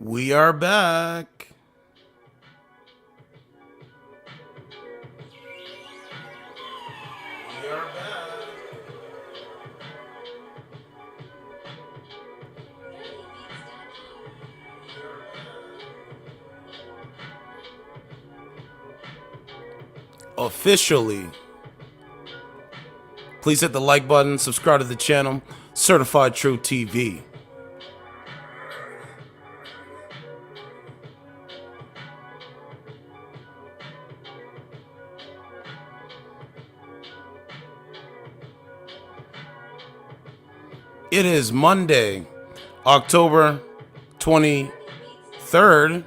We are back. We are back. Officially. Please hit the like button, subscribe to the channel, Certified True TV. It is Monday, October 23rd,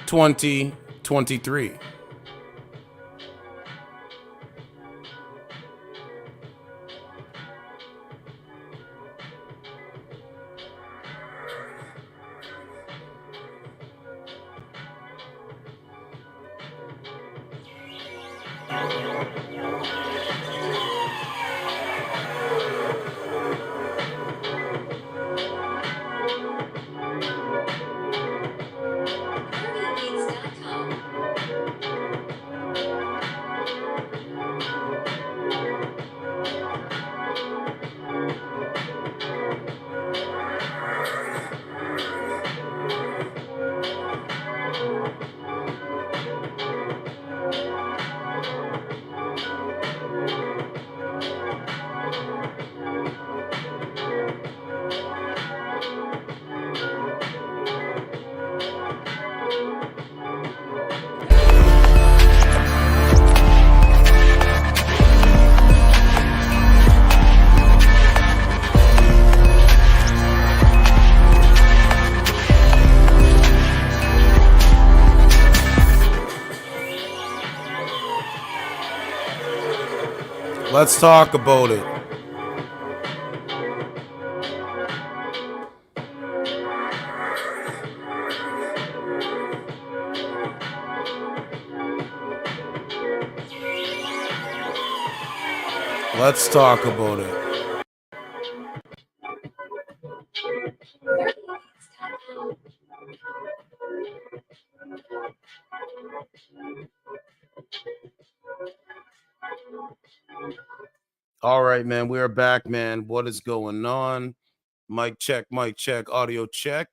2023. Let's talk about it. Let's talk about it. All right, man. We are back, man. What is going on? Mic check, audio check.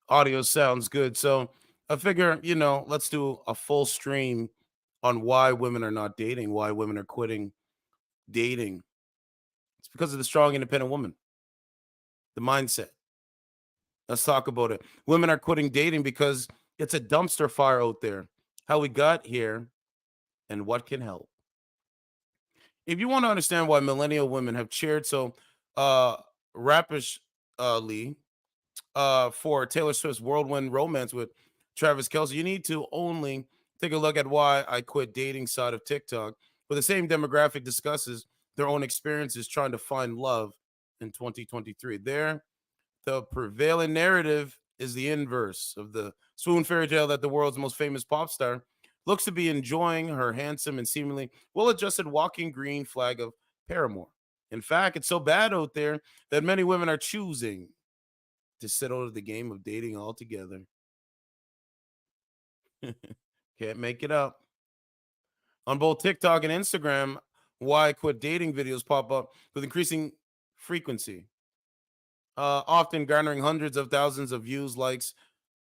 Audio sounds good. So I figure, let's do a full stream on why women are not dating, why women are quitting dating. It's because of the strong, independent woman, the mindset. Let's talk about it. Women are quitting dating because it's a dumpster fire out there. How we got here and what can help. If you want to understand why millennial women have cheered so rapishly for Taylor Swift's whirlwind romance with Travis Kelce, you need to only take a look at why I quit dating side of TikTok, where the same demographic discusses their own experiences trying to find love in 2023. There, the prevailing narrative is the inverse of the swoon fairy tale that the world's most famous pop star looks to be enjoying her handsome and seemingly well-adjusted walking green flag of Paramore. In fact, it's so bad out there that many women are choosing to sit out of the game of dating altogether. Can't make it up. On both TikTok and Instagram, why I quit dating videos pop up with increasing frequency, often garnering hundreds of thousands of views, likes.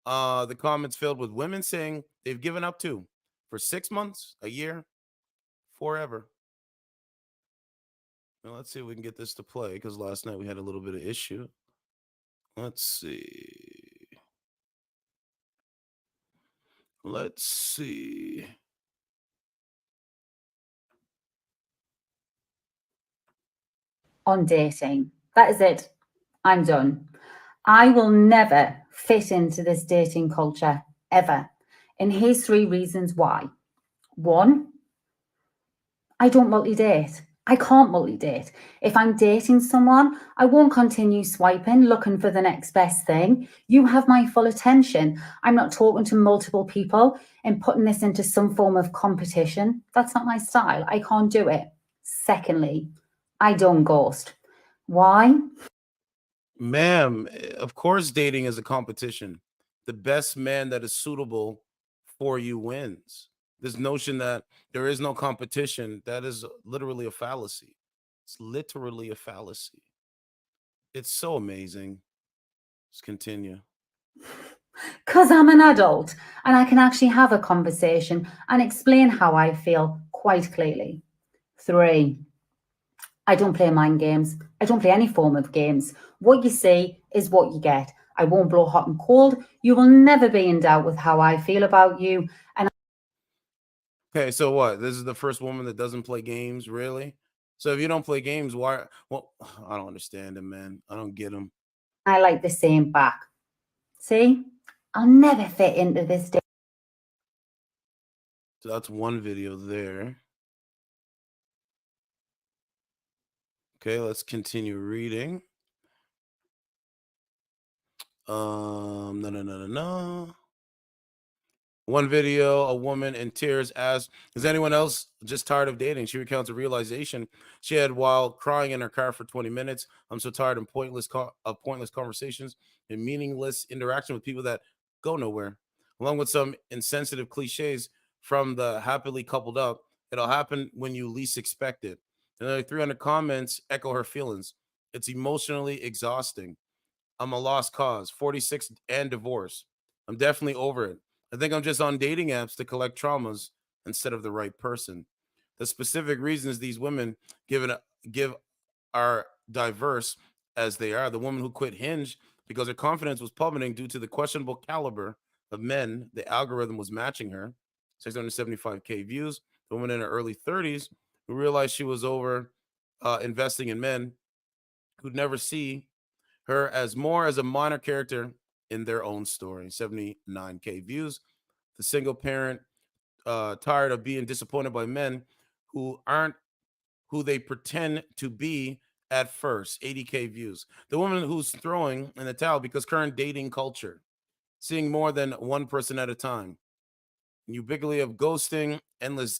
The comments filled with women saying they've given up too for 6 months, a year, forever. Now, let's see if we can get this to play because last night we had a little bit of issue. Let's see. Let's see. On dating. That is it. I'm done. I will never fit into this dating culture, ever. And here's 3 reasons why. 1, I don't multi-date. I can't multi-date. If I'm dating someone, I won't continue swiping, looking for the next best thing. You have my full attention. I'm not talking to multiple people and putting this into some form of competition. That's not my style. I can't do it. Secondly, I don't ghost. Why? Ma'am, of course, dating is a competition. The best man that is suitable for you wins. This notion that there is no competition, that is literally a fallacy. It's literally a fallacy. It's so amazing. Let's continue. Because I'm an adult and I can actually have a conversation and explain how I feel quite clearly. 3, I don't play mind games. I don't play any form of games. What you see is what you get. I won't blow hot and cold. You will never be in doubt with how I feel about you. And Okay, so what? This is the first woman that doesn't play games, really? So if you don't play games, why? Well, I don't understand him, man. I don't get him. I like the same back. See? I'll never fit into this day. So that's one video there. Okay, let's continue reading. No. One video, a woman in tears asks, "Is anyone else just tired of dating?" She recounts a realization she had while crying in her car for 20 minutes. "I'm so tired of pointless conversations and meaningless interaction with people that go nowhere." Along with some insensitive cliches from the happily coupled up, it'll happen when you least expect it. Another 300 comments echo her feelings. "It's emotionally exhausting. I'm a lost cause. 46 and divorce. I'm definitely over it. I think I'm just on dating apps to collect traumas instead of the right person." The specific reasons these women give are diverse as they are. The woman who quit Hinge because her confidence was plummeting due to the questionable caliber of men the algorithm was matching her, 675K views. The woman in her early 30s who realized she was over investing in men who'd never see her as more as a minor character in their own story, 79K views. The single parent tired of being disappointed by men who aren't who they pretend to be at first, 80K views. The woman who's throwing in the towel because current dating culture, seeing more than one person at a time, ubiquity of ghosting, endless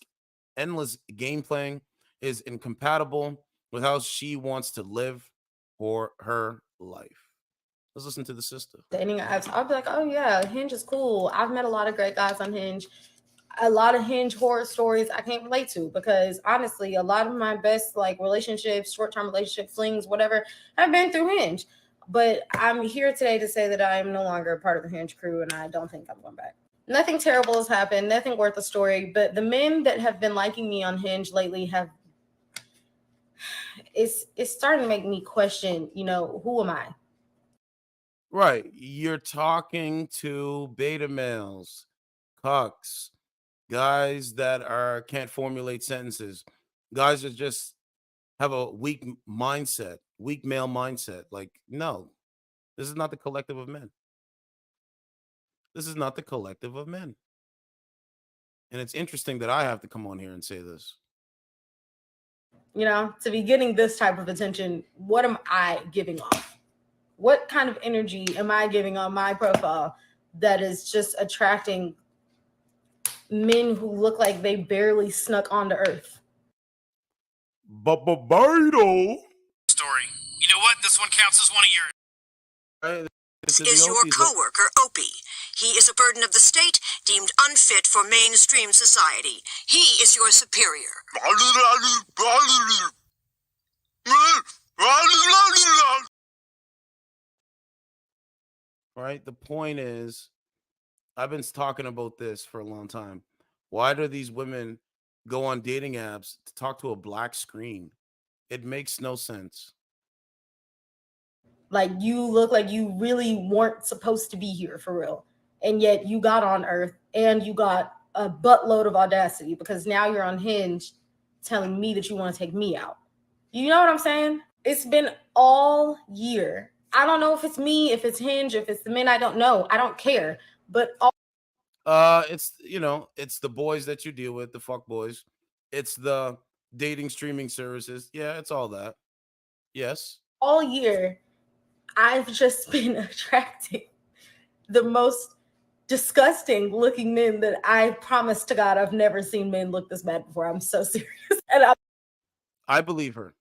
game playing is incompatible with how she wants to live for her life. Let's listen to the sister. Dating apps, I'll be like, oh yeah, Hinge is cool. I've met a lot of great guys on Hinge. A lot of Hinge horror stories I can't relate to because honestly, a lot of my best like relationships, short-term relationship flings, whatever, have been through Hinge. But I'm here today to say that I am no longer a part of the Hinge crew and I don't think I'm going back. Nothing terrible has happened, nothing worth a story, but the men that have been liking me on Hinge lately have it's starting to make me question, who am I? Right. You're talking to beta males, cucks, guys that can't formulate sentences, guys that just have a weak mindset, weak male mindset. Like, no, this is not the collective of men. This is not the collective of men. And it's interesting that I have to come on here and say this. To be getting this type of attention, what am I giving off? What kind of energy am I giving on my profile that is just attracting men who look like they barely snuck onto Earth? Barbados story. You know what? This one counts as one of yours. This is your co-worker, Opie. He is a burden of the state, deemed unfit for mainstream society. He is your superior. Right? The point is, I've been talking about this for a long time. Why do these women go on dating apps to talk to a black screen? It makes no sense. Like, you look like you really weren't supposed to be here for real. And yet you got on Earth and you got a buttload of audacity because now you're on Hinge telling me that you want to take me out. You know what I'm saying? It's been all year. I don't know if it's me, if it's Hinge, if it's the men, I don't know. I don't care. But it's it's the boys that you deal with, the fuck boys. It's the dating streaming services. Yeah, it's all that. Yes. All year, I've just been attracting the most disgusting looking men that I promise to God I've never seen men look this bad before. I'm so serious. And I believe her.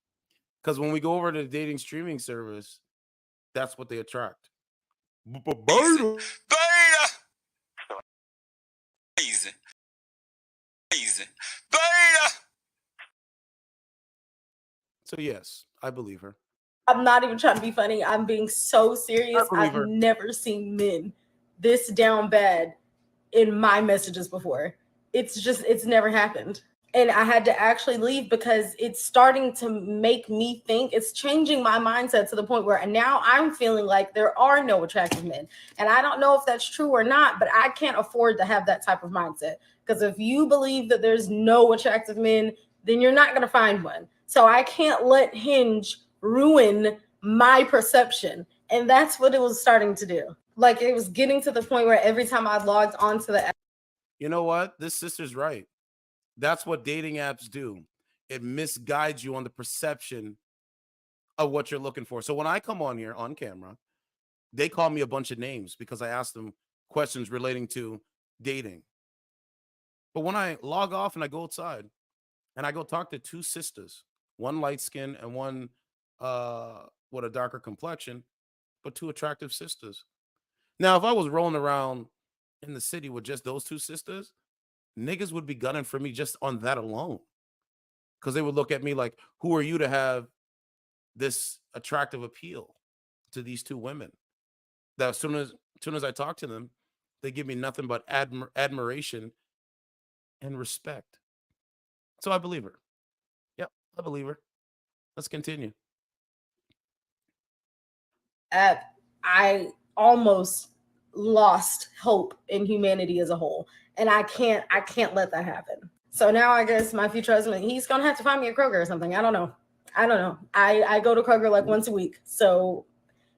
Because when we go over to the dating streaming service, that's what they attract. Beta. Beta. Easy. Easy. Beta. So yes, I believe her. I'm not even trying to be funny. I'm being so serious. believe I've her. never seen men this down bad in my messages before. It's never happened. And I had to actually leave because it's starting to make me think, it's changing my mindset to the point where now I'm feeling like there are no attractive men. And I don't know if that's true or not, but I can't afford to have that type of mindset. Because if you believe that there's no attractive men, then you're not going to find one. So I can't let Hinge ruin my perception. And that's what it was starting to do. Like, it was getting to the point where every time I logged onto the app, You know what? This sister's right. That's what dating apps do. It misguides you on the perception of what you're looking for. So when I come on here on camera, they call me a bunch of names because I asked them questions relating to dating. But when I log off and I go outside and I go talk to two sisters, one light skin and one with a darker complexion, but two attractive sisters. Now, if I was rolling around in the city with just those two sisters, niggas would be gunning for me just on that alone. Because they would look at me like, who are you to have this attractive appeal to these two women? That as soon as I talk to them, they give me nothing but admiration and respect. So I believe her. Yep, I believe her. Let's continue. I almost lost hope in humanity as a whole. And I can't let that happen. So now I guess my future husband, he's gonna have to find me a Kroger or something. I don't know. I go to Kroger like once a week. So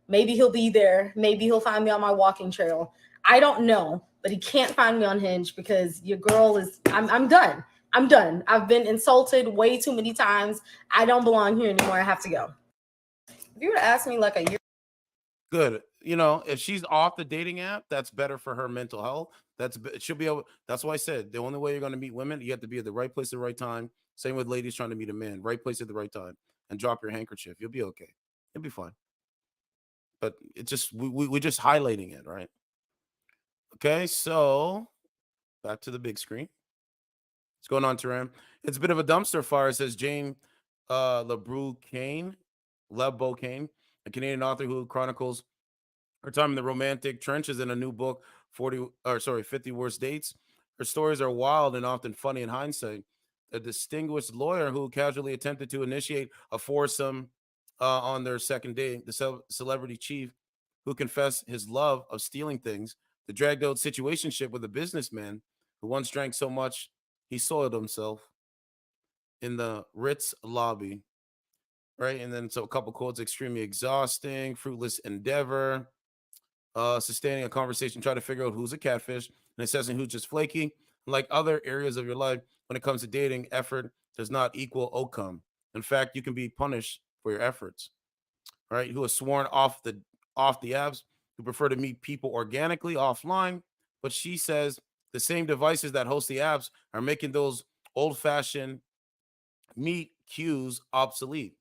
maybe he'll be there. Maybe he'll find me on my walking trail. I don't know, but he can't find me on Hinge because your girl is, I'm done. I'm done. I've been insulted way too many times. I don't belong here anymore. I have to go. If you were to ask me like a year, Good. You know, if she's off the dating app, that's better for her mental health. It should be able. That's why I said the only way you're going to meet women, you have to be at the right place at the right time. Same with ladies trying to meet a man, right place at the right time, and drop your handkerchief. You'll be okay. You'll be fine. But it just we're just highlighting it, right? Okay, so back to the big screen. What's going on, Taram? It's a bit of a dumpster fire, says Jane LeBrew Kane, Lebo Kane, a Canadian author who chronicles her time in the romantic trenches in a new book, 50 Worst Dates. Her stories are wild and often funny in hindsight. A distinguished lawyer who casually attempted to initiate a foursome on their second date, the celebrity chief who confessed his love of stealing things, the dragged out situationship with a businessman who once drank so much he soiled himself in the Ritz lobby, right? And then so a couple quotes: extremely exhausting, fruitless endeavor, sustaining a conversation, try to figure out who's a catfish and assessing who's just flaky. Like other areas of your life, when it comes to dating, effort does not equal outcome. In fact, you can be punished for your efforts. Right? Who has sworn off the apps, who prefer to meet people organically offline, but she says the same devices that host the apps are making those old-fashioned meet cues obsolete.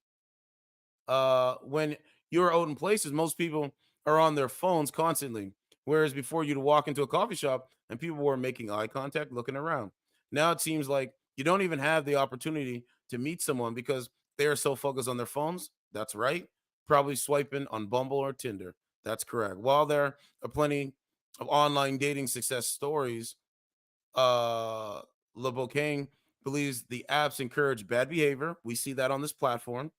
When you're out in places, most people are on their phones constantly. Whereas before, you'd walk into a coffee shop and people were making eye contact, looking around. Now it seems like you don't even have the opportunity to meet someone because they are so focused on their phones. That's right. Probably swiping on Bumble or Tinder. That's correct. While there are plenty of online dating success stories, LeBocane believes the apps encourage bad behavior. We see that on this platform.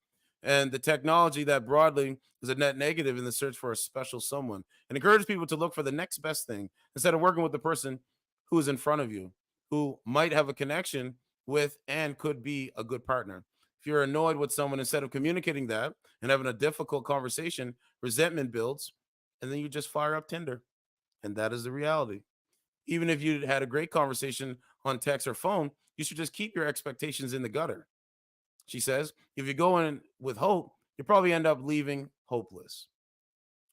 And the technology that broadly is a net negative in the search for a special someone, and encourages people to look for the next best thing instead of working with the person who is in front of you, who might have a connection with and could be a good partner. If you're annoyed with someone, instead of communicating that and having a difficult conversation, resentment builds, and then you just fire up Tinder. And that is the reality. Even if you had a great conversation on text or phone, you should just keep your expectations in the gutter. She says, if you go in with hope, you probably end up leaving hopeless.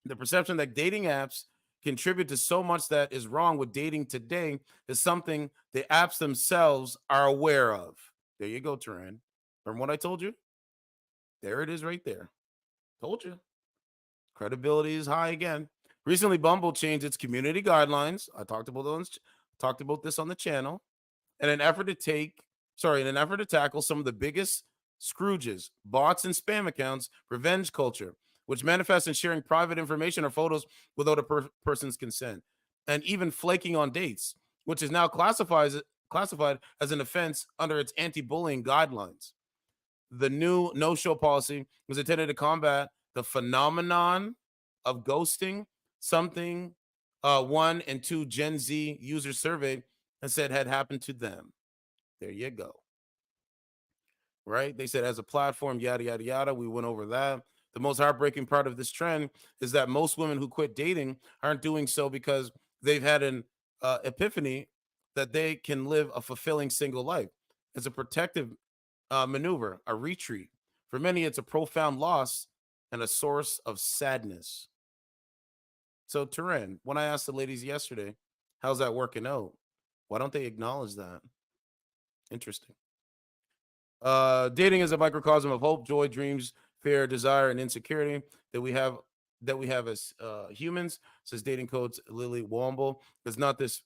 The perception that dating apps contribute to so much that is wrong with dating today is something the apps themselves are aware of. There you go, Taran. From what I told you, There it is right there. Told you. Credibility is high again. Recently, Bumble changed its community guidelines. I talked about this on the channel. In an effort to tackle some of the biggest Scrooges, bots, and spam accounts, revenge culture, which manifests in sharing private information or photos without a person's consent, and even flaking on dates, which is now classified as an offense under its anti-bullying guidelines. The new no-show policy was intended to combat the phenomenon of ghosting, something one and two Gen Z users surveyed and said had happened to them. There you go. Right? They said as a platform, yada, yada, yada. We went over that. The most heartbreaking part of this trend is that most women who quit dating aren't doing so because they've had an epiphany that they can live a fulfilling single life. It's a protective maneuver, a retreat. For many, it's a profound loss and a source of sadness. So, Turan, when I asked the ladies yesterday, how's that working out? Why don't they acknowledge that? Interesting. Dating is a microcosm of hope, joy, dreams, fear, desire, and insecurity that we have as humans, says dating coach Lily Womble. It's not this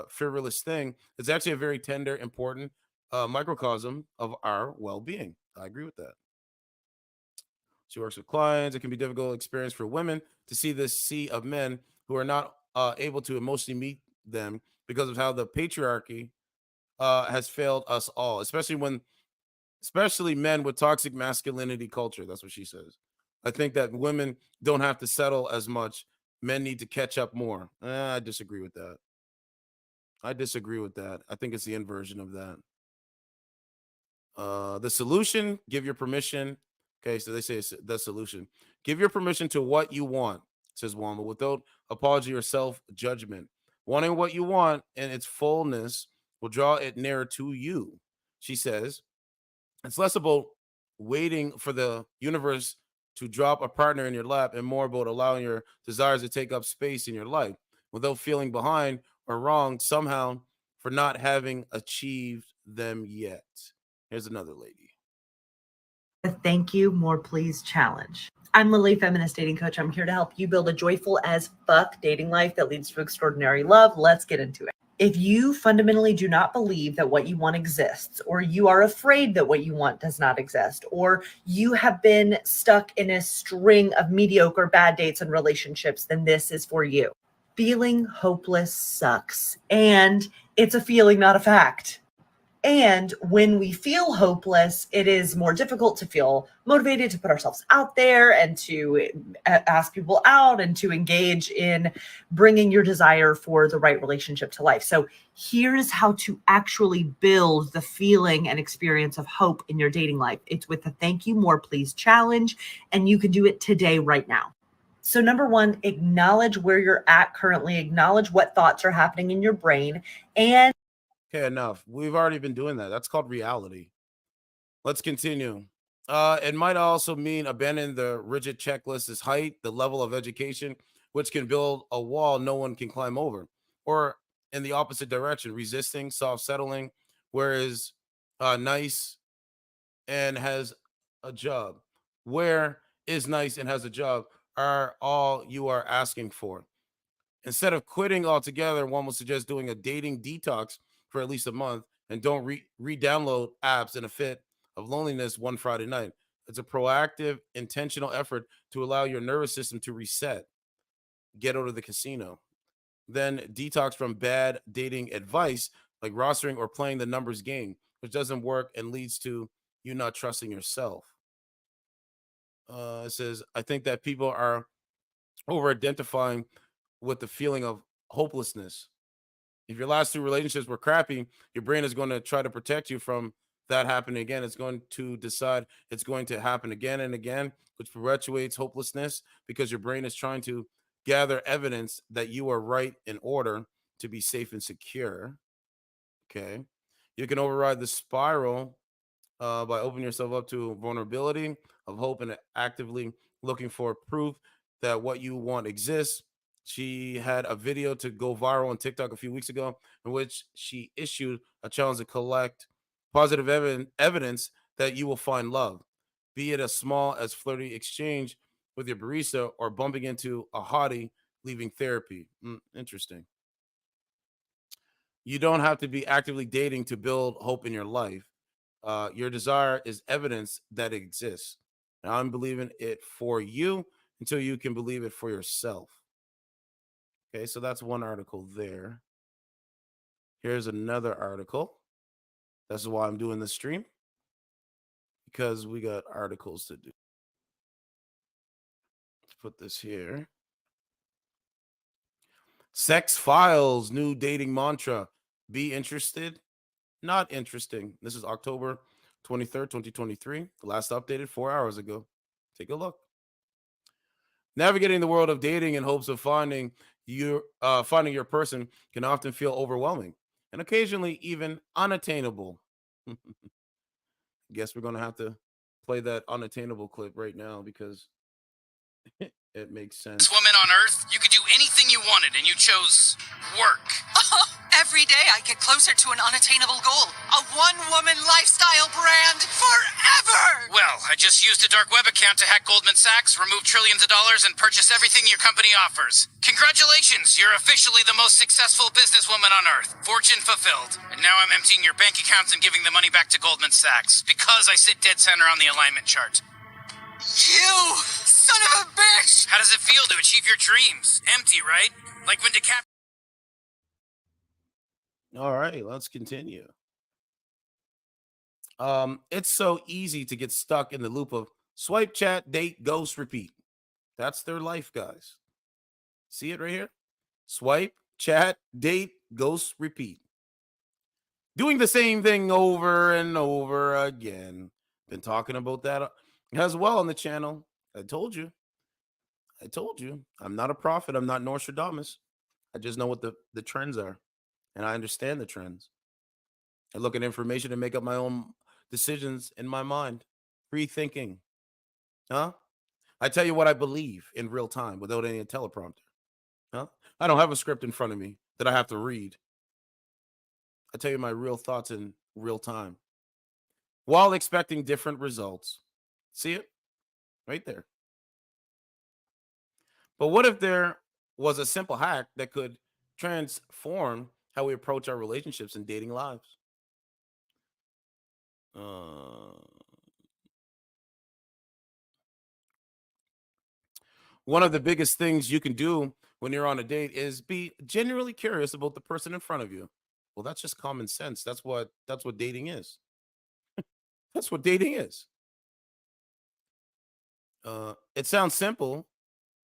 frivolous thing. It's actually a very tender, important microcosm of our well-being. I agree with that. She works with clients. It can be a difficult experience for women to see this sea of men who are not able to emotionally meet them because of how the patriarchy has failed us all, especially men with toxic masculinity culture. That's what she says. I think that women don't have to settle as much. Men need to catch up more. I disagree with that. I think it's the inversion of that. The solution, give your permission. Okay, so they say it's the solution. Give your permission to what you want, says Wamba, without apology or self-judgment. Wanting what you want in its fullness will draw it nearer to you. She says, it's less about waiting for the universe to drop a partner in your lap and more about allowing your desires to take up space in your life without feeling behind or wrong somehow for not having achieved them yet. Here's another lady. The Thank You More Please challenge. I'm Lily, feminist dating coach. I'm here to help you build a joyful as fuck dating life that leads to extraordinary love. Let's get into it. If you fundamentally do not believe that what you want exists, or you are afraid that what you want does not exist, or you have been stuck in a string of mediocre bad dates and relationships, then this is for you. Feeling hopeless sucks, and it's a feeling, not a fact. And when we feel hopeless, it is more difficult to feel motivated to put ourselves out there and to ask people out and to engage in bringing your desire for the right relationship to life. So here's how to actually build the feeling and experience of hope in your dating life. It's with the Thank You More Please challenge, and you can do it today, right now. So number one, acknowledge where you're at currently, acknowledge what thoughts are happening in your brain, and Okay, enough. We've already been doing that. That's called reality. Let's continue. It might also mean abandon the rigid checklist as height, the level of education, which can build a wall no one can climb over, or in the opposite direction, resisting, soft settling, whereas nice and has a job. Where is nice and has a job are all you are asking for. Instead of quitting altogether, one would suggest doing a dating detox for at least a month and don't re-download apps in a fit of loneliness one Friday night. It's a proactive, intentional effort to allow your nervous system to reset, get out of the casino. Then detox from bad dating advice like rostering or playing the numbers game, which doesn't work and leads to you not trusting yourself. It says, I think that people are over identifying with the feeling of hopelessness. If your last two relationships were crappy, your brain is going to try to protect you from that happening again. It's going to decide it's going to happen again and again, which perpetuates hopelessness because your brain is trying to gather evidence that you are right in order to be safe and secure. Okay. You can override the spiral by opening yourself up to vulnerability of hope and actively looking for proof that what you want exists. She had a video to go viral on TikTok a few weeks ago in which she issued a challenge to collect positive evidence that you will find love. be it as small as flirty exchange with your barista or bumping into a hottie leaving therapy. Interesting. You don't have to be actively dating to build hope in your life. Your desire is evidence that it exists. And I'm believing it for you until you can believe it for yourself. Okay, so that's one article there. Here's another article. That's why I'm doing this stream, because we got articles to do. Let's put this here. Sex Files, new dating mantra. Be interested, not interesting. This is October 23rd, 2023. The last updated 4 hours ago. Take a look. Navigating the world of dating in hopes of finding your person can often feel overwhelming and occasionally even unattainable. Guess we're going to have to play that unattainable clip right now because it makes sense. Woman on Earth, you could do anything you wanted, and you chose work. Every day I get closer to an unattainable goal. A one-woman lifestyle brand forever! Well, I just used a dark web account to hack Goldman Sachs, remove trillions of dollars, and purchase everything your company offers. Congratulations, you're officially the most successful businesswoman on Earth. Fortune fulfilled. And now I'm emptying your bank accounts and giving the money back to Goldman Sachs, because I sit dead center on the alignment chart. You son of a bitch! How does it feel to achieve your dreams? Empty, right? Like when DiCaprio... All right, let's continue. It's so easy to get stuck in the loop of swipe, chat, date, ghost, repeat. That's their life, guys. See it right here? Swipe, chat, date, ghost, repeat. Doing the same thing over and over again. Been talking about that as well on the channel. I told you. I'm not a prophet. I'm not Nostradamus. I just know what the trends are. And I understand the trends. I look at information and make up my own decisions in my mind. Free thinking. Huh? I tell you what I believe in real time without any teleprompter. Huh? I don't have a script in front of me that I have to read. I tell you my real thoughts in real time while expecting different results. See it? Right there. But what if there was a simple hack that could transform how we approach our relationships and dating lives? One of the biggest things you can do when you're on a date is be genuinely curious about the person in front of you. Well, that's just common sense. That's what dating is. That's what dating is. It sounds simple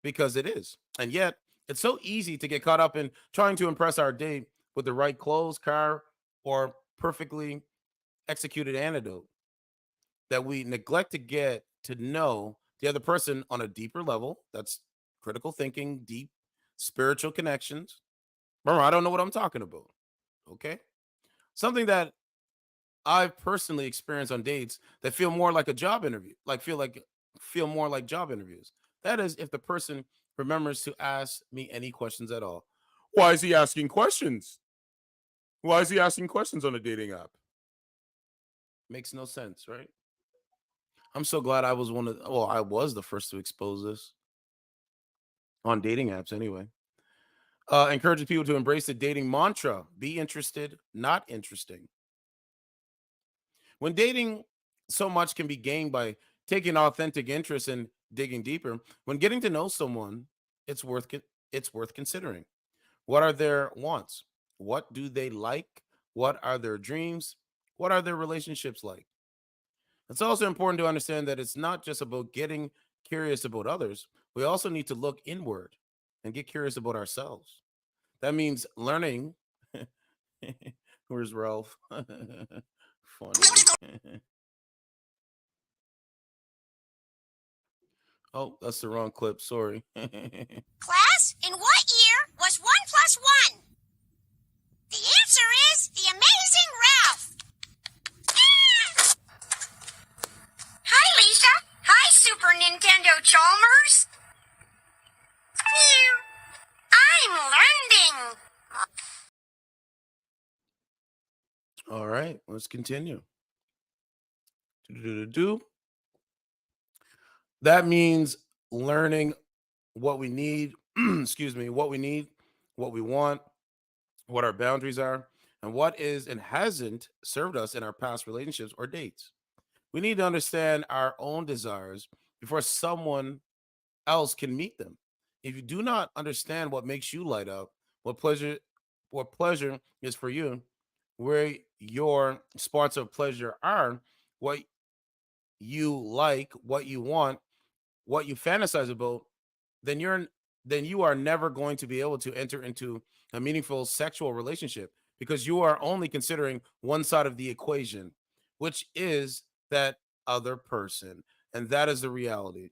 because it is. And yet, it's so easy to get caught up in trying to impress our date with the right clothes, car, or perfectly executed antidote that we neglect to get to know the other person on a deeper level. That's critical thinking, deep spiritual connections. Remember, I don't know what I'm talking about. Okay. Something that I've personally experienced on dates that feel more like a job interview, feel more like job interviews. That is, if the person remembers to ask me any questions at all. Why is he asking questions? Why is he asking questions on a dating app? Makes no sense, right? I'm so glad I was I was the first to expose this on dating apps anyway. Encouraging people to embrace the dating mantra. Be interested, not interesting. When dating, so much can be gained by taking authentic interest and digging deeper. When getting to know someone, it's worth considering. What are their wants? What do they like? What are their dreams? What are their relationships like? It's also important to understand that it's not just about getting curious about others. We also need to look inward and get curious about ourselves. That means learning. Where's Ralph? Funny. Oh, that's the wrong clip. Sorry. Class, in what year was 1 plus 1? The answer is the Amazing Ralph. Hi, Lisa. Hi, Super Nintendo Chalmers. I'm learning. All right, let's continue. Do-do-do-do. That means learning what we need, excuse me, what we need, what we want, what our boundaries are, and what is and hasn't served us in our past relationships or dates. We need to understand our own desires before someone else can meet them. If you do not understand what makes you light up, what pleasure is for you, where your spots of pleasure are, what you like, what you want, what you fantasize about, then you are never going to be able to enter into a meaningful sexual relationship because you are only considering one side of the equation, which is that other person. And that is the reality.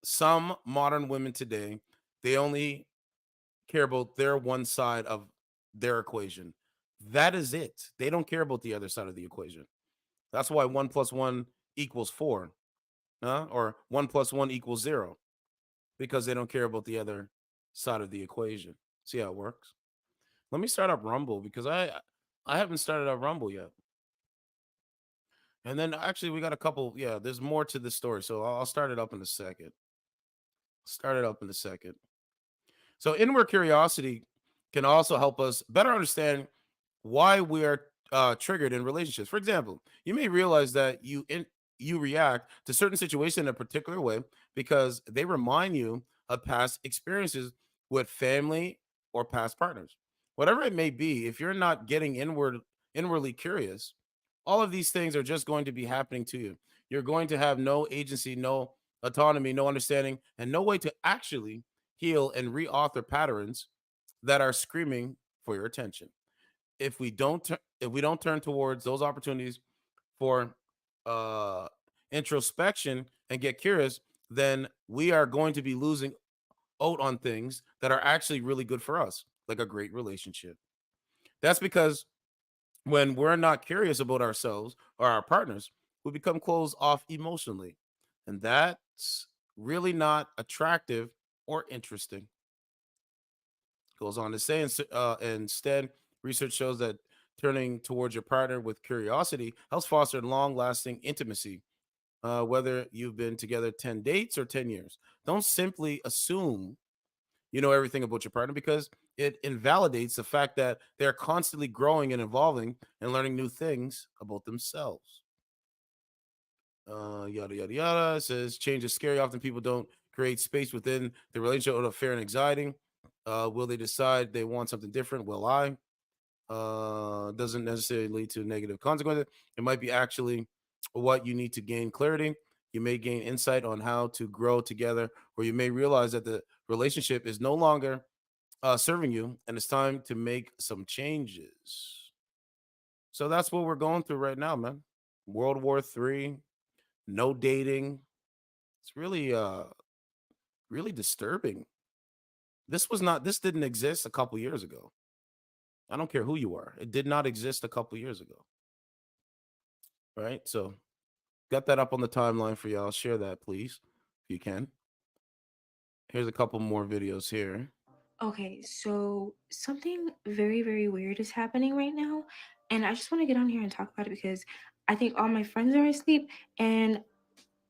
Some modern women today, they only care about their one side of their equation. That is it. They don't care about the other side of the equation. That's why 1 plus 1 equals 4, or 1 plus 1 equals 0, because they don't care about the other side of the equation. See how it works? Let me start up Rumble because I haven't started up Rumble yet. And then actually we got a couple. Yeah, there's more to this story, so I'll start it up in a second. Start it up in a second. So inward curiosity can also help us better understand why we are triggered in relationships. For example, you may realize that you react to certain situations in a particular way because they remind you of past experiences with family or past partners. Whatever it may be, if you're not getting inwardly curious, all of these things are just going to be happening to you. You're going to have no agency, no autonomy, no understanding, and no way to actually heal and reauthor patterns that are screaming for your attention. If we don't turn towards those opportunities for uh introspection and get curious, then we are going to be losing out on things that are actually really good for us, like a great relationship. That's because when we're not curious about ourselves or our partners, we become closed off emotionally, and that's really not attractive or interesting. Goes on to say, instead, research shows that turning towards your partner with curiosity helps foster long lasting intimacy, whether you've been together 10 dates or 10 years. Don't simply assume you know everything about your partner because it invalidates the fact that they're constantly growing and evolving and learning new things about themselves. Yada, yada, yada. It says change is scary. Often people don't create space within the relationship out of fear and anxiety. Will they decide they want something different? Will I? Doesn't necessarily lead to negative consequences. It might be actually what you need to gain clarity. You may gain insight on how to grow together, or you may realize that the relationship is no longer serving you and it's time to make some changes. So that's what we're going through right now, man. World War III, no dating. It's really disturbing. This didn't exist a couple years ago. I don't care who you are. It did not exist a couple years ago. Right? So got that up on the timeline for y'all. Share that, please, if you can. Here's a couple more videos here. Okay, so something very, very weird is happening right now. And I just want to get on here and talk about it because I think all my friends are asleep and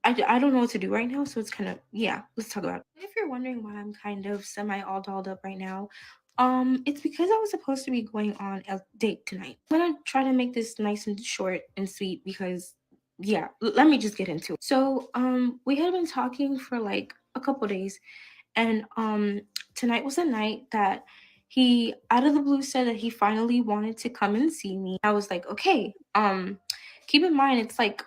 I don't know what to do right now. So it's kind of, yeah, let's talk about it. If you're wondering why I'm kind of semi all dolled up right now, it's because I was supposed to be going on a date tonight. I'm gonna try to make this nice and short and sweet because, yeah, let me just get into it. So, we had been talking for like a couple days and tonight was a night that he out of the blue said that he finally wanted to come and see me. I was like, okay, keep in mind it's like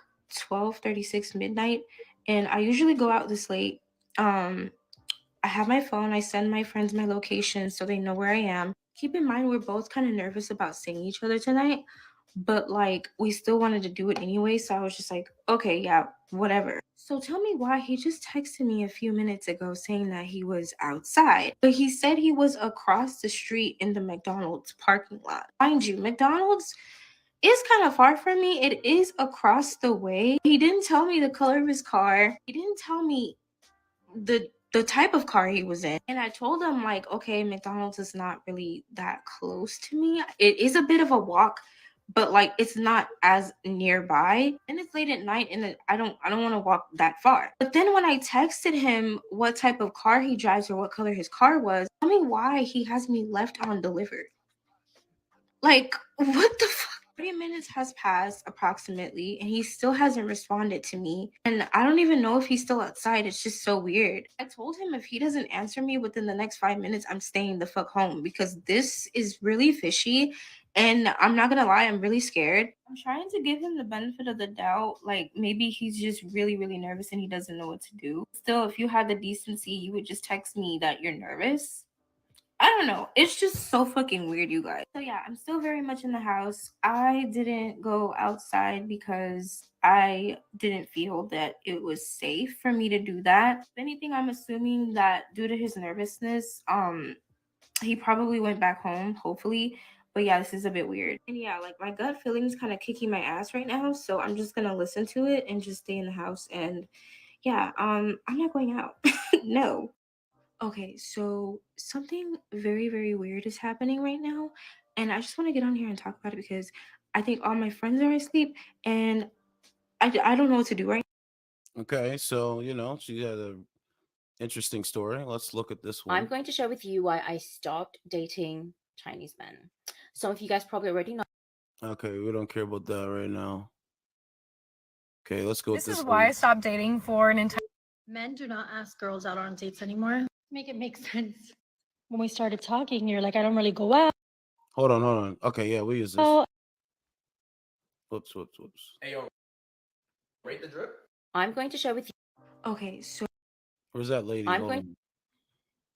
12:36 midnight and I usually go out this late. Um I have my phone, I send my friends my location so they know where I am. Keep in mind we're both kind of nervous about seeing each other tonight, but like we still wanted to do it anyway, so I was just like, okay, yeah, whatever. So tell me why he just texted me a few minutes ago saying that he was outside, but he said he was across the street in the McDonald's parking lot. Mind you, McDonald's is kind of far from me. It is across the way. He didn't tell me the color of his car. He didn't tell me the type of car he was in. And I told him like, okay, McDonald's is not really that close to me. It is a bit of a walk, but like it's not as nearby, and it's late at night, and I don't want to walk that far. But then when I texted him what type of car he drives or what color his car was, tell me why he has me left undelivered. Like, what the fuck? 30 minutes has passed approximately, and he still hasn't responded to me. And I don't even know if he's still outside. It's just so weird. I told him if he doesn't answer me within the next 5 minutes, I'm staying the fuck home because this is really fishy. And I'm not gonna lie, I'm really scared. I'm trying to give him the benefit of the doubt. Like, maybe he's just really, really nervous and he doesn't know what to do. Still, if you had the decency, you would just text me that you're nervous. I don't know. It's just so fucking weird, you guys. So yeah, I'm still very much in the house. I didn't go outside because I didn't feel that it was safe for me to do that. If anything, I'm assuming that due to his nervousness, he probably went back home, hopefully. But yeah, this is a bit weird. And yeah, like my gut feeling is kind of kicking my ass right now. So I'm just gonna listen to it and just stay in the house. And yeah, I'm not going out. No. Okay, so something very, very weird is happening right now. And I just want to get on here and talk about it because I think all my friends are asleep and I don't know what to do right. Okay, so you know she had a interesting story. Let's look at this I'm one. going to share with you why I stopped dating Chinese men. Some of you guys probably already know. Okay, we don't care about that right now. Okay, let's go with This this is why I one. stopped dating for an entire. Men do not ask girls out on dates anymore. Make it make sense. When we started talking, you're like, I don't really go out. Hold on. Okay, yeah, we use this. Oh, Whoops. Hey, yo, rate the drip. I'm going to share with you. Okay, so Where's that lady? I'm Hold going- on.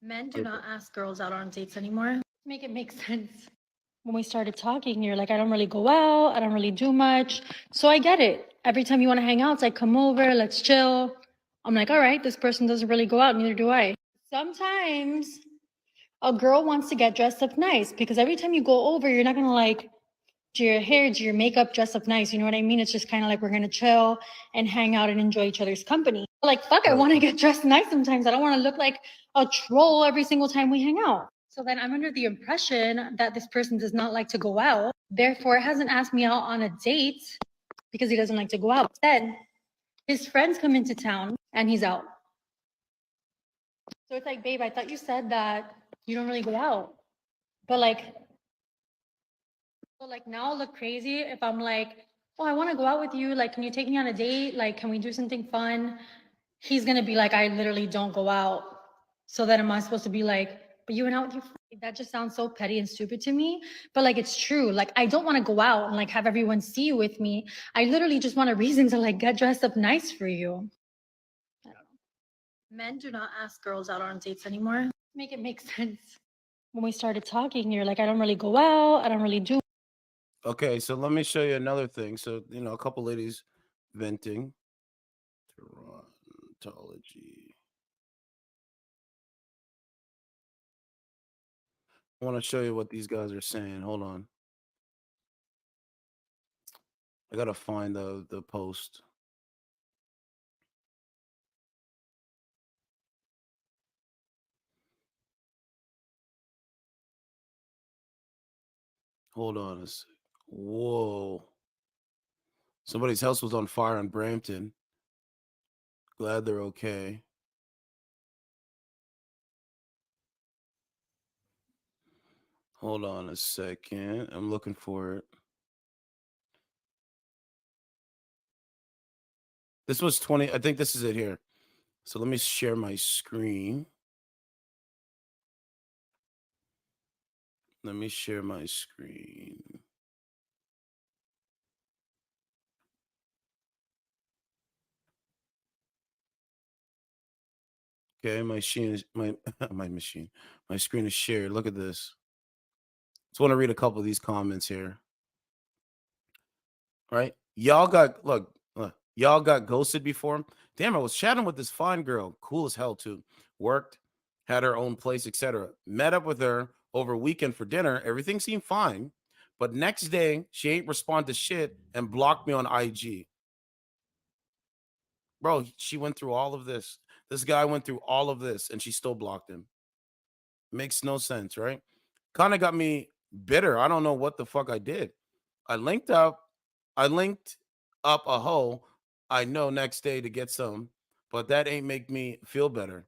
men do not ask girls out on dates anymore. Make it make sense. When we started talking, you're like, I don't really go out. I don't really do much. So I get it. Every time you want to hang out, it's like, come over, let's chill. I'm like, all right, this person doesn't really go out. Neither do I. Sometimes a girl wants to get dressed up nice because every time you go over, you're not going to like do your hair, do your makeup, dress up nice. You know what I mean? It's just kind of like we're going to chill and hang out and enjoy each other's company. Like, fuck, I want to get dressed nice sometimes. I don't want to look like a troll every single time we hang out. So then I'm under the impression that this person does not like to go out. Therefore, hasn't asked me out on a date because he doesn't like to go out. Then his friends come into town and he's out. So it's like, babe, I thought you said that you don't really go out. But like, so like now I'll look crazy if I'm like, oh, I want to go out with you. Like, can you take me on a date? Like, can we do something fun? He's gonna be like, I literally don't go out. So then am I supposed to be like, but you went out with your friend? That just sounds so petty and stupid to me. But like, it's true. Like, I don't want to go out and like have everyone see you with me. I literally just want a reason to like get dressed up nice for you. I don't know. Men do not ask girls out on dates anymore. Make it make sense. When we started talking, you're like, I don't really go out. I don't really do. Okay, so let me show you another thing. So, you know, a couple ladies venting. Gerontology. I want to show you what these guys are saying. Hold on. I gotta find the post. Hold on a sec. Whoa. Somebody's house was on fire in Brampton. Glad they're okay. Hold on a second. I'm looking for it. This was 20. I think this is it here. So let me share my screen. Let me share my screen. Okay, my machine is my my screen is shared. Look at this. Just want to read a couple of these comments here. Right? Y'all got y'all got ghosted before. Damn, I was chatting with this fine girl, cool as hell too. Worked, had her own place, etc. Met up with her over weekend for dinner. Everything seemed fine, but next day she ain't respond to shit and blocked me on IG. Bro, she went through all of this. This guy went through all of this and she still blocked him. Makes no sense, right? Kind of got me bitter. I don't know what the fuck I did. I linked up. I linked up a hoe I know next day to get some, but that ain't make me feel better.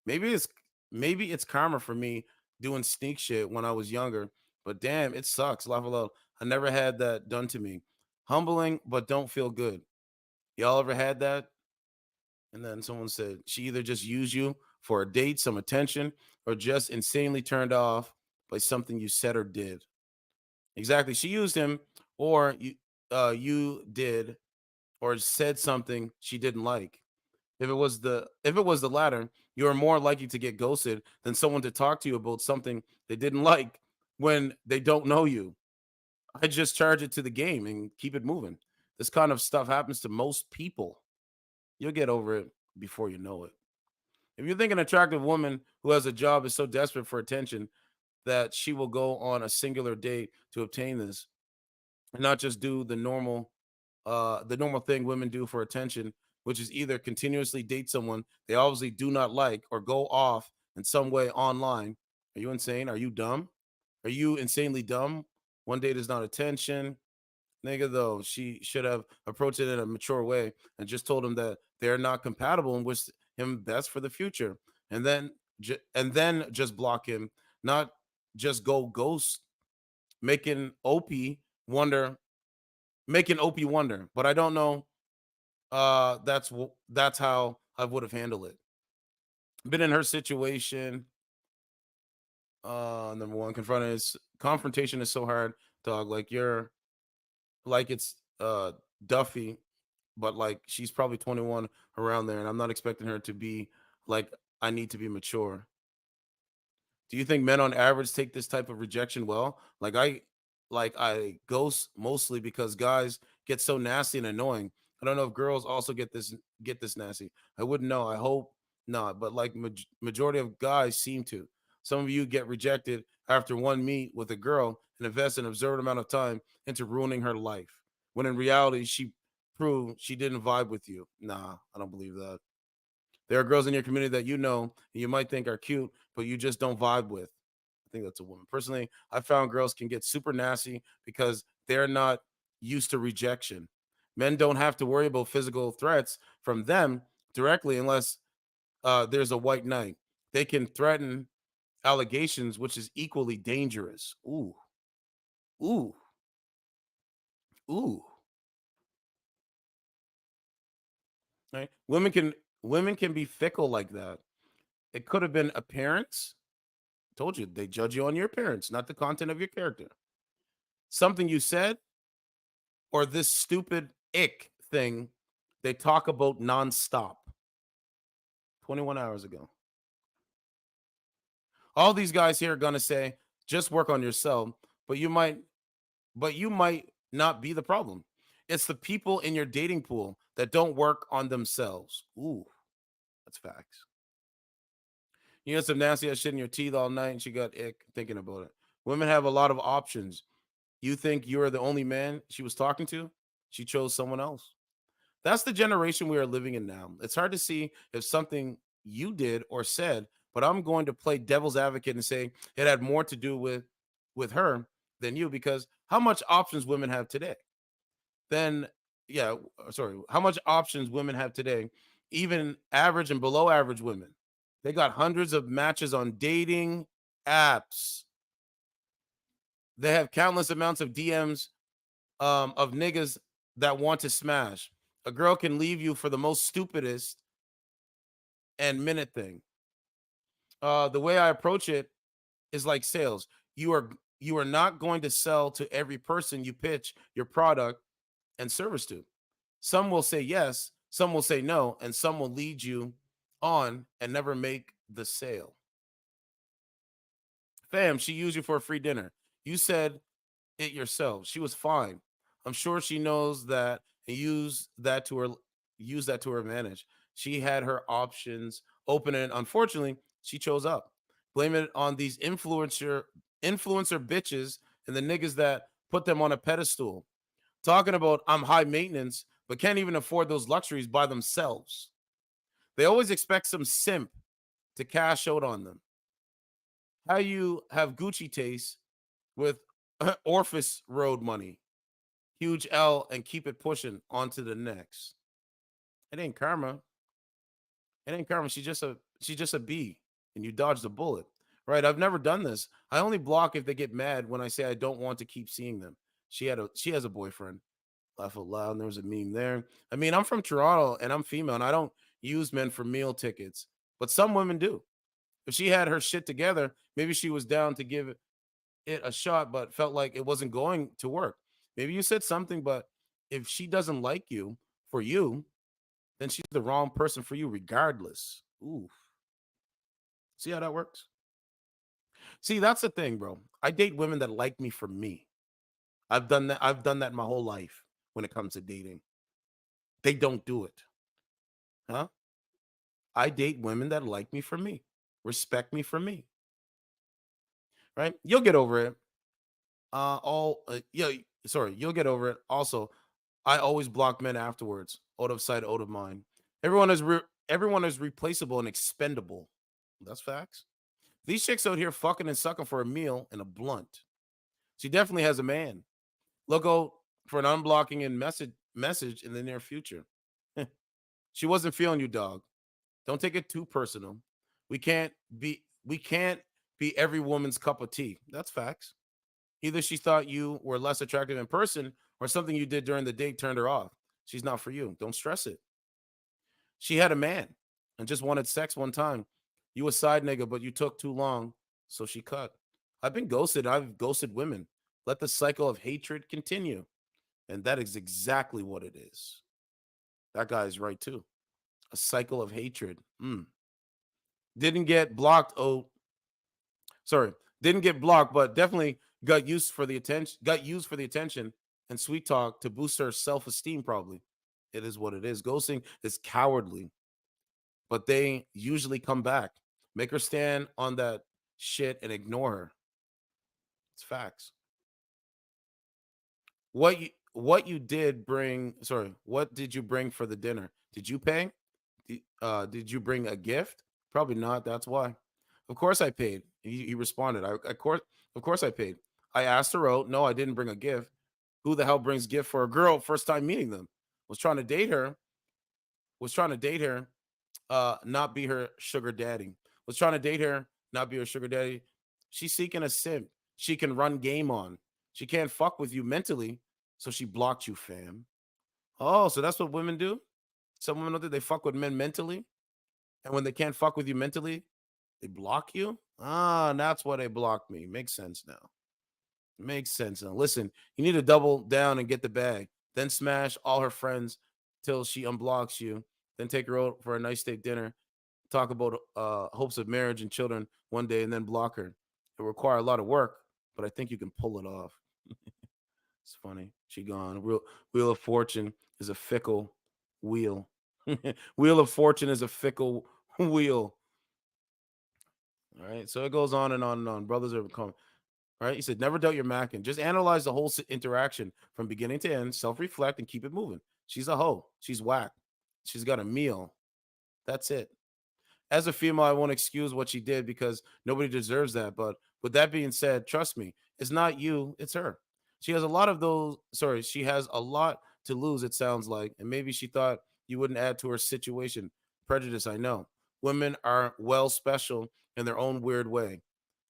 Maybe it's maybe it's karma for me doing sneak shit when I was younger. But damn, it sucks. Laugh aloud. I never had that done to me. Humbling, but don't feel good. Y'all ever had that? And then someone said she either just used you for a date, some attention, or just insanely turned off by something you said or did. Exactly. She used him, or you did or said something she didn't like. If it was the latter, you are more likely to get ghosted than someone to talk to you about something they didn't like when they don't know you. I just charge it to the game and keep it moving. This kind of stuff happens to most people. You'll get over it before you know it. If you think an attractive woman who has a job is so desperate for attention that she will go on a singular date to obtain this and not just do the normal thing women do for attention, which is either continuously date someone they obviously do not like or go off in some way online. Are you insane? Are you dumb? Are you insanely dumb? One date is not attention. Nigga, though, she should have approached it in a mature way and just told him that they're not compatible and wish him best for the future. And then just block him, not just go ghost, making Opie wonder, making Opie wonder. But I don't know. That's how I would have handled it. Been in her situation. Number one, confrontation is so hard, dog. Like it's Duffy, but like she's probably 21 around there, and I'm not expecting her to be like I need to be mature. Do you think men on average take this type of rejection well? Like I ghost mostly because guys get so nasty and annoying. I don't know if girls also get this nasty. I wouldn't know. I hope not, but like majority of guys seem to. Some of you get rejected after one meet with a girl and invest an absurd amount of time into ruining her life. When in reality, she proved she didn't vibe with you. Nah, I don't believe that. There are girls in your community that you know and you might think are cute, but you just don't vibe with. I think that's a woman. Personally, I found girls can get super nasty because they're not used to rejection. Men don't have to worry about physical threats from them directly unless there's a white knight. They can threaten allegations, which is equally dangerous. Ooh, ooh, ooh. Right? Women can be fickle like that. It could have been appearance. Told you they judge you on your appearance, not the content of your character. Something you said, or this stupid ick thing they talk about nonstop 21 hours ago. All these guys here are gonna say, just work on yourself, but you might not be the problem. It's the people in your dating pool that don't work on themselves. Ooh, that's facts. You had some nasty ass shit in your teeth all night and she got ick thinking about it. Women have a lot of options. You think you're the only man she was talking to? She chose someone else. That's the generation we are living in now. It's hard to see if something you did or said, but I'm going to play devil's advocate and say it had more to do with her than you because how much options women have today? Then yeah, sorry, how much options women have today, even average and below average women. They got hundreds of matches on dating apps. They have countless amounts of DMs of niggas that want to smash. A girl can leave you for the most stupidest and minute thing. The way I approach it is like sales. You are not going to sell to every person you pitch your product and service to. Some will say yes, some will say no, and some will lead you on and never make the sale. Fam, she used you for a free dinner. You said it yourself. She was fine. I'm sure she knows that and use that to her advantage. She had her options open and unfortunately, she chose up. Blame it on these influencer bitches and the niggas that put them on a pedestal. Talking about I'm high maintenance, but can't even afford those luxuries by themselves. They always expect some simp to cash out on them. How you have Gucci taste with Orphis Road money? huge L and keep it pushing onto the next. It ain't karma. It ain't karma. She's just a bee, and you dodged a bullet. Right? I've never done this. I only block if they get mad when I say I don't want to keep seeing them. She has a boyfriend. Laugh out loud. And there was a meme there. I mean, I'm from Toronto and I'm female, and I don't use men for meal tickets, but some women do. If she had her shit together, maybe she was down to give it a shot, but felt like it wasn't going to work. Maybe you said something, but if she doesn't like you for you, then she's the wrong person for you, regardless. Ooh. See how that works? See, that's the thing, bro. I date women that like me for me. I've done that. I've done that my whole life when it comes to dating. They don't do it. Huh? I date women that like me for me, respect me for me. Right? You'll get over it. You'll get over it. Also, I always block men afterwards. Out of sight, out of mind. Everyone is replaceable and expendable. That's facts. These chicks out here fucking and sucking for a meal and a blunt. She definitely has a man. Look out for an unblocking and message in the near future. She wasn't feeling you, dog. Don't take it too personal. We can't be every woman's cup of tea. That's facts. Either she thought you were less attractive in person or something you did during the date turned her off. She's not for you. Don't stress it. She had a man and just wanted sex one time. You a side nigga, but you took too long, so she cut. I've been ghosted. I've ghosted women. Let the cycle of hatred continue. And that is exactly what it is. That guy is right too. A cycle of hatred. Didn't get blocked. Didn't get blocked, but definitely got used for the attention and sweet talk to boost her self-esteem. Probably. It is what it is. Ghosting is cowardly, but they usually come back. Make her stand on that shit and ignore her. It's facts. What did you bring for the dinner? Did you pay? Did you bring a gift? Probably not. That's why. Of course I paid. He responded. Of course I paid. I asked her out. No, I didn't bring a gift. Who the hell brings gift for a girl first time meeting them? Was trying to date her. Not be her sugar daddy. Was trying to date her, not be her sugar daddy. She's seeking a simp she can run game on. She can't fuck with you mentally, so she blocked you, fam. Oh, so that's what women do? Some women don't think they fuck with men mentally, and when they can't fuck with you mentally, they block you? Ah, that's why they blocked me. Makes sense now. Makes sense now. Listen, you need to double down and get the bag. Then smash all her friends till she unblocks you. Then take her out for a nice steak dinner. Talk about hopes of marriage and children one day, and then block her. It require a lot of work, but I think you can pull it off. It's funny. She gone. Wheel of Fortune is a fickle wheel. Wheel of Fortune is a fickle wheel. All right. So it goes on and on and on. Brothers are coming. All right. He said, never doubt your macking. Just analyze the whole interaction from beginning to end, self-reflect, and keep it moving. She's a hoe. She's whack. She's got a meal. That's it. As a female, I won't excuse what she did because nobody deserves that. But with that being said, trust me, it's not you, it's her. She has a lot to lose, it sounds like. And maybe she thought you wouldn't add to her situation. Prejudice, I know. Women are special in their own weird way.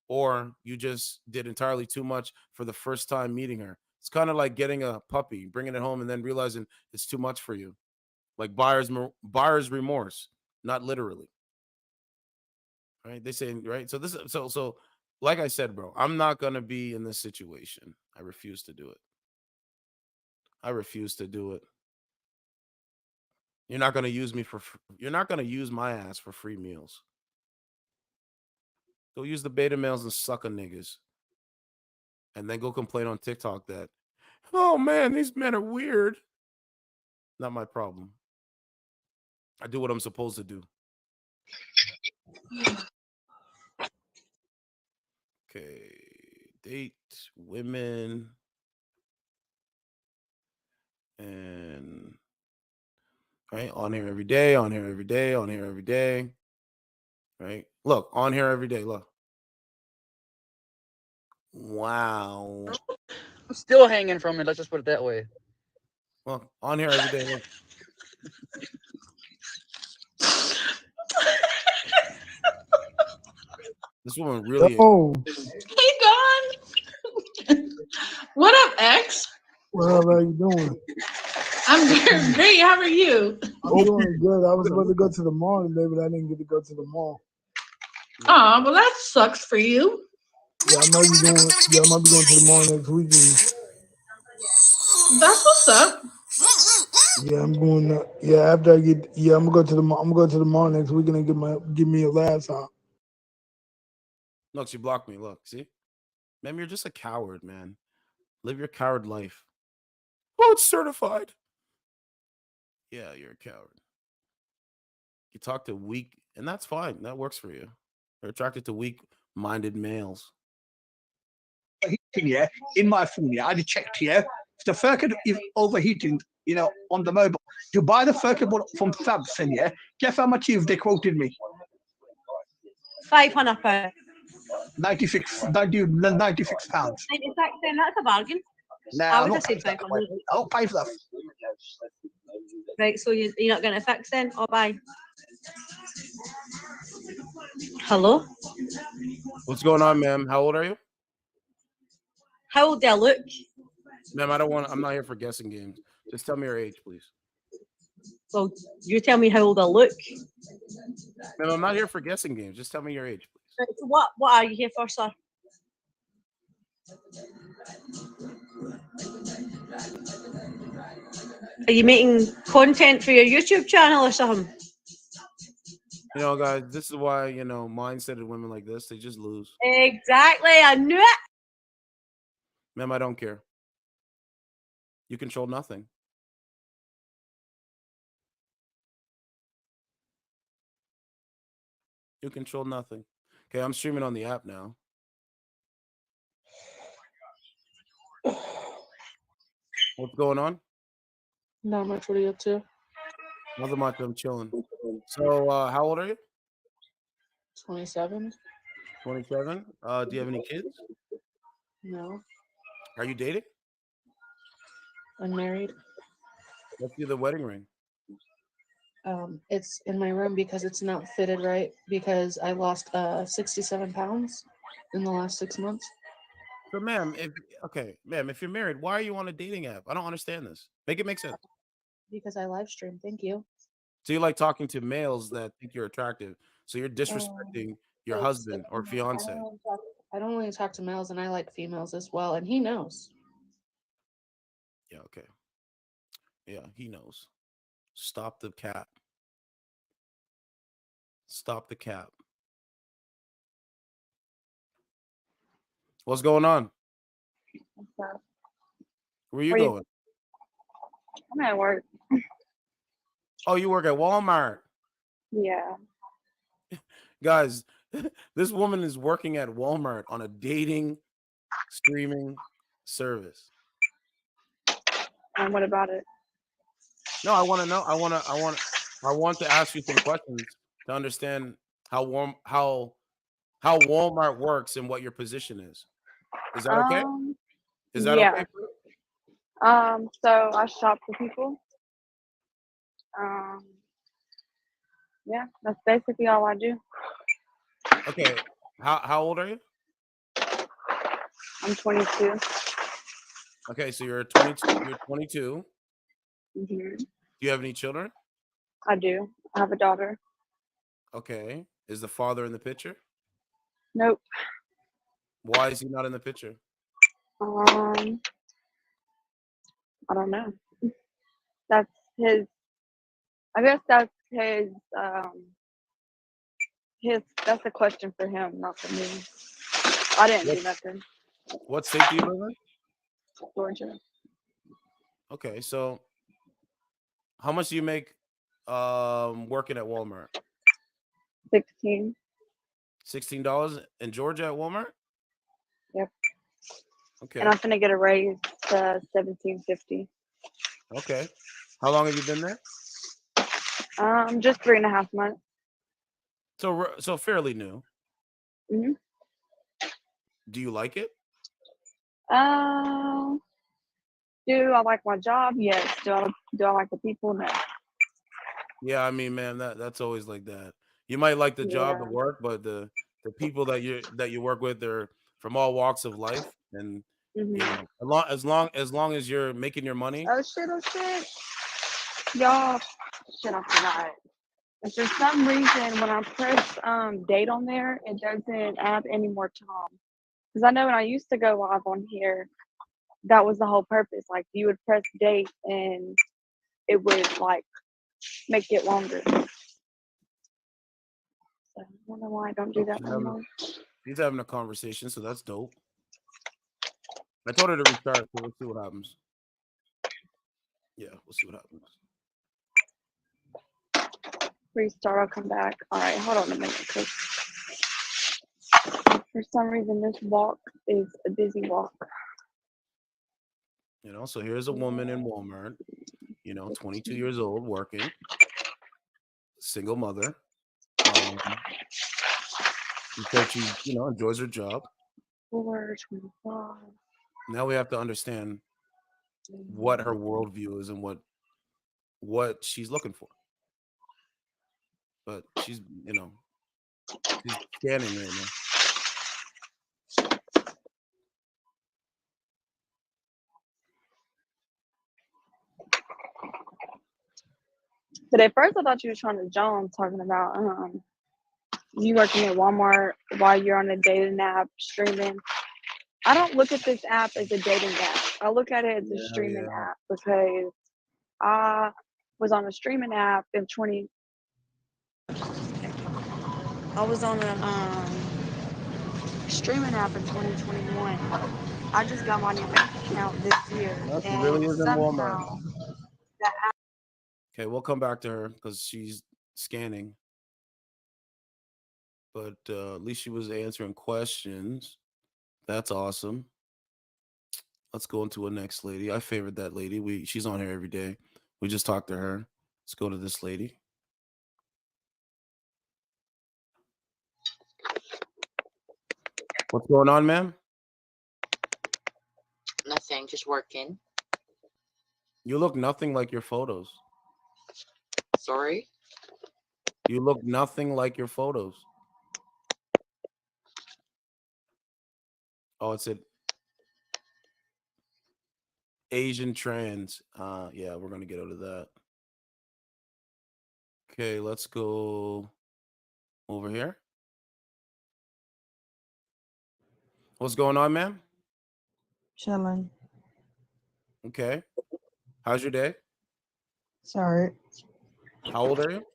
Or you just did entirely too much for the first time meeting her. It's kind of like getting a puppy, bringing it home, and then realizing it's too much for you. Like buyer's remorse, not literally. Right? They say, right? So like I said, bro, I'm not going to be in this situation. I refuse to do it. You're not going to use my ass for free meals. Go use the beta males and sucker niggas. And then go complain on TikTok that, oh man, these men are weird. Not my problem. I do what I'm supposed to do. Okay. Date women. And right on here every day, on here every day, on here every day. Right? Look, on here every day. Look. Wow. still hanging from it. Let's just put it that way. Well, on here every day. Look. This woman really. Oh, Hey, Don. What up, X? what up? How you doing? I'm doing great. How are you? I'm doing good. I was about to go to the mall today, but I didn't get to go to the mall. Oh, well, that sucks for you. Yeah, I might be going. Yeah, I might be going to the mall next weekend. That's what's up. Yeah, I'm going. Yeah, after I get. Yeah, I'm gonna go to the mall. I'm gonna go to the mall next weekend and get me a laptop. Look, she blocked me. Look, see, man, you're just a coward, man. Live your coward life. Oh, it's certified. Yeah, you're a coward. You talk to weak, and that's fine. That works for you. You're attracted to weak-minded males. Heating, yeah, in my phone, yeah, I checked here. If the circuit is overheating, you know, on the mobile, to buy the circuit board from Samsung, yeah, guess how much they quoted me? £500. 96 pounds. 96 then, that's a bargain. No, I I'm would not have said paying for that. 500. I'll pay for that. Right, so you're not going to fix then, or buy? Hello? What's going on, ma'am? How old are you? How old do I look? Ma'am, I'm not here for guessing games. Just tell me your age, please. Well, you tell me how old I look. Ma'am, I'm not here for guessing games. Just tell me your age, please. Right, so what are you here for, sir? Are you making content for your YouTube channel or something? You know, guys, this is why, you know, mindset-ed women like this, they just lose. Exactly, I knew it. Ma'am, I don't care. You control nothing. You control nothing. Okay, I'm streaming on the app now. What's going on? Not much. What are you up to? Nothing much. I'm chilling. So, how old are you? 27. 27. Do you have any kids? No. Are you dating? I'm married. Let's do the wedding ring. It's in my room because it's not fitted right because I lost 67 pounds in the last 6 months. So, ma'am, if you're married, why are you on a dating app? I don't understand this. Make it make sense. Because I live stream. Thank you. So you like talking to males that think you're attractive. So you're disrespecting your husband or fiance. I don't really talk to males, and I like females as well, and he knows. Yeah, okay. Yeah, he knows. Stop the cap. Stop the cap. What's going on? Where you going? I'm at work. Oh, you work at Walmart. Yeah. Guys, this woman is working at Walmart on a dating streaming service. And what about it? No, I want to know. I want to ask you some questions to understand how Walmart works and what your position is. Is that okay? Is that yeah. okay? So I shop for people. Yeah, that's basically all I do. Okay. How old are you? I'm 22. Okay, so you're 22. You're 22. Mm-hmm. Do you have any children? I do. I have a daughter. Okay. Is the father in the picture? Nope. Why is he not in the picture? I don't know. That's his. I guess that's his. That's a question for him, not for me. I didn't do nothing. What state do you live in? Georgia. Okay, so how much do you make working at Walmart? 16. $16 in Georgia at Walmart? Yep. Okay. And I'm gonna get a raise to $17.50. Okay. How long have you been there? Just 3.5 months. So fairly new. Mm-hmm. Do you like it? Do I like my job? Yes. Do I like the people? No. Yeah, I mean, man, that's always like that. You might like the job, the Yeah. work, but the people that you work with, they're from all walks of life, and you Mhm. know, as long as you're making your money. Oh shit! Oh shit! Y'all, shit! I forgot. And for some reason, when I press date on there, it doesn't add any more time. Because I know when I used to go live on here, that was the whole purpose. Like you would press date and it would like make it longer. So I wonder why I don't do that no more. She's having a conversation, so that's dope. I told her to restart, so we'll see what happens. Yeah, we'll see what happens. Restart, I'll come back. All right, hold on a minute, because for some reason this walk is a busy walk. You know, so here's a woman in Walmart, you know, 22 years old, working, single mother. She said she, you know, enjoys her job. 425. Now we have to understand what her worldview is and what she's looking for. But she's, you know, she's scanning right now. But at first I thought you were trying to John talking about you working at Walmart while you're on a dating app streaming. I don't look at this app as a dating app. I look at it as a streaming app because I was on a streaming app in I was on a streaming app in 2021. I just got my new bank account this year. Well, she And really is in Walmart. somehow that app. Okay, we'll come back to her because she's scanning. But at least she was answering questions. That's awesome. Let's go into a next lady. I favored that lady. She's on here every day. We just talked to her. Let's go to this lady. What's going on, ma'am? Nothing, just working. You look nothing like your photos. Sorry? You look nothing like your photos. Oh, it said Asian trans. Yeah, we're gonna get out of that. Okay, let's go over here. What's going on, ma'am? Chilling. Okay. How's your day? Sorry. How old are you?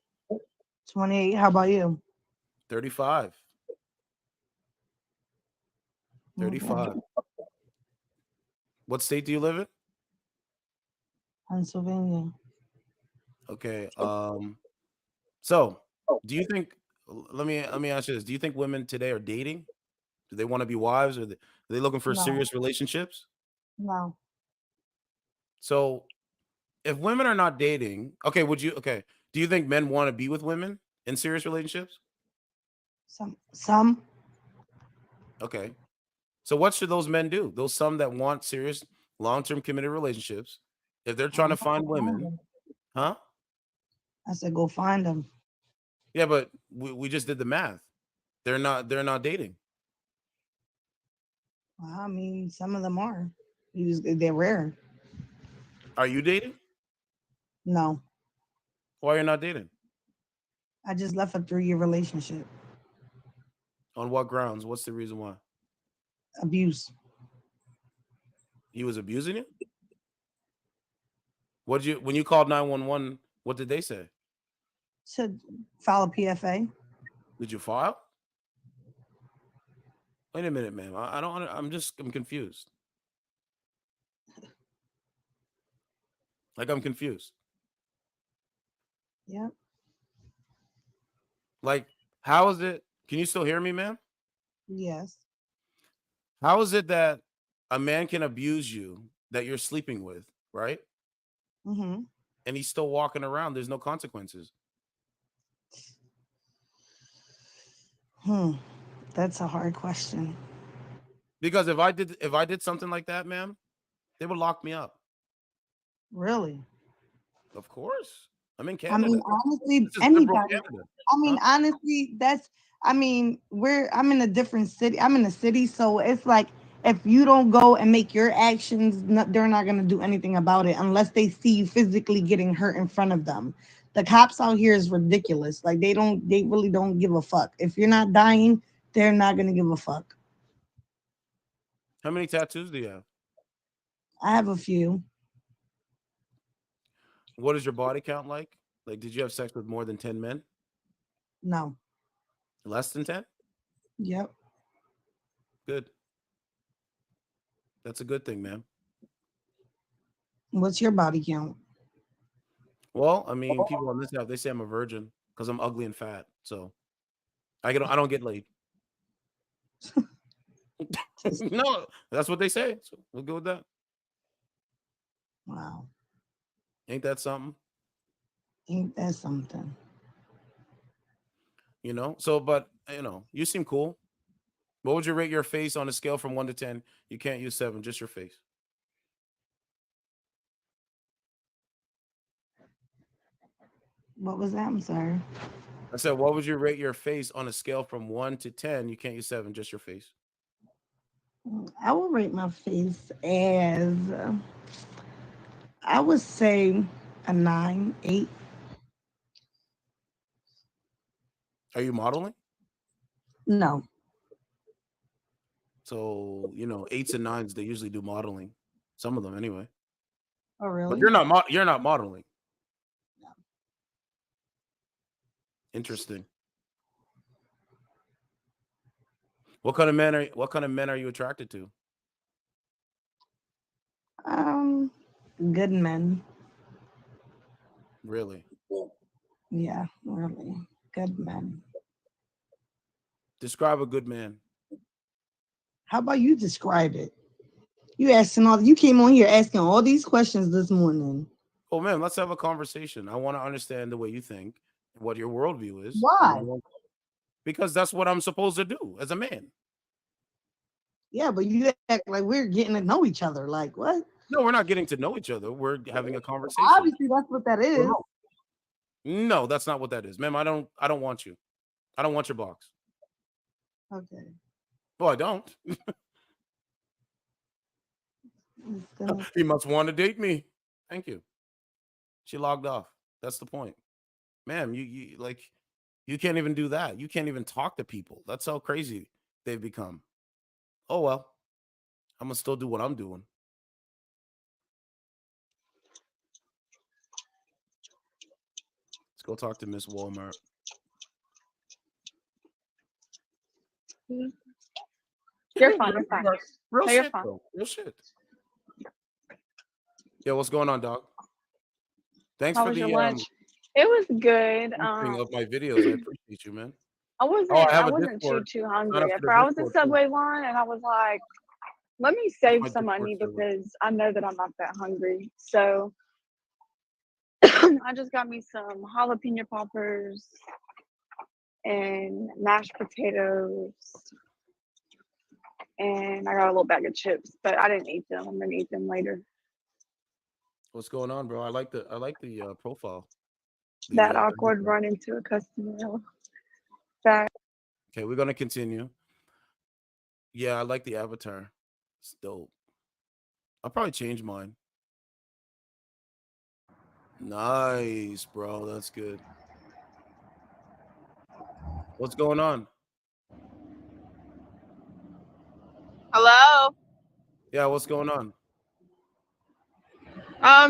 28. How about you? 35. 35. What state do you live in? Pennsylvania. Okay. So do you think let me ask you this. Do you think women today are dating? Do they want to be wives, or are they looking for No. serious relationships? No. So if women are not dating, okay, do you think men want to be with women in serious relationships? Some. Okay. So what should those men do? Those some that want serious long-term committed relationships, if they're trying to find women, huh? I said go find them. Yeah, but we just did the math. They're not dating. Well, I mean, some of them are. They're rare. Are you dating? No. Why are you not dating? I just left a 3-year relationship. On what grounds? What's the reason why? Abuse. He was abusing you? When you called 911, what did they say? Should file a PFA. Did you file? Wait a minute, ma'am. I'm confused. Like, I'm confused. Yeah. Like, how is it? Can you still hear me, ma'am? Yes. How is it that a man can abuse you that you're sleeping with, right? Mm-hmm. And he's still walking around. There's no consequences. That's a hard question. Because if I did something like that, ma'am, they would lock me up. Really? Of course. I'm in I Canada. mean, honestly, This is liberal anybody. Canada. I mean, honestly, I'm in a different city. I'm in a city, so it's like if you don't go and make your actions, they're not gonna do anything about it unless they see you physically getting hurt in front of them. The cops out here is ridiculous. Like they really don't give a fuck. If you're not dying, they're not gonna give a fuck. How many tattoos do you have? I have a few. What is your body count like? Like, did you have sex with more than 10 men? No. Less than 10? Yep. Good. That's a good thing, man. What's your body count? Well, I mean, people on this app, they say I'm a virgin because I'm ugly and fat. So I don't get laid. No, that's what they say. So we'll go with that. Wow. Ain't that something? Ain't that something? You know? So, but, you know, you seem cool. What would you rate your face on a scale from 1 to 10? You can't use 7, just your face. What was that? I'm sorry. I said, what would you rate your face on a scale from 1 to 10? You can't use 7, just your face. I will rate my face as I would say a 9, 8. Are you modeling? No. So, you know, 8s and 9s, they usually do modeling. Some of them anyway. Oh, really? But you're not modeling. No. Interesting. What kind of men are you attracted to? Good men. Really? Yeah, really. Good men. Describe a good man. How about you describe it? You came on here asking all these questions this morning. Oh man, let's have a conversation. I want to understand the way you think, what your worldview is. Why? Because that's what I'm supposed to do as a man. Yeah, but you act like we're getting to know each other. Like what? No, we're not getting to know each other. We're having a conversation. Obviously, that's what that is. No, that's not what that is, ma'am. I don't want you. I don't want your box. Okay. Oh, I don't. He must want to date me. Thank you. She logged off. That's the point. Ma'am, you can't even do that. You can't even talk to people. That's how crazy they've become. Oh well. I'm gonna still do what I'm doing. Let's go talk to Miss Walmart. You're fine. You're fine. Real No, you're shit, fine. though. Real shit. Yeah, what's going on, dog? Thanks How for was the your lunch? It was good. bring up my videos. I appreciate you, man. I wasn't. Oh, I have I a wasn't Discord. too Sign hungry up at for first. the I was in Discord, too. Subway line, and I was like, "Let me save My some Discord money server. because I know that I'm not that hungry." So I just got me some jalapeno poppers and mashed potatoes, and I got a little bag of chips, but I didn't eat them. I'm gonna eat them later. What's going on, bro? I like the profile. That The, awkward run into a customer. That okay, we're gonna continue. Yeah, I like the avatar. It's dope. I'll probably change mine. Nice, bro. That's good. What's going on? Hello. Yeah, what's going on?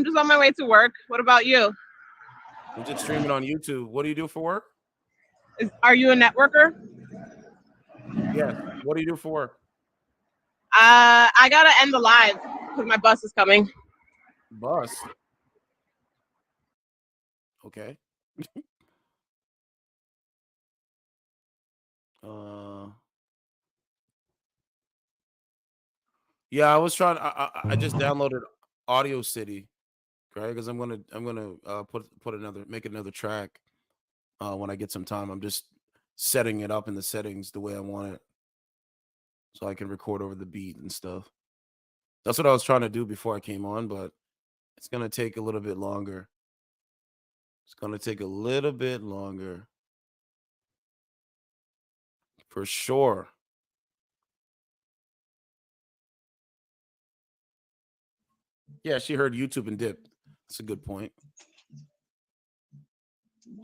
Just on my way to work. What about you? I'm just streaming on YouTube. What do you do for work? Are you a networker? Yes. What do you do for work? I gotta end the live because my bus is coming. Bus. Okay. Yeah, I was trying. I just downloaded Audio City, right? Because I'm gonna make another track when I get some time. I'm just setting it up in the settings the way I want it. so I can record over the beat and stuff. That's what I was trying to do before I came on, but it's gonna take a little bit longer. It's gonna take a little bit longer. For sure. Yeah, she heard YouTube and dipped. That's a good point.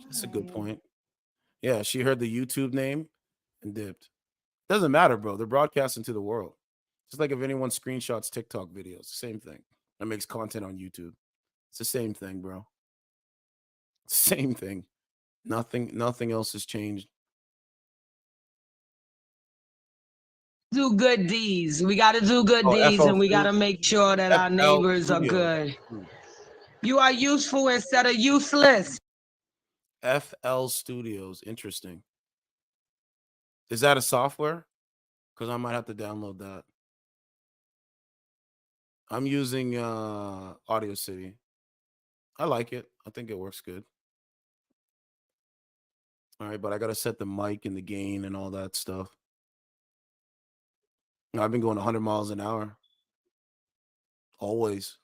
That's a good point. Yeah, she heard the YouTube name and dipped. Doesn't matter, bro. They're broadcasting to the world. Just like if anyone screenshots TikTok videos, same thing. That makes content on YouTube. It's the same thing, bro. Same thing. Nothing else has changed. Do good deeds. We got to do good Oh, deeds, FL and we got to Studios. make sure that our FL neighbors are Studios. good. You are useful instead of useless. FL Studios. Interesting. Is that a software? Because I might have to download that. I'm using Audio City. I like it. I think it works good. All right, but I got to set the mic and the gain and all that stuff. I've been going 100 miles an hour. Always.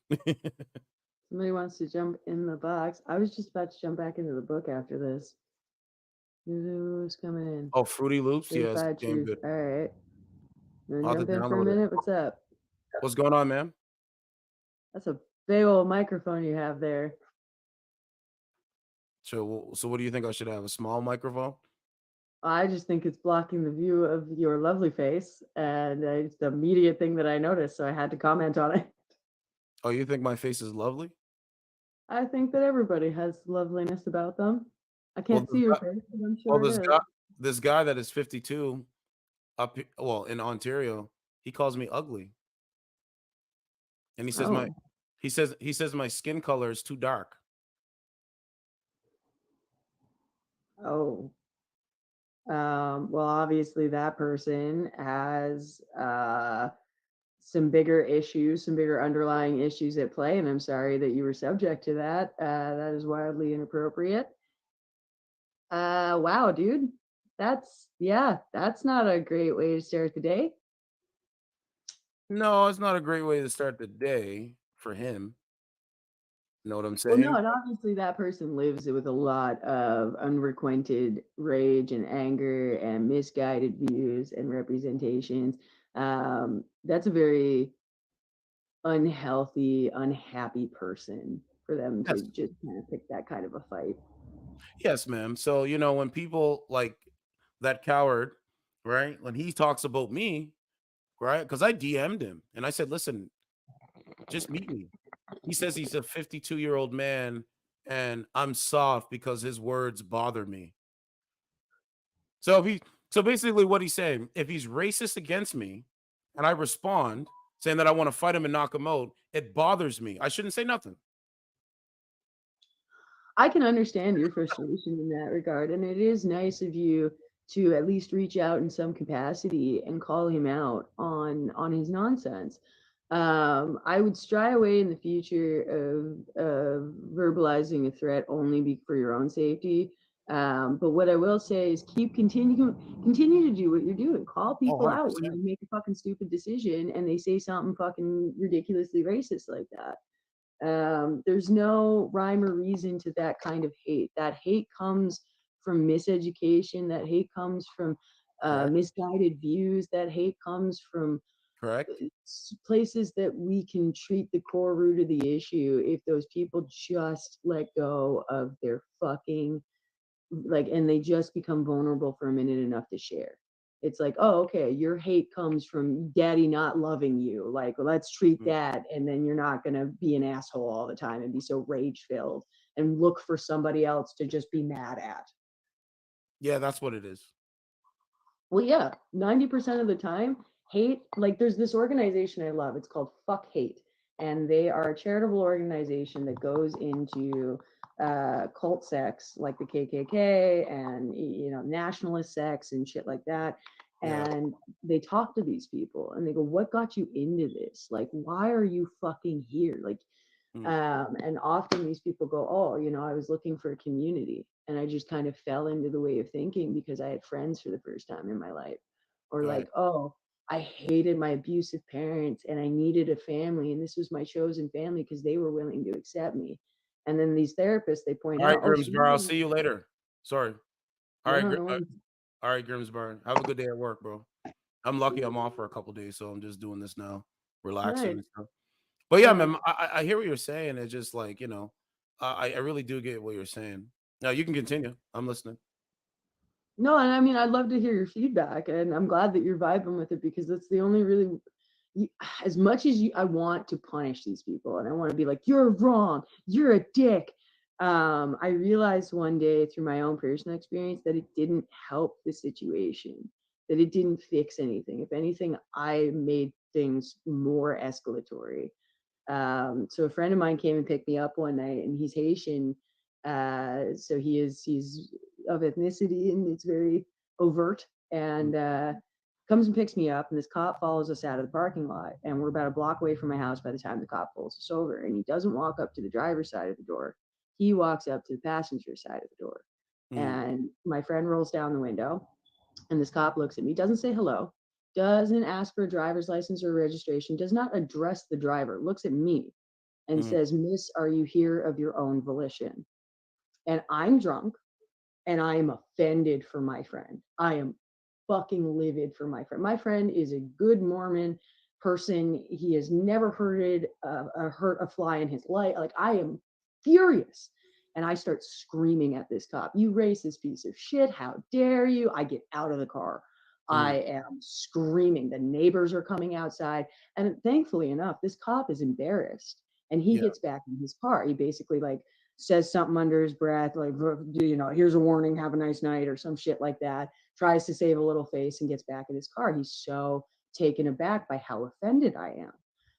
Somebody wants to jump in the box. I was just about to jump back into the book after this. Who's coming in? Oh, Fruity Loops? Big Yes, Bad damn Truth. good. All right. You I'll want have to to jump in for a download it. minute? What's up? What's going on, man? That's a big old microphone you have there. So what do you think I should have? A small microphone? I just think it's blocking the view of your lovely face, and it's the immediate thing that I noticed, so I had to comment on it. Oh, you think my face is lovely? I think that everybody has loveliness about them. I Well, can't see your face, but I'm well, sure it is. this guy that is 52 in Ontario, he calls me ugly. And he says Oh. he says my skin color is too dark. Oh. Well, obviously that person has some bigger issues, some bigger underlying issues at play, and I'm sorry that you were subject to that. That is wildly inappropriate. Wow, dude. That's not a great way to start the day. No, it's not a great way to start the day for him. You know what I'm Well, saying? no, and obviously that person lives with a lot of unrequited rage and anger and misguided views and representations. That's a very unhealthy, unhappy person for them to Yes. just kind of pick that kind of a fight. Yes, ma'am. So, when people like that coward, right? When he talks about me, right? Because I DM'd him and I said, listen, just meet me. He says he's a 52-year-old man and I'm soft because his words bother me. So basically what he's saying, if he's racist against me and I respond saying that I want to fight him and knock him out, it bothers me. I shouldn't say nothing. I can understand your frustration in that regard, and it is nice of you to at least reach out in some capacity and call him out on his nonsense. I would stray away in the future of verbalizing a threat only for your own safety. But what I will say is continue to do what you're doing. Call people out when they make a fucking stupid decision and they say something fucking ridiculously racist like that. There's no rhyme or reason to that kind of hate. That hate comes from miseducation. That hate comes from misguided views. That hate comes from places that we can treat the core root of the issue if those people just let go of their fucking and they just become vulnerable for a minute enough to share. It's like, oh, okay, your hate comes from daddy not loving you. Like, let's treat that. And then you're not going to be an asshole all the time and be so rage filled and look for somebody else to just be mad at. Yeah, that's what it is. Well, yeah, 90% of the time, hate, there's this organization I love. It's called Fuck Hate. And they are a charitable organization that goes into cult sects like the KKK and nationalist sects and shit like that. And they talk to these people and they go, what got you into this? Like, why are you fucking here? And often these people go, oh, I was looking for a community and I just kind of fell into the way of thinking because I had friends for the first time in my life. Or oh, I hated my abusive parents and I needed a family, and this was my chosen family because they were willing to accept me. And then these therapists, they point All right, out, oh, Grimsbar, I'll see you later. Sorry. All right, no, no worries. all right, Grimsbar. Have a good day at work, bro. I'm lucky I'm off for a couple days, so I'm just doing this now, relaxing Nice. and stuff. But yeah, Yeah. man, I hear what you're saying. It's just like, you know, I really do get what you're saying. Now you can continue. I'm listening. No, and I mean, I'd love to hear your feedback, and I'm glad that you're vibing with it because that's the only really, as much as I want to punish these people and I want to be like, you're wrong, you're a dick. I realized one day through my own personal experience that it didn't help the situation, that it didn't fix anything. If anything, I made things more escalatory. So a friend of mine came and picked me up one night, and he's Haitian. So he's of ethnicity and it's very overt, and comes and picks me up, and this cop follows us out of the parking lot, and we're about a block away from my house by the time the cop pulls us over. And he doesn't walk up to the driver's side of the door, he walks up to the passenger side of the door. And my friend rolls down the window, and this cop looks at me, doesn't say hello, doesn't ask for a driver's license or registration, does not address the driver, looks at me and says, "Miss, are you here of your own volition?" And I'm drunk and I am offended for my friend. I am fucking livid for my friend. My friend is a good Mormon person. He has never hurt a fly in his life. Like, I am furious. And I start screaming at this cop, "You racist piece of shit. How dare you?" I get out of the car. I am screaming. The neighbors are coming outside. And thankfully enough, this cop is embarrassed. And he gets back in his car. He basically like says something under his breath, like, you know, "Here's a warning, have a nice night," or some shit like that. Tries to save a little face and gets back in his car. He's so taken aback by how offended I am.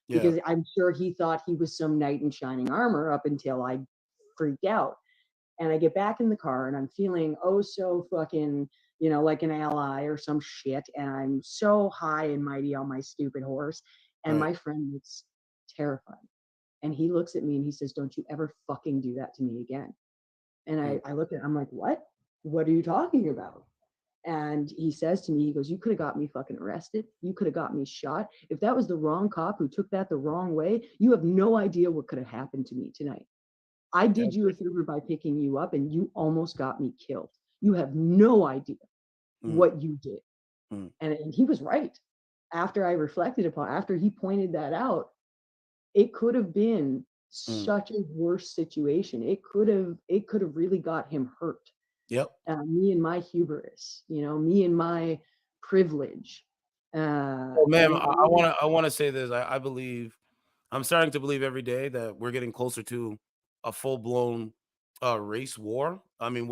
Because I'm sure he thought he was some knight in shining armor up until I freaked out. And I get back in the car and I'm feeling oh so fucking, you know, like an ally or some shit. And I'm so high and mighty on my stupid horse. And my friend looks terrified. And he looks at me and he says, "Don't you ever fucking do that to me again." And I look at him, I'm like, "What? What are you talking about?" And he says to me, he goes, "You could have got me fucking arrested. You could have got me shot. If that was the wrong cop who took that the wrong way, you have no idea what could have happened to me tonight. I did you a favor by picking you up and you almost got me killed. You have no idea what you did." And he was right. After I reflected upon, after he pointed that out, it could have been such a worse situation. It could have really got him hurt. Me and my hubris, you know, me and my privilege. Oh, ma'am, I want to say this. I believe, I'm starting to believe every day that we're getting closer to a full blown race war. I mean,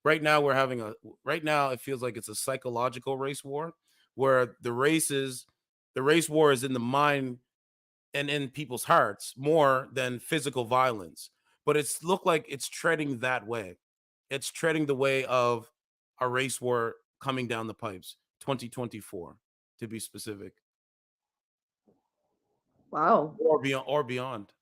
right now it feels like it's a psychological race war where the race war is in the mind and in people's hearts more than physical violence. But it's looked like it's treading that way. It's treading the way of a race war coming down the pipes, 2024 to be specific. Wow. Or beyond.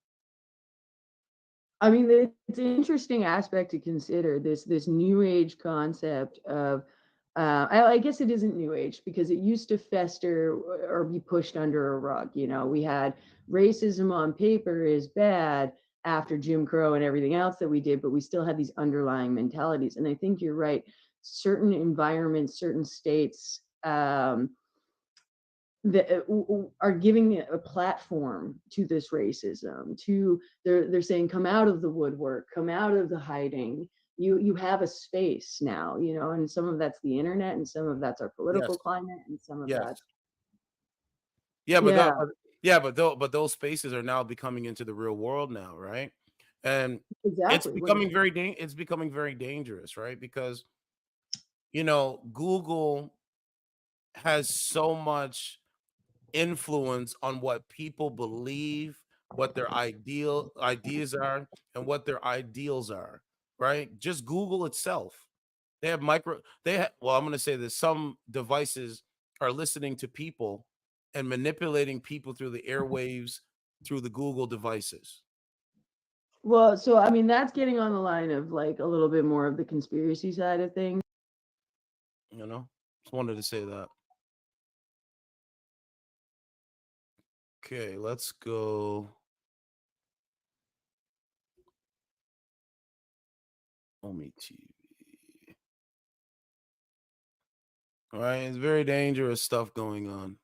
I mean, it's an interesting aspect to consider, this new age concept of I guess it isn't new age because it used to fester or be pushed under a rug. You know, we had racism on paper is bad after Jim Crow and everything else that we did, but we still had these underlying mentalities. And I think you're right. Certain environments, certain states that are giving a platform to this racism. They're saying, "Come out of the woodwork, come out of the hiding. You have a space now," you know, and some of that's the internet, and some of that's our political climate, and some of that's but those spaces are now becoming into the real world now, right? And it's exactly becoming very dangerous, right? Because, you know, Google has so much influence on what people believe, what their ideas are, and what their ideals are, right? Just Google itself. They have well, I'm going to say this, some devices are listening to people and manipulating people through the airwaves through the Google devices. Well, so I mean, that's getting on the line of like a little bit more of the conspiracy side of things. You know, just wanted to say that. Okay, let's go. Omi TV. All right, it's very dangerous stuff going on.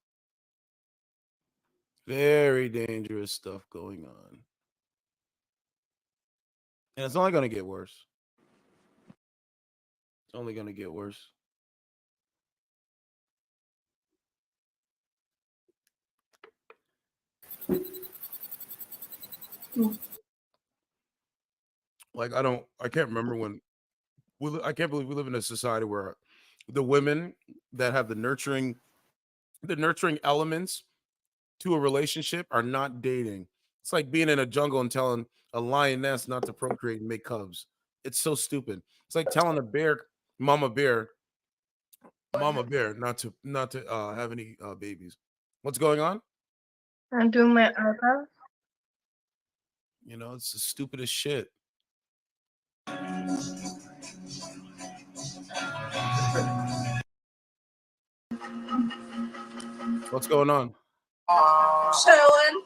Very dangerous stuff going on. And it's only going to get worse. It's only going to get worse. Like I can't remember when I can't believe we live in a society where the women that have the nurturing elements to a relationship are not dating. It's like being in a jungle and telling a lioness not to procreate and make cubs. It's so stupid. It's like telling a bear, mama bear, not to have any babies. What's going on? I'm doing my eyebrows. You know, it's the stupidest shit. What's going on? Chilling.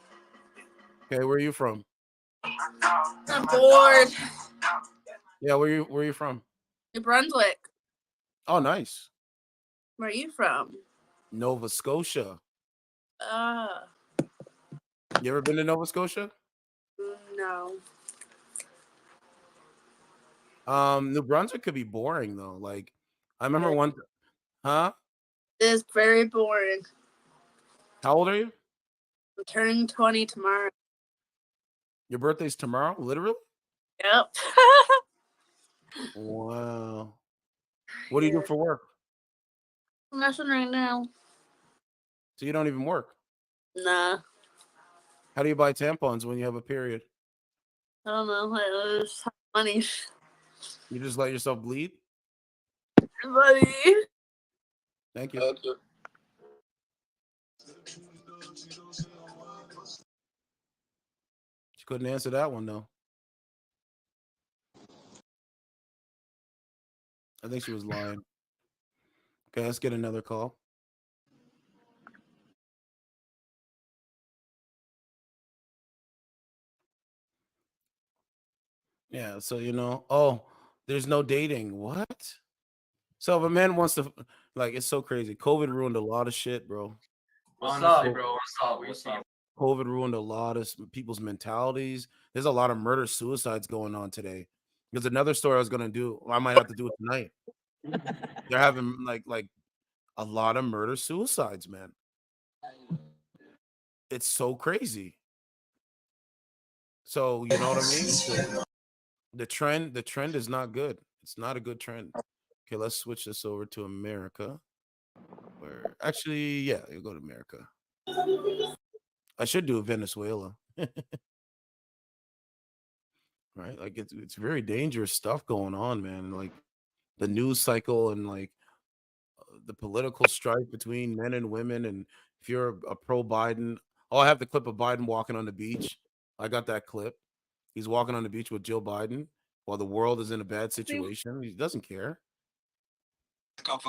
Okay, where are you from? I'm bored. Yeah, where are you from? New Brunswick. Oh, nice. Where are you from? Nova Scotia. You ever been to Nova Scotia? No. New Brunswick could be boring though. Like, I remember huh? It's very boring. How old are you? I'm turning 20 tomorrow. Your birthday's tomorrow, literally? Yep. Wow. What do you do for work? Nothing right now. So you don't even work. Nah. How do you buy tampons when you have a period? I don't know. I just have money. You just let yourself bleed? Money. Thank you. She couldn't answer that one though. I think she was lying. Okay, let's get another call. Yeah, so there's no dating. What? So if a man wants to, like, it's so crazy. COVID ruined a lot of shit, bro. What's up, bro? What's up? COVID ruined a lot of people's mentalities. There's a lot of murder suicides going on today. There's another story I was gonna do. I might have to do it tonight. They're having like a lot of murder suicides, man. It's so crazy. So you know what I mean? So the trend is not good. It's not a good trend. Okay, let's switch this over to America. Where actually, yeah, you go to America. I should do Venezuela. Right? Like it's very dangerous stuff going on, man. Like the news cycle and like the political strife between men and women. And if you're a pro Biden, I have the clip of Biden walking on the beach. I got that clip. He's walking on the beach with Joe Biden while the world is in a bad situation. He doesn't care. Because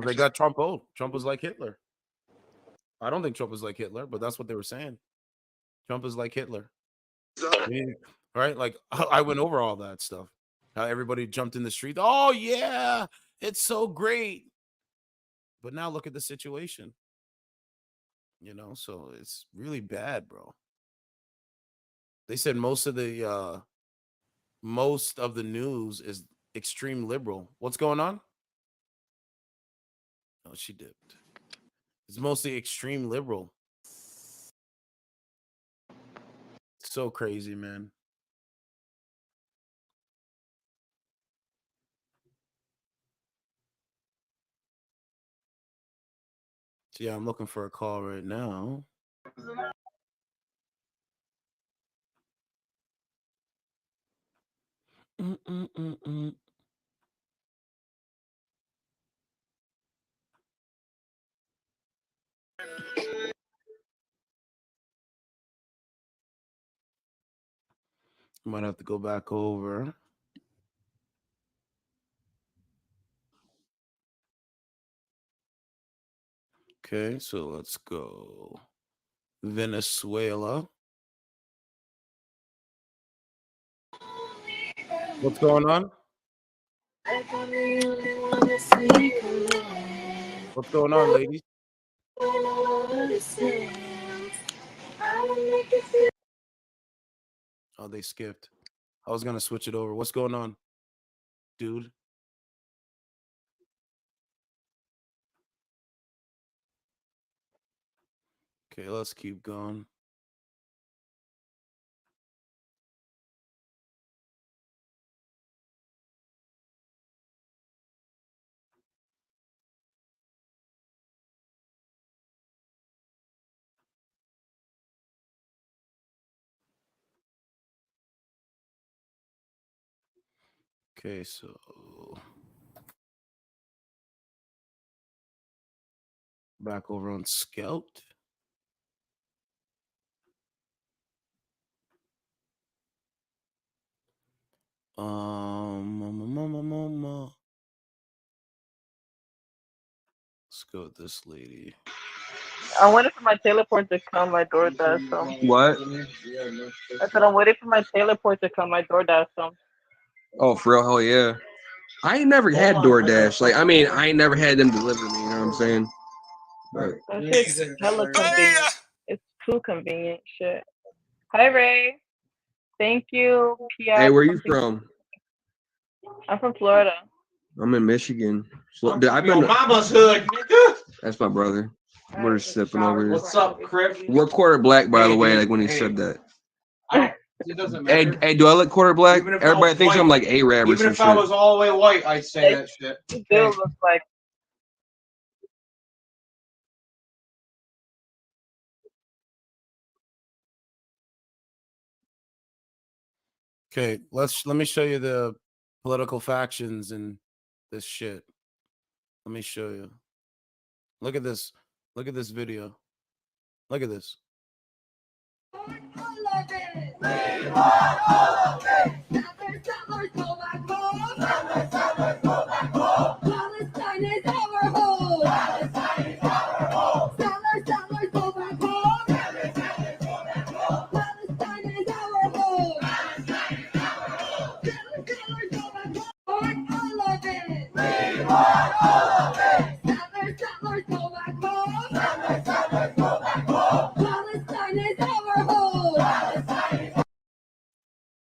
they got Trump old. Trump was like Hitler. I don't think Trump was like Hitler, but that's what they were saying. Trump is like Hitler. Right? Like I went over all that stuff. How everybody jumped in the street. Oh yeah, it's so great. But now look at the situation. So it's really bad, bro. They said most of the news is extreme liberal. What's going on? Oh, she dipped. It's mostly extreme liberal. So crazy, man. So yeah, I'm looking for a call right now. Might have to go back over. Okay, so let's go. Venezuela. What's going on? What's going on, ladies? Oh, they skipped. I was gonna switch it over. What's going on, dude? Okay, let's keep going. Okay, so back over on Scout. Let's go with this lady. I'm waiting for my teleport to come. My DoorDash. So. What? I said I'm waiting for my teleport to come. My DoorDash. So. Oh, for real? Hell yeah. I ain't never had DoorDash. Like, I mean, I ain't never had them deliver me. You know what I'm saying? But That shit's hella convenient. It's too convenient. Shit. Hi Ray. Thank you. hey, where you from? I'm from Florida. I'm in Michigan. So, I've been Yo, mama's hood, nigga. That's my brother. We're just sipping over here. What's up, Crip? We're quarter black, by the way, like when he said that. It doesn't matter. Hey, do I look quarter black? Even if I Everybody was thinks white- I'm like Arab or Even some if I shit. was all the way white, I'd say that shit. You do look like. Okay, let me show you the political factions and this shit. Let me show you. Look at this. Look at this video. Look at this.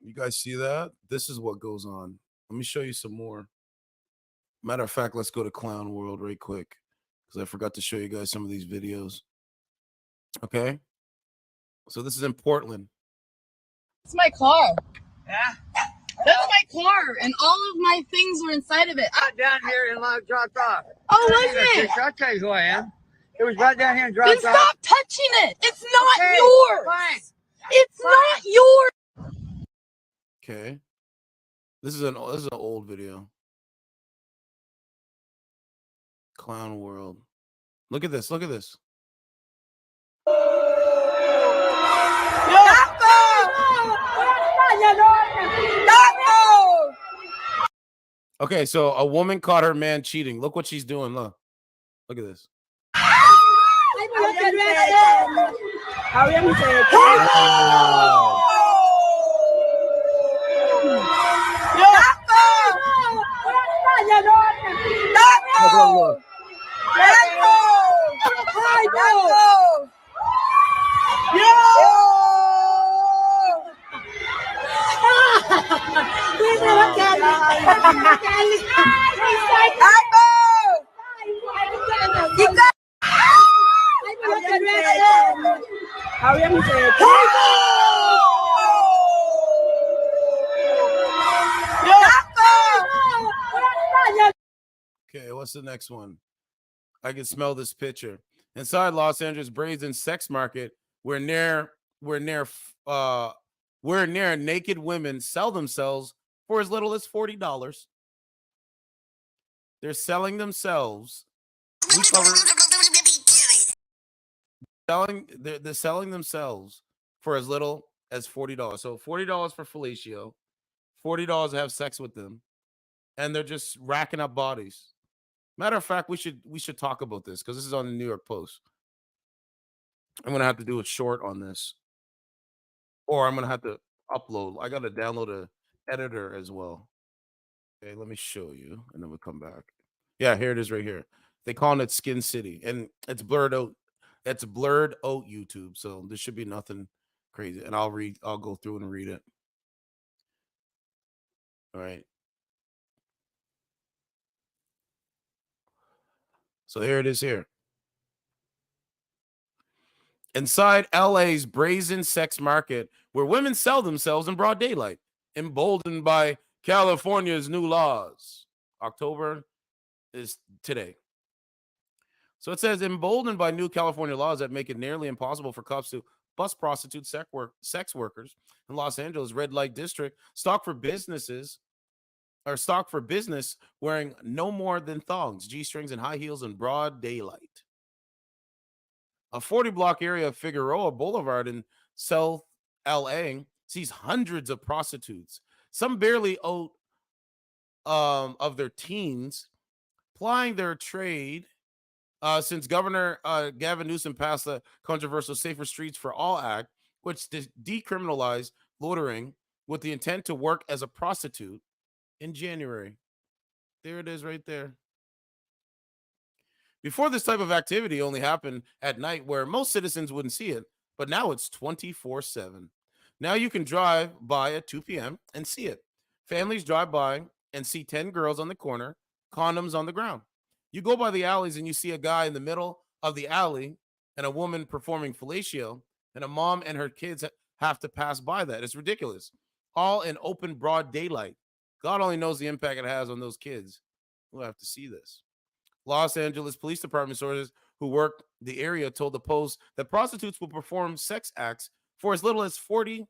You guys see that? This is what goes on. Let me show you some more. Matter of fact, let's go to Clown World right quick because I forgot to show you guys some of these videos. Okay. So this is in Portland. It's my car. Yeah? That's my car, and all of my things were inside of it. Right down here and like dropped off. Oh, was it? I'll tell you who I am. It was right down here and dropped Then off. stop touching it. It's not Okay, yours. fine. It's not yours. Okay. This is an old video. Clown World. Look at this. Look at this. Okay, so a woman caught her man cheating. Look what she's doing. Look. Look at this. Look. Okay, what's the next one? I can smell this picture. Inside Los Angeles brazen sex market, where near naked women sell themselves for as little as $40. They're selling themselves. They're selling themselves for as little as $40. So $40 for fellatio, $40 to have sex with them, and they're just racking up bodies. Matter of fact, we should talk about this because this is on the New York Post. I'm gonna have to do a short on this, or I'm gonna have to upload. I gotta download a editor as well. Okay, let me show you, and then we'll come back. Yeah, here it is right here. They calling it Skin City, and it's blurred out. It's blurred out YouTube, so this should be nothing crazy. And I'll go through and read it. All right. So here it is here. Inside LA's brazen sex market, where women sell themselves in broad daylight, emboldened by California's new laws. October is today. So it says, emboldened by new California laws that make it nearly impossible for cops to bust prostitute sex workers in Los Angeles red light district, stock for business wearing no more than thongs, G-strings, and high heels in broad daylight. A 40-block area of Figueroa Boulevard in South LA sees hundreds of prostitutes, some barely out of their teens, plying their trade since Governor Gavin Newsom passed the controversial Safer Streets for All Act, which decriminalized loitering with the intent to work as a prostitute in January. There it is right there. Before, this type of activity only happened at night where most citizens wouldn't see it, but now it's 24/7. Now you can drive by at 2 p.m. and see it. Families drive by and see 10 girls on the corner, condoms on the ground. You go by the alleys and you see a guy in the middle of the alley and a woman performing fellatio, and a mom and her kids have to pass by that. It's ridiculous. All in open, broad daylight. God only knows the impact it has on those kids who have to see this. Los Angeles Police Department sources who work the area told the Post that prostitutes will perform sex acts for as little as $40.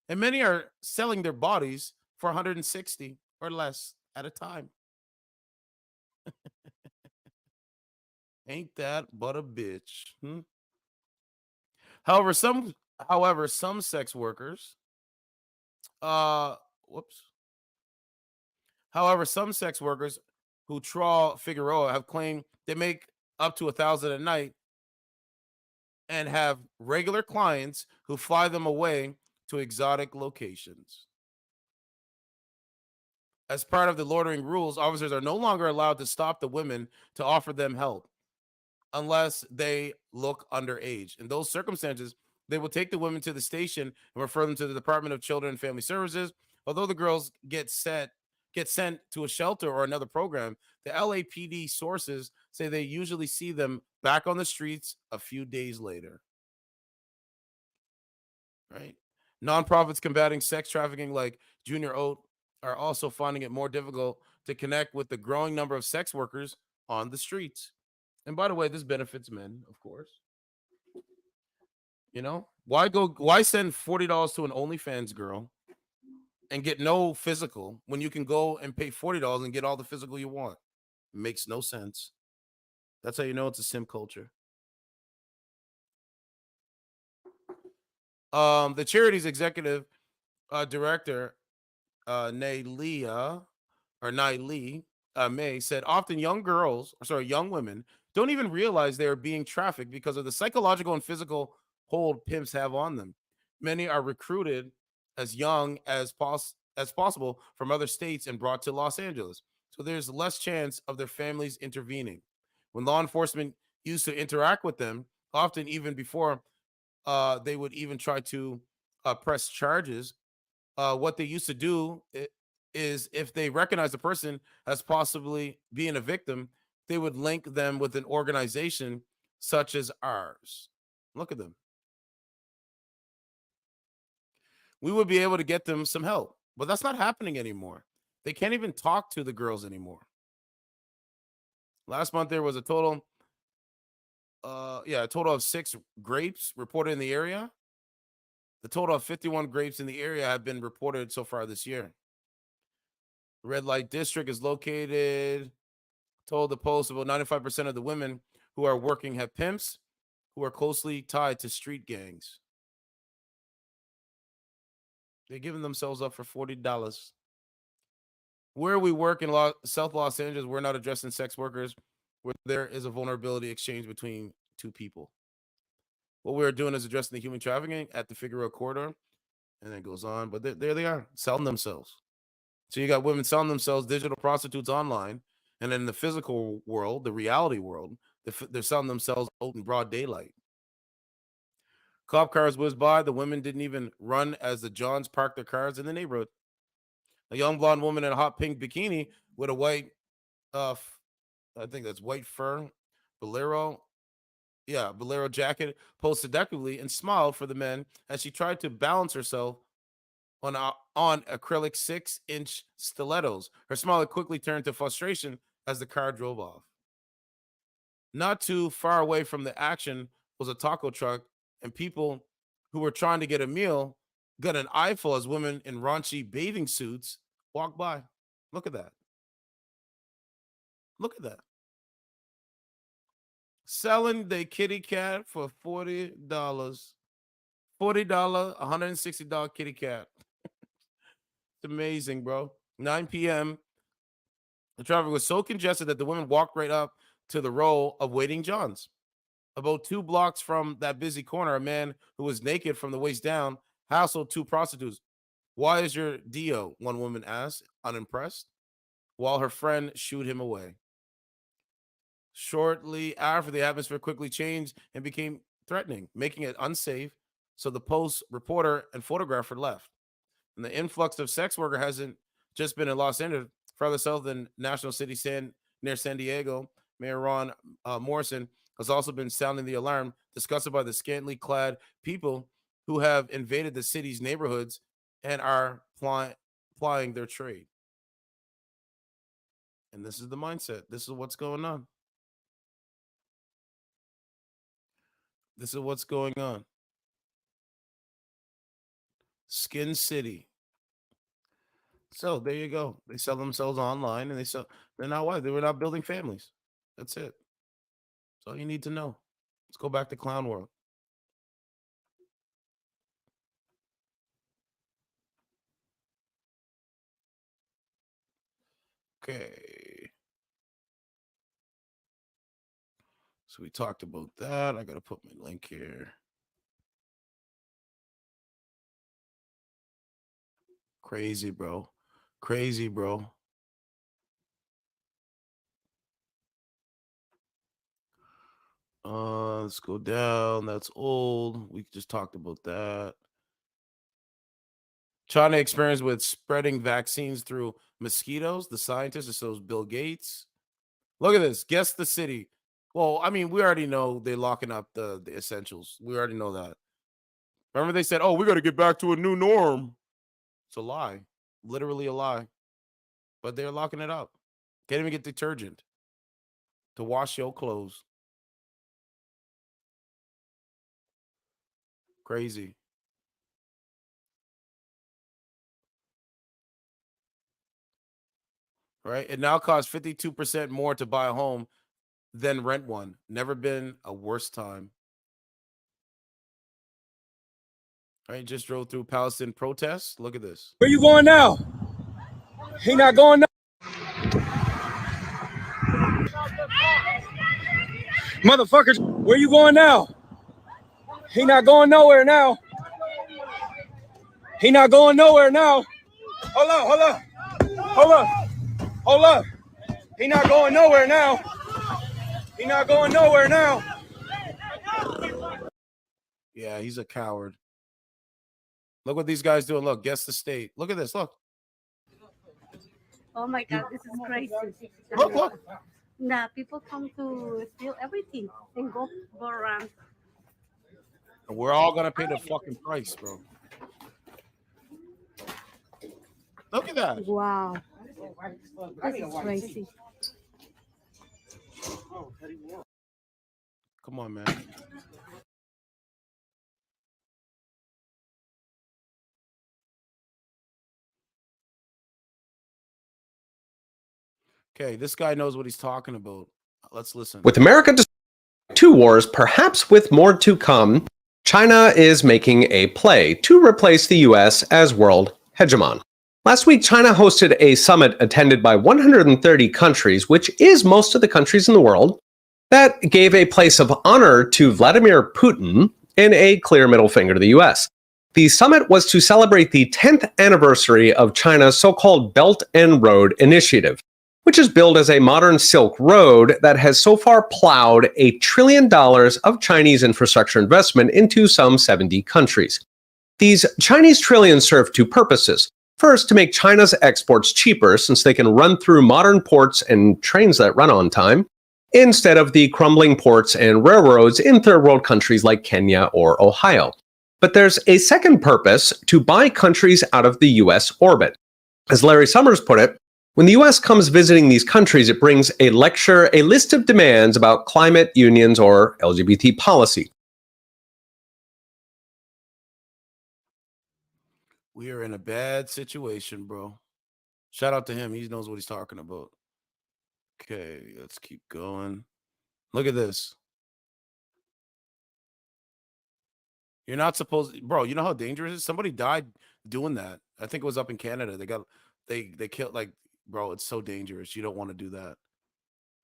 And many are selling their bodies for $160 or less at a time. Ain't that but a bitch? However, some sex workers, However, some sex workers who trawl Figueroa have claimed they make up to $1,000 a night and have regular clients who fly them away to exotic locations. As part of the loitering rules, officers are no longer allowed to stop the women to offer them help unless they look underage. In those circumstances, they will take the women to the station and refer them to the Department of Children and Family Services. Although the girls get sent to a shelter or another program, the LAPD sources say they usually see them back on the streets a few days later. Right? Nonprofits combating sex trafficking like Junior Oat are also finding it more difficult to connect with the growing number of sex workers on the streets. And by the way, this benefits men, of course. You know, why send $40 to an OnlyFans girl and get no physical when you can go and pay $40 and get all the physical you want? It makes no sense. That's how you know it's a sim culture. The charity's executive director, Nailea May, said often young women don't even realize they are being trafficked because of the psychological and physical hold pimps have on them. Many are recruited as young as possible from other states and brought to Los Angeles. So there's less chance of their families intervening. When law enforcement used to interact with them, often even before they would even try to press charges, what they used to do is if they recognize the person as possibly being a victim, they would link them with an organization such as ours. Look at them. We would be able to get them some help, but that's not happening anymore. They can't even talk to the girls anymore. Last month, there was a total of 6 grapes reported in the area. The total of 51 grapes in the area have been reported so far this year. The red light district is located, told the Post, about 95% of the women who are working have pimps who are closely tied to street gangs. They're giving themselves up for $40. Where we work in South Los Angeles, we're not addressing sex workers where there is a vulnerability exchange between two people. What we're doing is addressing the human trafficking at the Figueroa corridor, and then it goes on. But there they are, selling themselves. So you got women selling themselves, digital prostitutes online, and then in the physical world, the reality world, they're selling themselves out in broad daylight. Cop cars whizzed by. The women didn't even run as the Johns parked their cars in the neighborhood. A young blonde woman in a hot pink bikini with a white, I think that's white fur, bolero jacket, posed seductively and smiled for the men as she tried to balance herself on acrylic 6-inch stilettos. Her smile quickly turned to frustration as the car drove off. Not too far away from the action was a taco truck, and people who were trying to get a meal got an eyeful as women in raunchy bathing suits walked by. Look at that. Look at that. Selling the kitty cat for $40. $40, $160 kitty cat. It's amazing, bro. 9 p.m. The traffic was so congested that the women walked right up to the row of waiting Johns. About 2 blocks from that busy corner, a man who was naked from the waist down hassled 2 prostitutes. "Why is your Dio?" one woman asked, unimpressed, while her friend shooed him away. Shortly after, the atmosphere quickly changed and became threatening, making it unsafe, so the Post reporter and photographer left. And the influx of sex worker hasn't just been in Los Angeles. Farther south in National City near San Diego, Mayor Ron Morrison has also been sounding the alarm, disgusted by the scantily clad people who have invaded the city's neighborhoods and are plying their trade. And this is the mindset. This is what's going on. This is what's going on. Skin City. So there you go. They sell themselves online, and they're not white. They were not building families. That's it. That's all you need to know. Let's go back to Clown World. Okay. So we talked about that. I got to put my link here. Crazy, bro. Crazy, bro. Let's go down. That's old. We just talked about that. China experience with spreading vaccines through mosquitoes. The scientists, it shows Bill Gates. Look at this. Guess the city. Well, I mean, we already know they're locking up the essentials. We already know that. Remember they said, oh, we got to get back to a new norm. It's a lie. Literally a lie. But they're locking it up. Can't even get detergent to wash your clothes. Crazy. Right? It now costs 52% more to buy a home than rent one. Never been a worse time. All right, just drove through Palestine protests. Look at this. Where you going now? He not going now. Motherfuckers, where you going now? He not going nowhere now. He not going nowhere now. Hold up, hold up. Hold up. Hold up. He not going nowhere now. He not going nowhere now. Yeah, he's a coward. Look what these guys doing. Look, guess the state. Look at this. Look. Oh my God, this is crazy. Look. Nah, people come to steal everything and go around. And we're all gonna pay the fucking price, bro. Look at that. Wow. This is crazy. Come on, man. Okay, this guy knows what he's talking about. Let's listen. With America 2 wars, perhaps with more to come, China is making a play to replace the US as world hegemon. Last week, China hosted a summit attended by 130 countries, which is most of the countries in the world, That gave a place of honor to Vladimir Putin and a clear middle finger to the US. The summit was to celebrate the 10th anniversary of China's so-called Belt and Road Initiative, which is billed as a modern Silk Road that has so far plowed $1 trillion of Chinese infrastructure investment into some 70 countries. These Chinese trillions serve two purposes. First, to make China's exports cheaper since they can run through modern ports and trains that run on time, instead of the crumbling ports and railroads in third world countries like Kenya or Ohio. But there's a second purpose: to buy countries out of the US orbit. As Larry Summers put it, when the US comes visiting these countries, it brings a list of demands about climate, unions, or LGBT policy. We are in a bad situation, bro. Shout out to him. He knows what he's talking about. Okay, let's keep going. Look at this. You're not supposed, bro. You know how dangerous it is? Somebody died doing that. I think it was up in Canada. They killed, like, bro, it's so dangerous. You don't want to do that.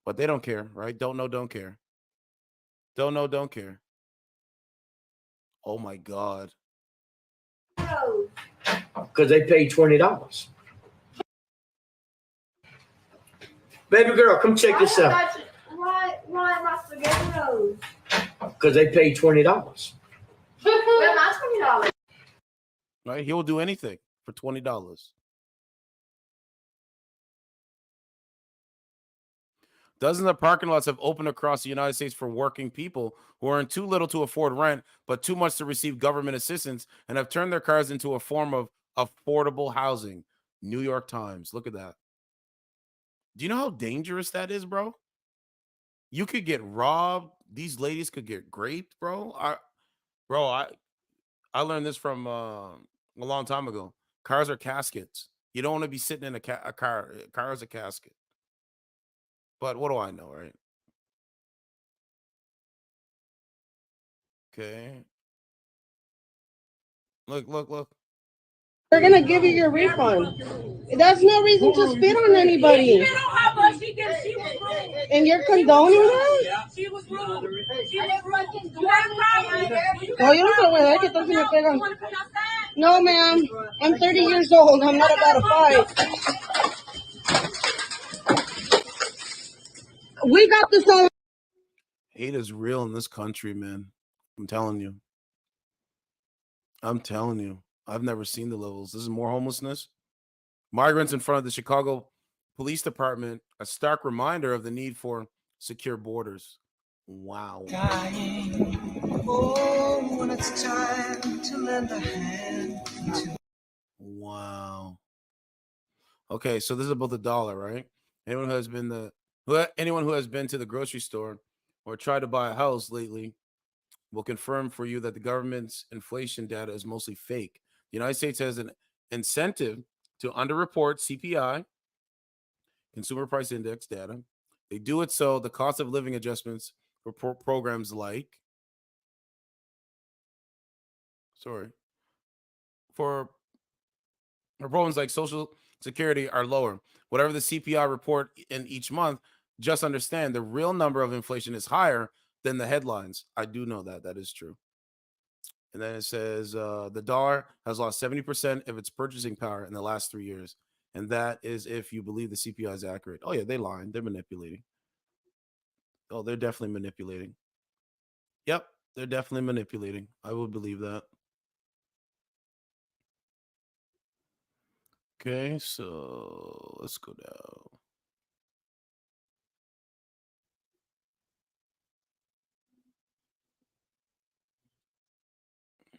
But they don't care, right? Don't know, don't care. Don't know, don't care. Oh my God. Because they paid $20. Baby girl, come check this out. Why am I spaghetti those? Because they paid $20. Where's my $20? Right? He will do anything for $20. Dozens of parking lots have opened across the United States for working people who earn too little to afford rent, but too much to receive government assistance, and have turned their cars into a form of affordable housing. New York Times. Look at that. Do you know how dangerous that is, bro? You could get robbed. These ladies could get raped, bro. I learned this from a long time ago. Cars are caskets. You don't want to be sitting in a car. A car is a casket. But what do I know, right? Okay. Look. They're gonna give you your refund. That's no reason to spit on anybody. And you're condoning that? No, you don't know where that doesn't me pegan. No, ma'am. I'm 30 years old. I'm not about to fight. We got this on. Hate is real in this country, man. I'm telling you. I've never seen the levels. This is more homelessness. Migrants in front of the Chicago Police Department, a stark reminder of the need for secure borders. Wow. Oh, when it's time to lend a hand. Wow. Okay, so this is about the dollar, right? Anyone who has been to the grocery store or tried to buy a house lately will confirm for you that the government's inflation data is mostly fake. The United States has an incentive to underreport CPI, Consumer Price Index data. They do it so the cost of living adjustments for programs like, for programs like Social Security are lower. Whatever the CPI report in each month, just understand the real number of inflation is higher than the headlines. I do know that. That is true. And then it says the dollar has lost 70% of its purchasing power in the last 3 years. And that is if you believe the CPI is accurate. Oh, yeah, they lying. They're manipulating. Oh, they're definitely manipulating. Yep, they're definitely manipulating. I would believe that. Okay, so let's go down.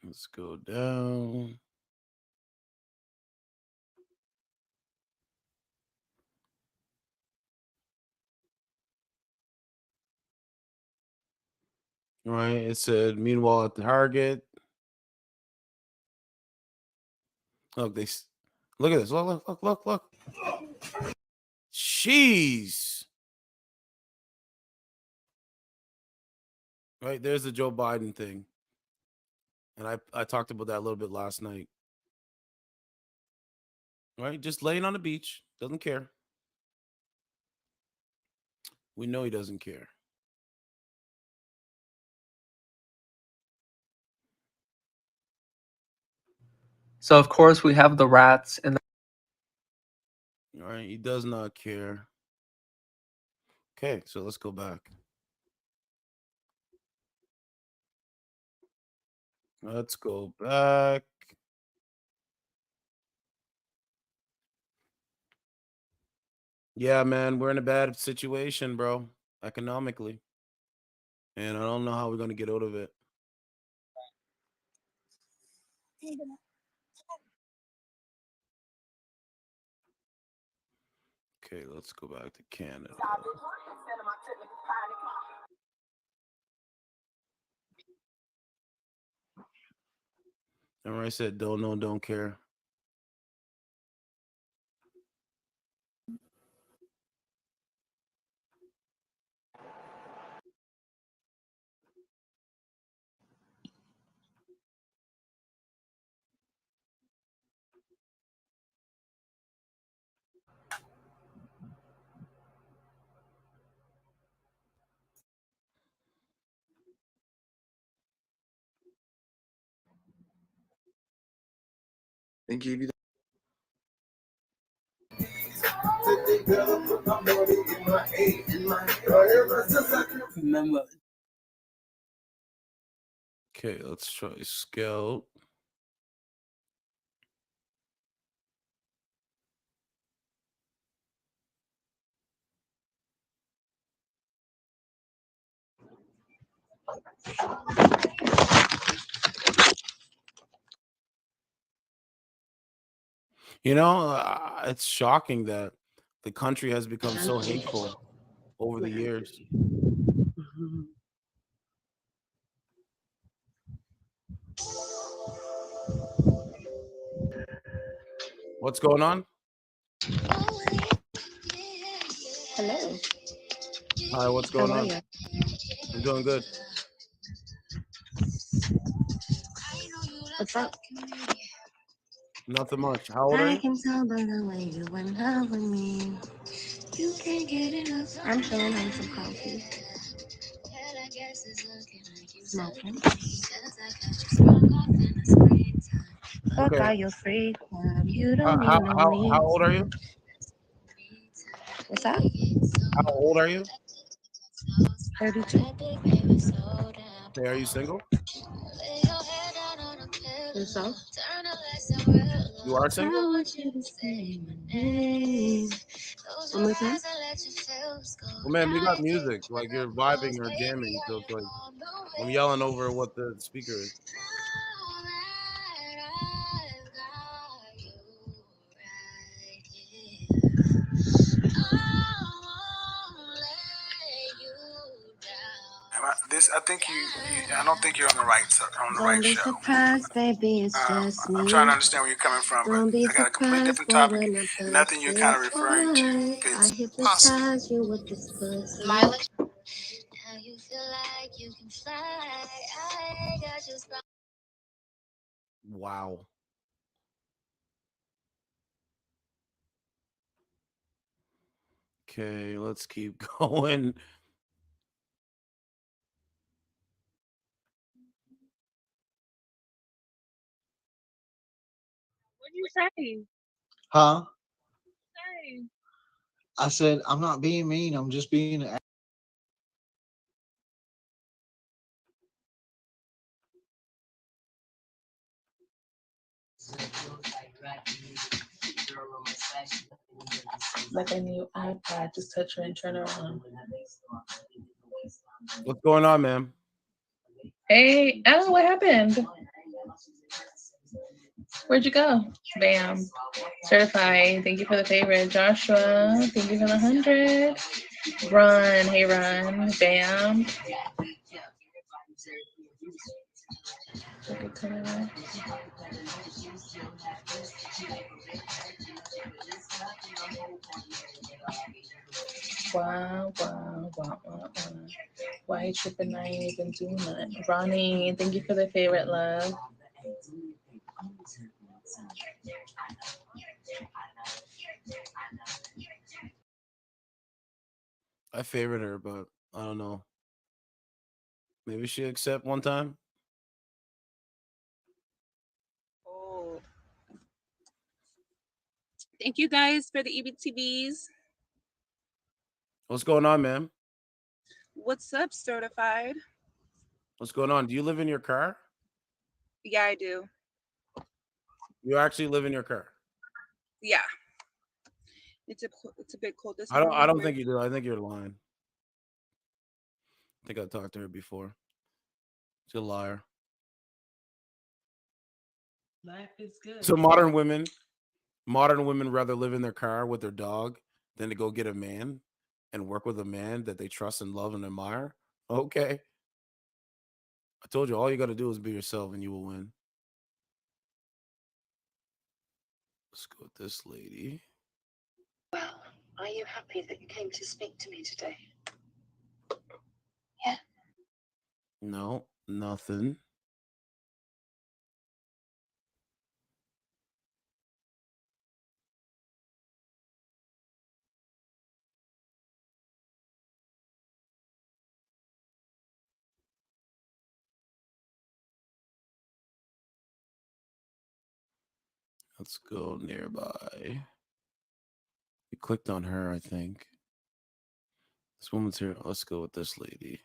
Let's go down. Right, it said, meanwhile, at the Target. Look, look at this. Look. Jeez. Right, there's the Joe Biden thing. And I talked about that a little bit last night. Right, just laying on the beach. Doesn't care. We know he doesn't care. So of course we have the rats and All right, he does not care. Okay, so let's go back. Let's go back. Yeah, man, we're in a bad situation, bro, economically. And I don't know how we're going to get out of it. Okay, let's go back to Canada. Remember I said don't know, don't care. They gave you Remember. Okay, let's try Scout. You know, it's shocking that the country has become so hateful over the years. What's going on? Hello. Hi, what's How going are on? you? I'm doing good. What's up? Nothing much. How old are I you? can tell by the way you went out with me. You can't get enough. I'm chilling on some coffee. Smoking. Fuck Okay. all your free time. You don't need no How me. old are you? What's up? How old are you? 32. Okay, are you single? Yourself? You are I single? want you to say my name. One more time. Well, man, you got music. Like you're vibing or jamming. So it's like I'm yelling over what the speaker is. I think I don't think you're on the right Don't be show. surprised, baby, it's just me. I'm trying to understand where you're coming from, Don't but be I got a completely surprised, different boy, topic. when I Nothing you're kind of referring to I is hypnotize possible. you with this pussy. Wow. Okay, let's keep going. What do you say? Huh? Say. I said I'm not being mean. I'm just being. Like a new iPad, just touch her and turn her on. What's going on, man? Hey, oh, what happened? Where'd you go? Bam. Certified. Thank you for the favorite. Joshua, thank you for the 100. Run. Hey, Run. Bam. Wow, wow, wow, wow, wow. Why you tripping? I ain't even doing that. Ronnie, thank you for the favorite, love. I favored her, but I don't know. Maybe she accept one time. Oh, Thank you guys for the EBTVs. What's going on, man? What's up, certified? What's going on? Do you live in your car? Yeah, I do. You actually live in your car? Yeah. It's a bit cold. This I don't morning. think you do. I think you're lying. I think I talked to her before. She's a liar. Life is good. So modern women rather live in their car with their dog than to go get a man and work with a man that they trust and love and admire. Okay. I told you all you got to do is be yourself and you will win. Let's go with this lady. Well, are you happy that you came to speak to me today? Yeah. No, nothing. Let's go nearby. You clicked on her, I think. This woman's here. Let's go with this lady.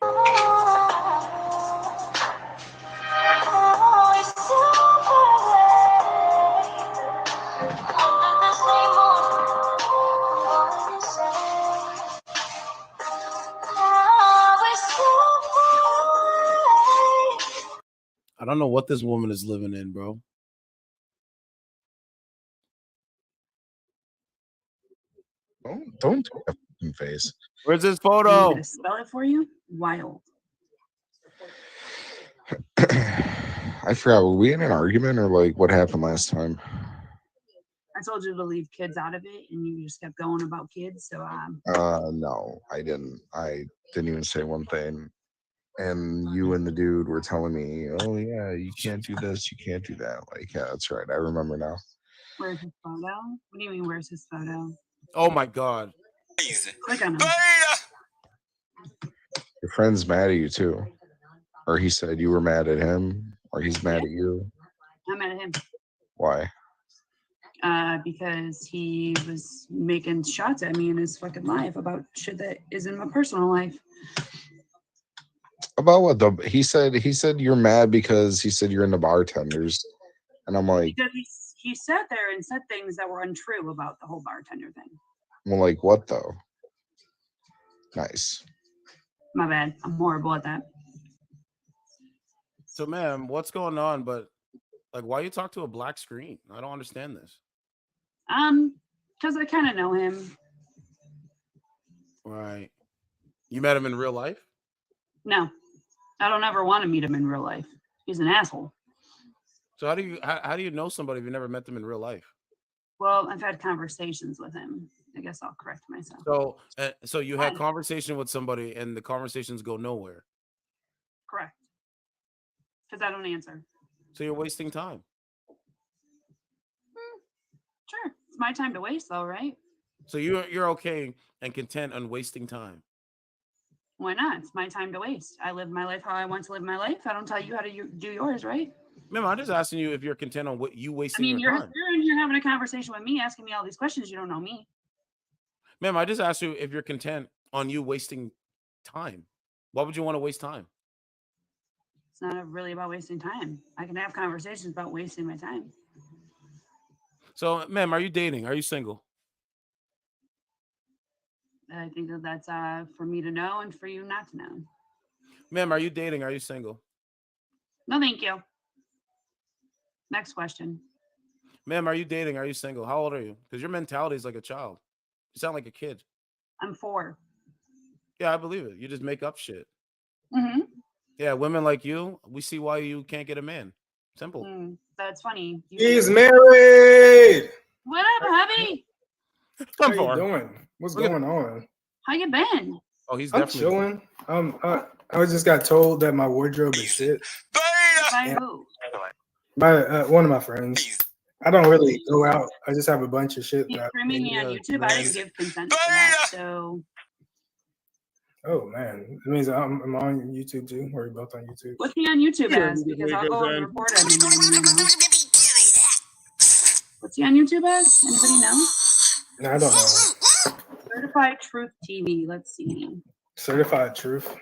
I don't know what this woman is living in, bro. Don't do a fucking face. Where's this photo? To spell it for you? Wild. I forgot. Were we in an argument or like what happened last time? I told you to leave kids out of it, and you just kept going about kids. So No, I didn't. I didn't even say one thing. And you and the dude were telling me, "Oh yeah, you can't do this, you can't do that." Like, yeah, that's right. I remember now. where's his photo? What do you mean? Where's his photo? Oh my God. Click on him. Your friend's mad at you too, or he said you were mad at him, or he's mad at you. I'm mad at him. Why? Because he was making shots at me in his fucking life about shit that is in my personal life. About what though? He said you're mad because he said you're into bartenders, and I'm like, Because he sat there and said things that were untrue about the whole bartender thing. well, like what though? Nice. My bad. I'm horrible at that. So, ma'am, what's going on? But like, why you talk to a black screen? I don't understand this. Because I kind of know him. Right. You met him in real life? No, I don't ever want to meet him in real life. He's an asshole. So how do you know somebody if you never met them in real life? Well, I've had conversations with him. I guess I'll correct myself. So you had conversation with somebody and the conversations go nowhere. Correct. Because I don't answer. So you're wasting time. Sure. It's my time to waste though, right? So you're okay and content on wasting time. Why not? It's my time to waste. I live my life how I want to live my life. I don't tell you how to do yours, right? Remember, I'm just asking you if you're content on what you I wasting mean, your you're time. in here having a conversation with me, asking me all these questions. You don't know me. Ma'am, I just asked you if you're content on you wasting time. Why would you want to waste time? It's not really about wasting time. I can have conversations about wasting my time. So, ma'am, are you dating? Are you single? I think that's for me to know and for you not to know. Ma'am, are you dating? Are you single? No, thank you. Next question. Ma'am, are you dating? Are you single? How old are you? Because your mentality is like a child. You sound like a kid. I'm 4. Yeah, I believe it. You just make up shit. Mm-hmm. Yeah, women like you, we see why you can't get a man. Simple. That's funny. He's married. What up, hubby? How you doing? What's going on? How you been? Oh, he's I'm definitely chilling. I just got told that my wardrobe is it. By who? By one of my friends. I don't really go out. I just have a bunch of shit. He's that streaming me on YouTube. I didn't give consent to that, so. Oh man, it means I'm on YouTube too. We're both on YouTube. What's he on YouTube as? Because I'll go and report him. What's he on YouTube as? Anybody know? I don't know. Certified Truth TV. Let's see. Certified Truth.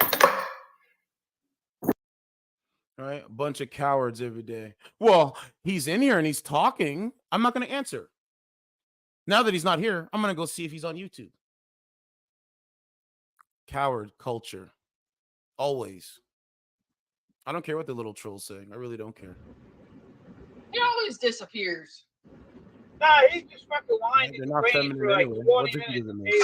All right, a bunch of cowards every day. Well, he's in here and he's talking. I'm not going to answer. Now that he's not here, I'm going to go see if he's on YouTube. Coward culture. Always. I don't care what the little troll's saying. I really don't care. He always disappears. Nah, he's just fucking whining. They're not feminine for like anyway. 20 What's it minutes. do to me?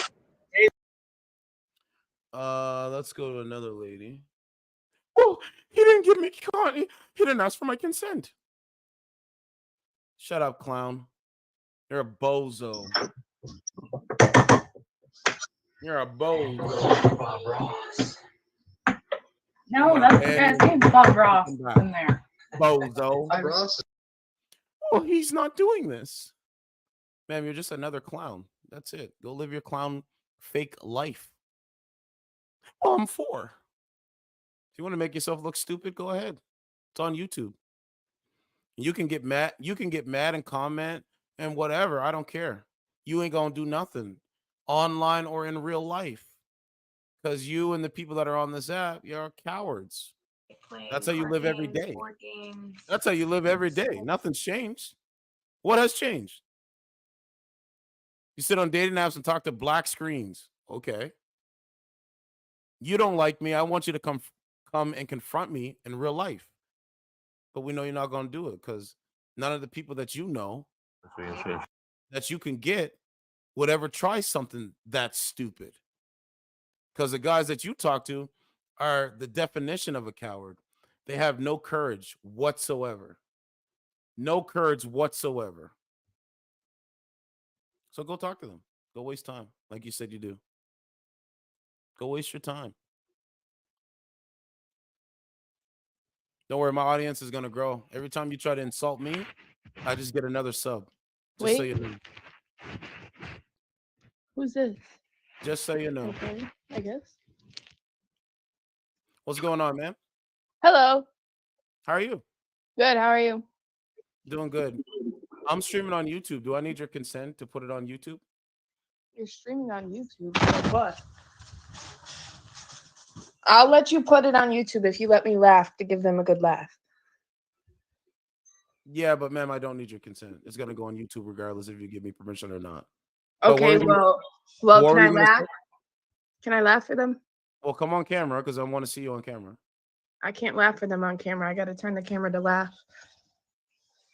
Let's go to another lady. Oh, he didn't give me he didn't ask for my consent. Shut up, clown. You're a bozo. You're a bozo. Bob Ross. No, that's the guy's name. Bob Ross in there. Bozo. Bob Ross. Oh, he's not doing this. Ma'am, you're just another clown. That's it. Go live your clown fake life. Oh, I'm 4. If you want to make yourself look stupid, go ahead. It's on YouTube. You can get mad. You can get mad and comment and whatever. I don't care. You ain't gonna do nothing online or in real life because you and the people that are on this app, you're cowards. That's how you live every day. That's how you live every day. Nothing's changed. What has changed? You sit on dating apps and talk to black screens. Okay. You don't like me. I want you to come and confront me in real life. But we know you're not going to do it because none of the people that you know that you can get would ever try something that stupid. Because the guys that you talk to are the definition of a coward. They have no courage whatsoever. No courage whatsoever. So go talk to them. Go waste time like you said you do. Go waste your time. Don't worry, my audience is going to grow. Every time you try to insult me, I just get another sub. Just so you know. Who's this? Just so you know. Okay, I guess. What's going on, man? Hello. How are you? Good. How are you? Doing good. I'm streaming on YouTube. Do I need your consent to put it on YouTube? You're streaming on YouTube. For what? I'll let you put it on YouTube if you let me laugh to give them a good laugh. Yeah, but ma'am, I don't need your consent. It's gonna go on YouTube regardless if you give me permission or not. Okay, well, can I laugh? Can I laugh for them? Well, come on camera because I want to see you on camera. I can't laugh for them on camera. I got to turn the camera to laugh.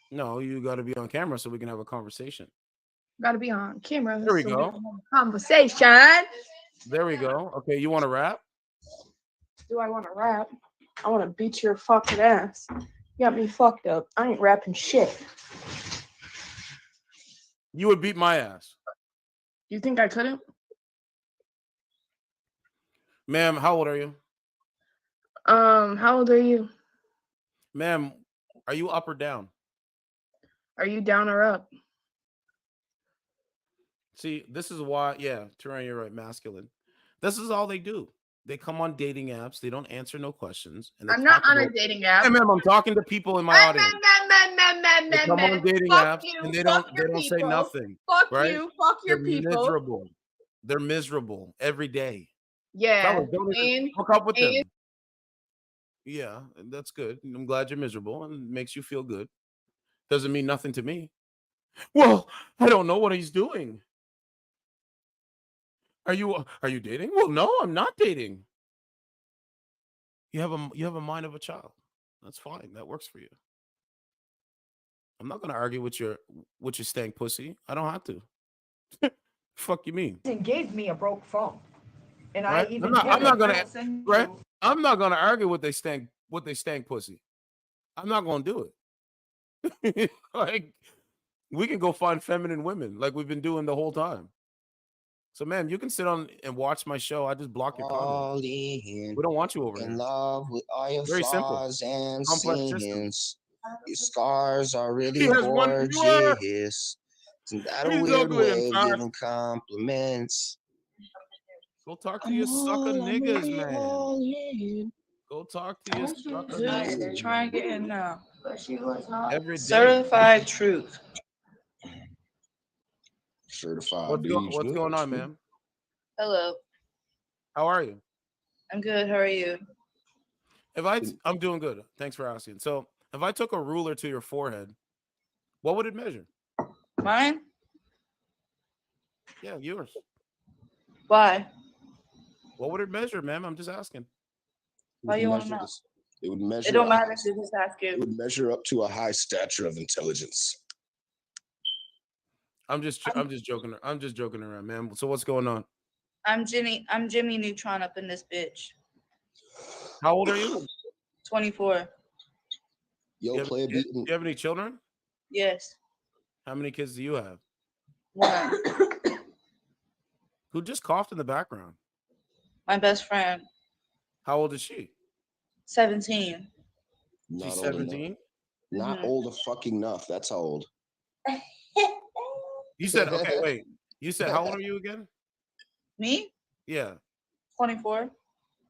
No, you got to be on camera so we can have a conversation. Got to be on camera. There we so go. can have a conversation. There we go. Okay, you want to rap? Do I want to rap? I want to beat your fucking ass. You got me fucked up. I ain't rapping shit. You would beat my ass. You think I couldn't? Ma'am, how old are you? How old are you? Ma'am, are you up or down? Are you down or up? See, this is why, yeah, Turan, you're right, masculine. This is all they do. They come on dating apps. They don't answer no questions. And I'm not on a dating app. Hey, ma'am, I'm talking to people in my audience. They come on dating apps and they don't say nothing. Fuck right? you. Fuck your They're people. miserable. They're miserable every day. Yeah. Fellas, don't hook up with them. Yeah, that's good. I'm glad you're miserable and it makes you feel good. Doesn't mean nothing to me. Well, I don't know what he's doing. Are you dating? Well, no, I'm not dating. You have a mind of a child. That's fine. That works for you. I'm not gonna argue with your stank pussy. I don't have to. Fuck you mean? And gave me a broke phone, and Right? I even I'm not gonna right. I'm not gonna argue with they stank pussy. I'm not gonna do it. Like we can go find feminine women like we've been doing the whole time. So, ma'am, you can sit on and watch my show. I just block your comments. We don't want you over here. In love with all your Very flaws simple. and Complex sins. Your scars are really He has one viewer. gorgeous. Isn't that a He's weird ugly way and of fat. giving compliments? Go talk to your sucker niggas, man. Go talk to your sucker niggas. Try and get in now. Every day. Certified Truth. Certified What's going on, ma'am? Hello. How are you? I'm good. How are you? I'm doing good. Thanks for asking. So, if I took a ruler to your forehead, what would it measure? Mine? Yeah, yours. Why? What would it measure, ma'am? I'm just asking. Why you want to know? It would measure. It don't matter if you just ask It you. would measure up to a high stature of intelligence. I'm just joking. I'm just joking around, man. So what's going on? I'm Jimmy Neutron up in this bitch. How old are you? 24. Yo, play a beat. Do you have any children? Yes. How many kids do you have? One. Who just coughed in the background? My best friend. How old is she? 17. Not She's old enough. 17. Not old fucking enough. That's how old. You said okay. Wait. You said how old are you again? Me? Yeah. 24.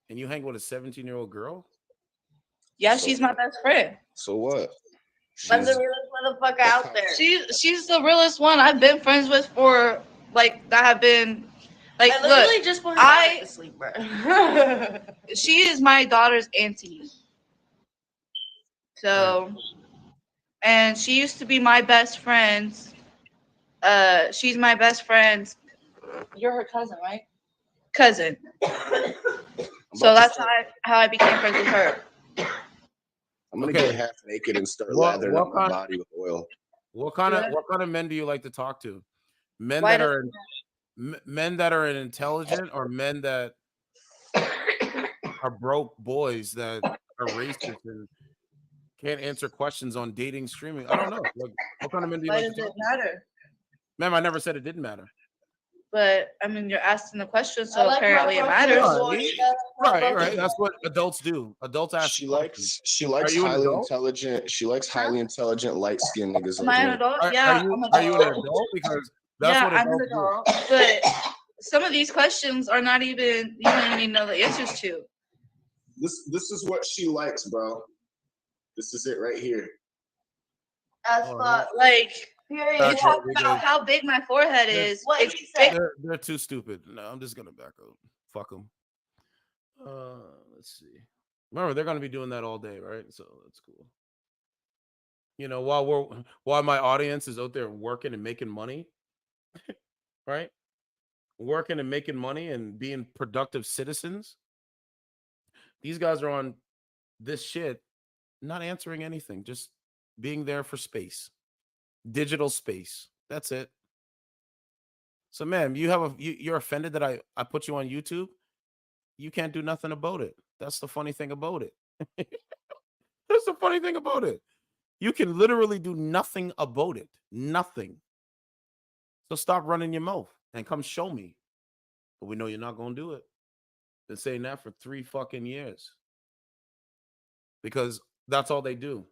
And you hang with a 17-year-old girl? Yeah, she's my best friend. So what? I'm the realest motherfucker out there. She's the realest one I've been friends with for like that have been like I literally look, just put her back to sleep, bro. she is my daughter's auntie. So and she used to be my best friend's she's my best friend's you're her cousin, right? Cousin. So that's how I became friends with her. I'm gonna get half naked and start lathering up my body with oil. What kind of men do you like to talk to? Men Why that are intelligent, or men that are broke boys that are racist and can't answer questions on dating streaming? I don't know. Like, what kind of men do you Why like does to it talk to? matter? Ma'am, I never said it didn't matter. But I mean, you're asking the question, so apparently it matters. Right. That's what adults do. Adults ask. She likes Are you an highly adult? intelligent. She likes highly intelligent, light skinned niggas. Am I an adult? Yeah, I'm an Are you an adult. adult? Because that's Yeah, what I'm an adults do. adult. But some of these questions are not even you don't even know the answers to. This is what she likes, bro. This is it right here. As fuck, like you talk about how big my forehead is. It's big. They're too stupid. No, I'm just gonna back up. Fuck them. Let's see. Remember, they're gonna be doing that all day, right? So that's cool. You know, while my audience is out there working and making money, right? Working and making money and being productive citizens. These guys are on this shit, not answering anything, just being there for space, digital space. That's it. So, ma'am, you're offended that I put you on YouTube. You can't do nothing about it. That's the funny thing about it. That's the funny thing about it. You can literally do nothing about it. Nothing. So stop running your mouth and come show me. But we know you're not going to do it. Been saying that for 3 fucking years. Because that's all they do.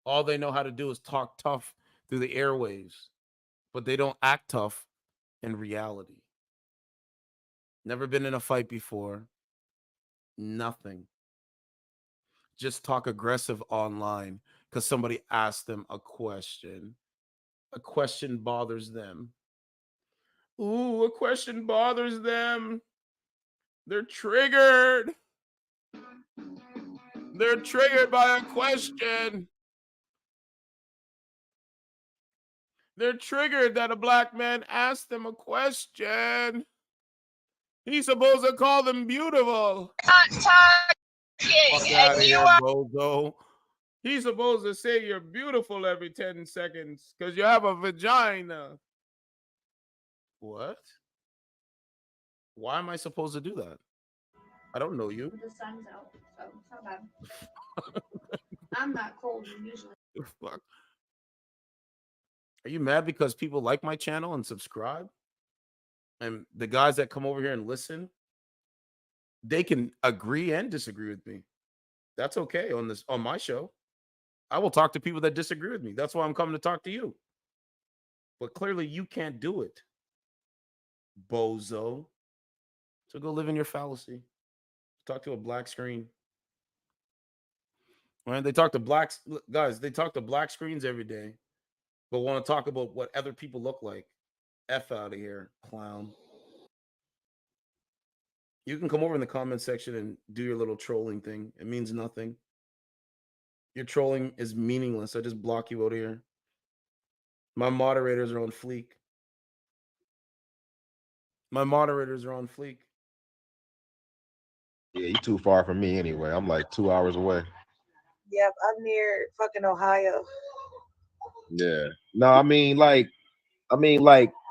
All they know how to do is talk tough through the airwaves. But they don't act tough in reality. Never been in a fight before. Nothing. Just talk aggressive online because somebody asked them a question. A question bothers them. Ooh, a question bothers them. They're triggered. They're triggered by a question. They're triggered that a black man asked them a question. He's supposed to call them beautiful. Fuck out of here, bozo. He's supposed to say you're beautiful every 10 seconds because you have a vagina. What? Why am I supposed to do that? I don't know you. The sun's out, so it's not bad. I'm not cold usually. Fuck. Are you mad because people like my channel and subscribe? And the guys that come over here and listen, they can agree and disagree with me. That's okay on my show. I will talk to people that disagree with me. That's why I'm coming to talk to you. But clearly you can't do it, bozo. So go live in your fallacy. Talk to a black screen. Right? They talk to blacks, guys. They talk to black screens every day, but want to talk about what other people look like F out of here, clown. You can come over in the comment section and do your little trolling thing. It means nothing. Your trolling is meaningless. I just block you out of here. My moderators are on fleek. My moderators are on fleek. Yeah, you too far from me anyway. I'm like 2 hours away. Yep, I'm near fucking Ohio. Yeah. No, I mean like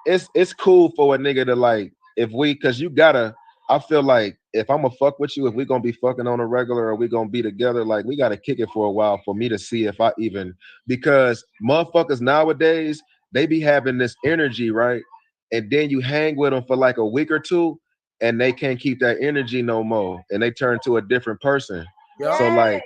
it's cool for a nigga to like cause you gotta, I feel like if I'm gonna fuck with you, if we gonna be fucking on a regular or we gonna be together, like we gotta kick it for a while for me to see if I even, because motherfuckers nowadays, they be having this energy, right? And then you hang with them for like a week or two and they can't keep that energy no more and they turn to a different person. Yeah. So like,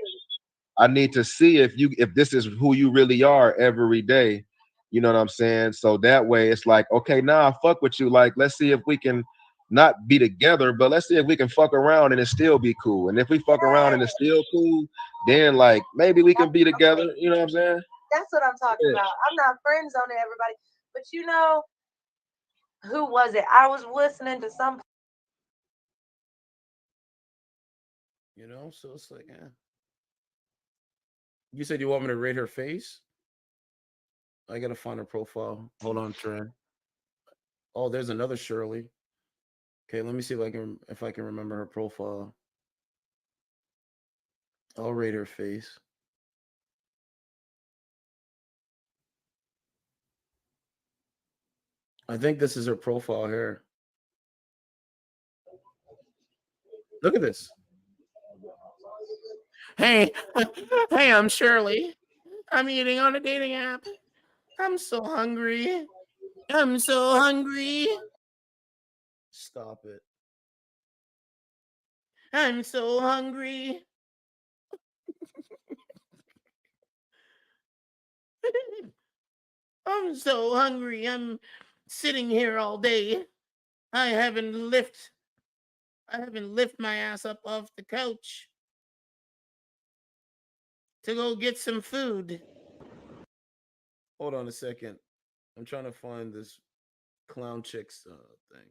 I need to see if this is who you really are every day. You know what I'm saying? So that way it's like, okay, now I fuck with you. Like, let's see if we can not be together, but let's see if we can fuck around and it still be cool. And if we fuck around and it's still cool, then like maybe we can be together. You know what I'm saying? That's what I'm talking about. I'm not friend zoning everybody, but you know, who was it? I was listening to some. You know, so it's like, yeah. You said you want me to rate her face? I gotta find her profile. Hold on, Trent. Oh, there's another Shirley. Okay, let me see if I can remember her profile. I'll rate her face. I think this is her profile here. Look at this. Hey, hey, I'm Shirley. I'm eating on a dating app. I'm so hungry. I'm so hungry. Stop it. I'm so hungry. I'm so hungry. I'm sitting here all day. I haven't lift my ass up off the couch to go get some food. Hold on a second. I'm trying to find this clown chick's thing.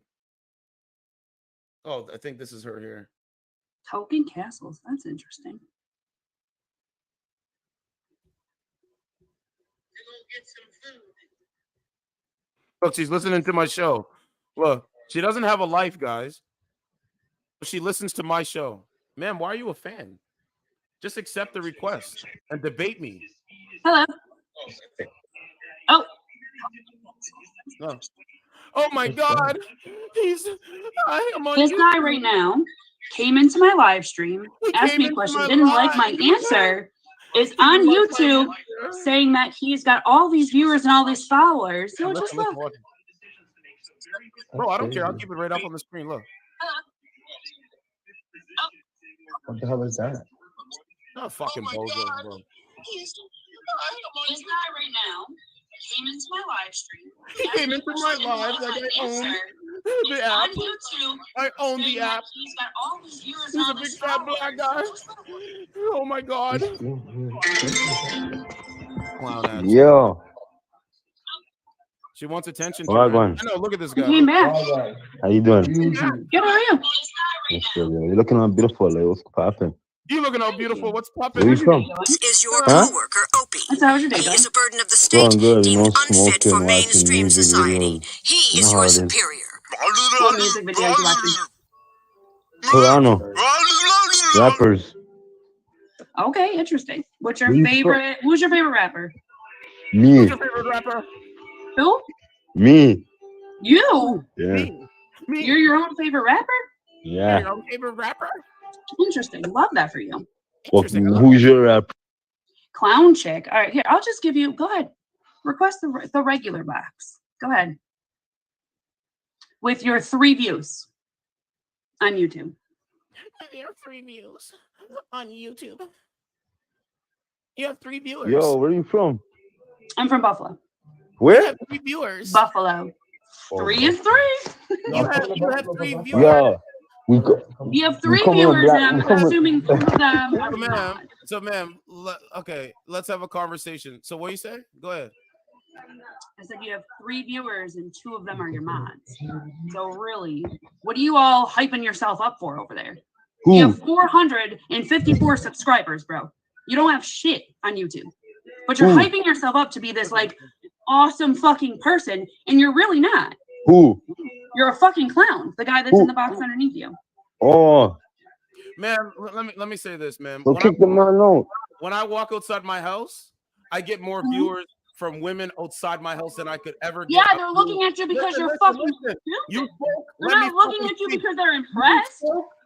Oh, I think this is her here. Token Castles. That's interesting. Look, she's listening to my show. Look, she doesn't have a life, guys. She listens to my show. Ma'am, why are you a fan? Just accept the request and debate me. Hello. Oh. Oh, oh my God. I am on This YouTube. guy right now came into my live stream, asked me a question, didn't like my answer, is on YouTube saying that he's got all these viewers and all these followers. So just look. Bro, I don't care. I'll keep it right up on the screen. Look. What the hell is that? Oh, fucking bozo, bro. This guy right now came into my live stream. He came into my live like I own the app. I own the app. He's got all these viewers. He's a big fat black guy. Oh my God. Clown ass. Yo. She wants attention. All right, man. I know. Look at this guy. He came back. How you doing? Good. How are you? Yes, sir, yeah. You're looking all beautiful. Like, what's popping? You looking all beautiful. What's popping? Where you from? Is your Huh? coworker Opie? How was your day, He is a burden of the Going state, good, you know, unfit for smoking, watching mainstream music society. videos. He You is know your how it is. superior. What music videos you watching? Toronto. Rappers. Okay, interesting. What's your Where you favorite? Who's your favorite rapper? Me. Who's your favorite rapper? Who? Me. You. Yeah. Me. You're your own favorite rapper? Yeah. Your own favorite rapper? Interesting. Love that for you. Well, who's your rapper? Clown chick. All right, here. I'll just give you. Go ahead. Request the regular box. Go ahead. With your 3 views on YouTube. Your 3 views on YouTube. You have 3 viewers. Yo, where are you from? I'm from Buffalo. Where? You have 3 viewers. Buffalo. 3 is 3. You have 3 viewers. Yo, You have 3 coming viewers, black- and we I'm coming- assuming 2 of them are So, ma'am, okay, let's have a conversation. So, what you say? Go ahead. I said you have 3 viewers and 2 of them are your mods. So really, what are you all hyping yourself up for over there? Who? You have 454 subscribers, bro. You don't have shit on YouTube. But you're Who? hyping yourself up to be this like awesome fucking person, and you're really not. Who? You're a fucking clown. The guy that's in the box underneath you. Oh, Man, let me say this, man. so kick the man out. When I walk outside my house, I get more viewers from women outside my house than I could ever get. Yeah, they're looking at you because you're fucking stupid. You spoke. They're Let me not looking fucking at you speak. because they're impressed.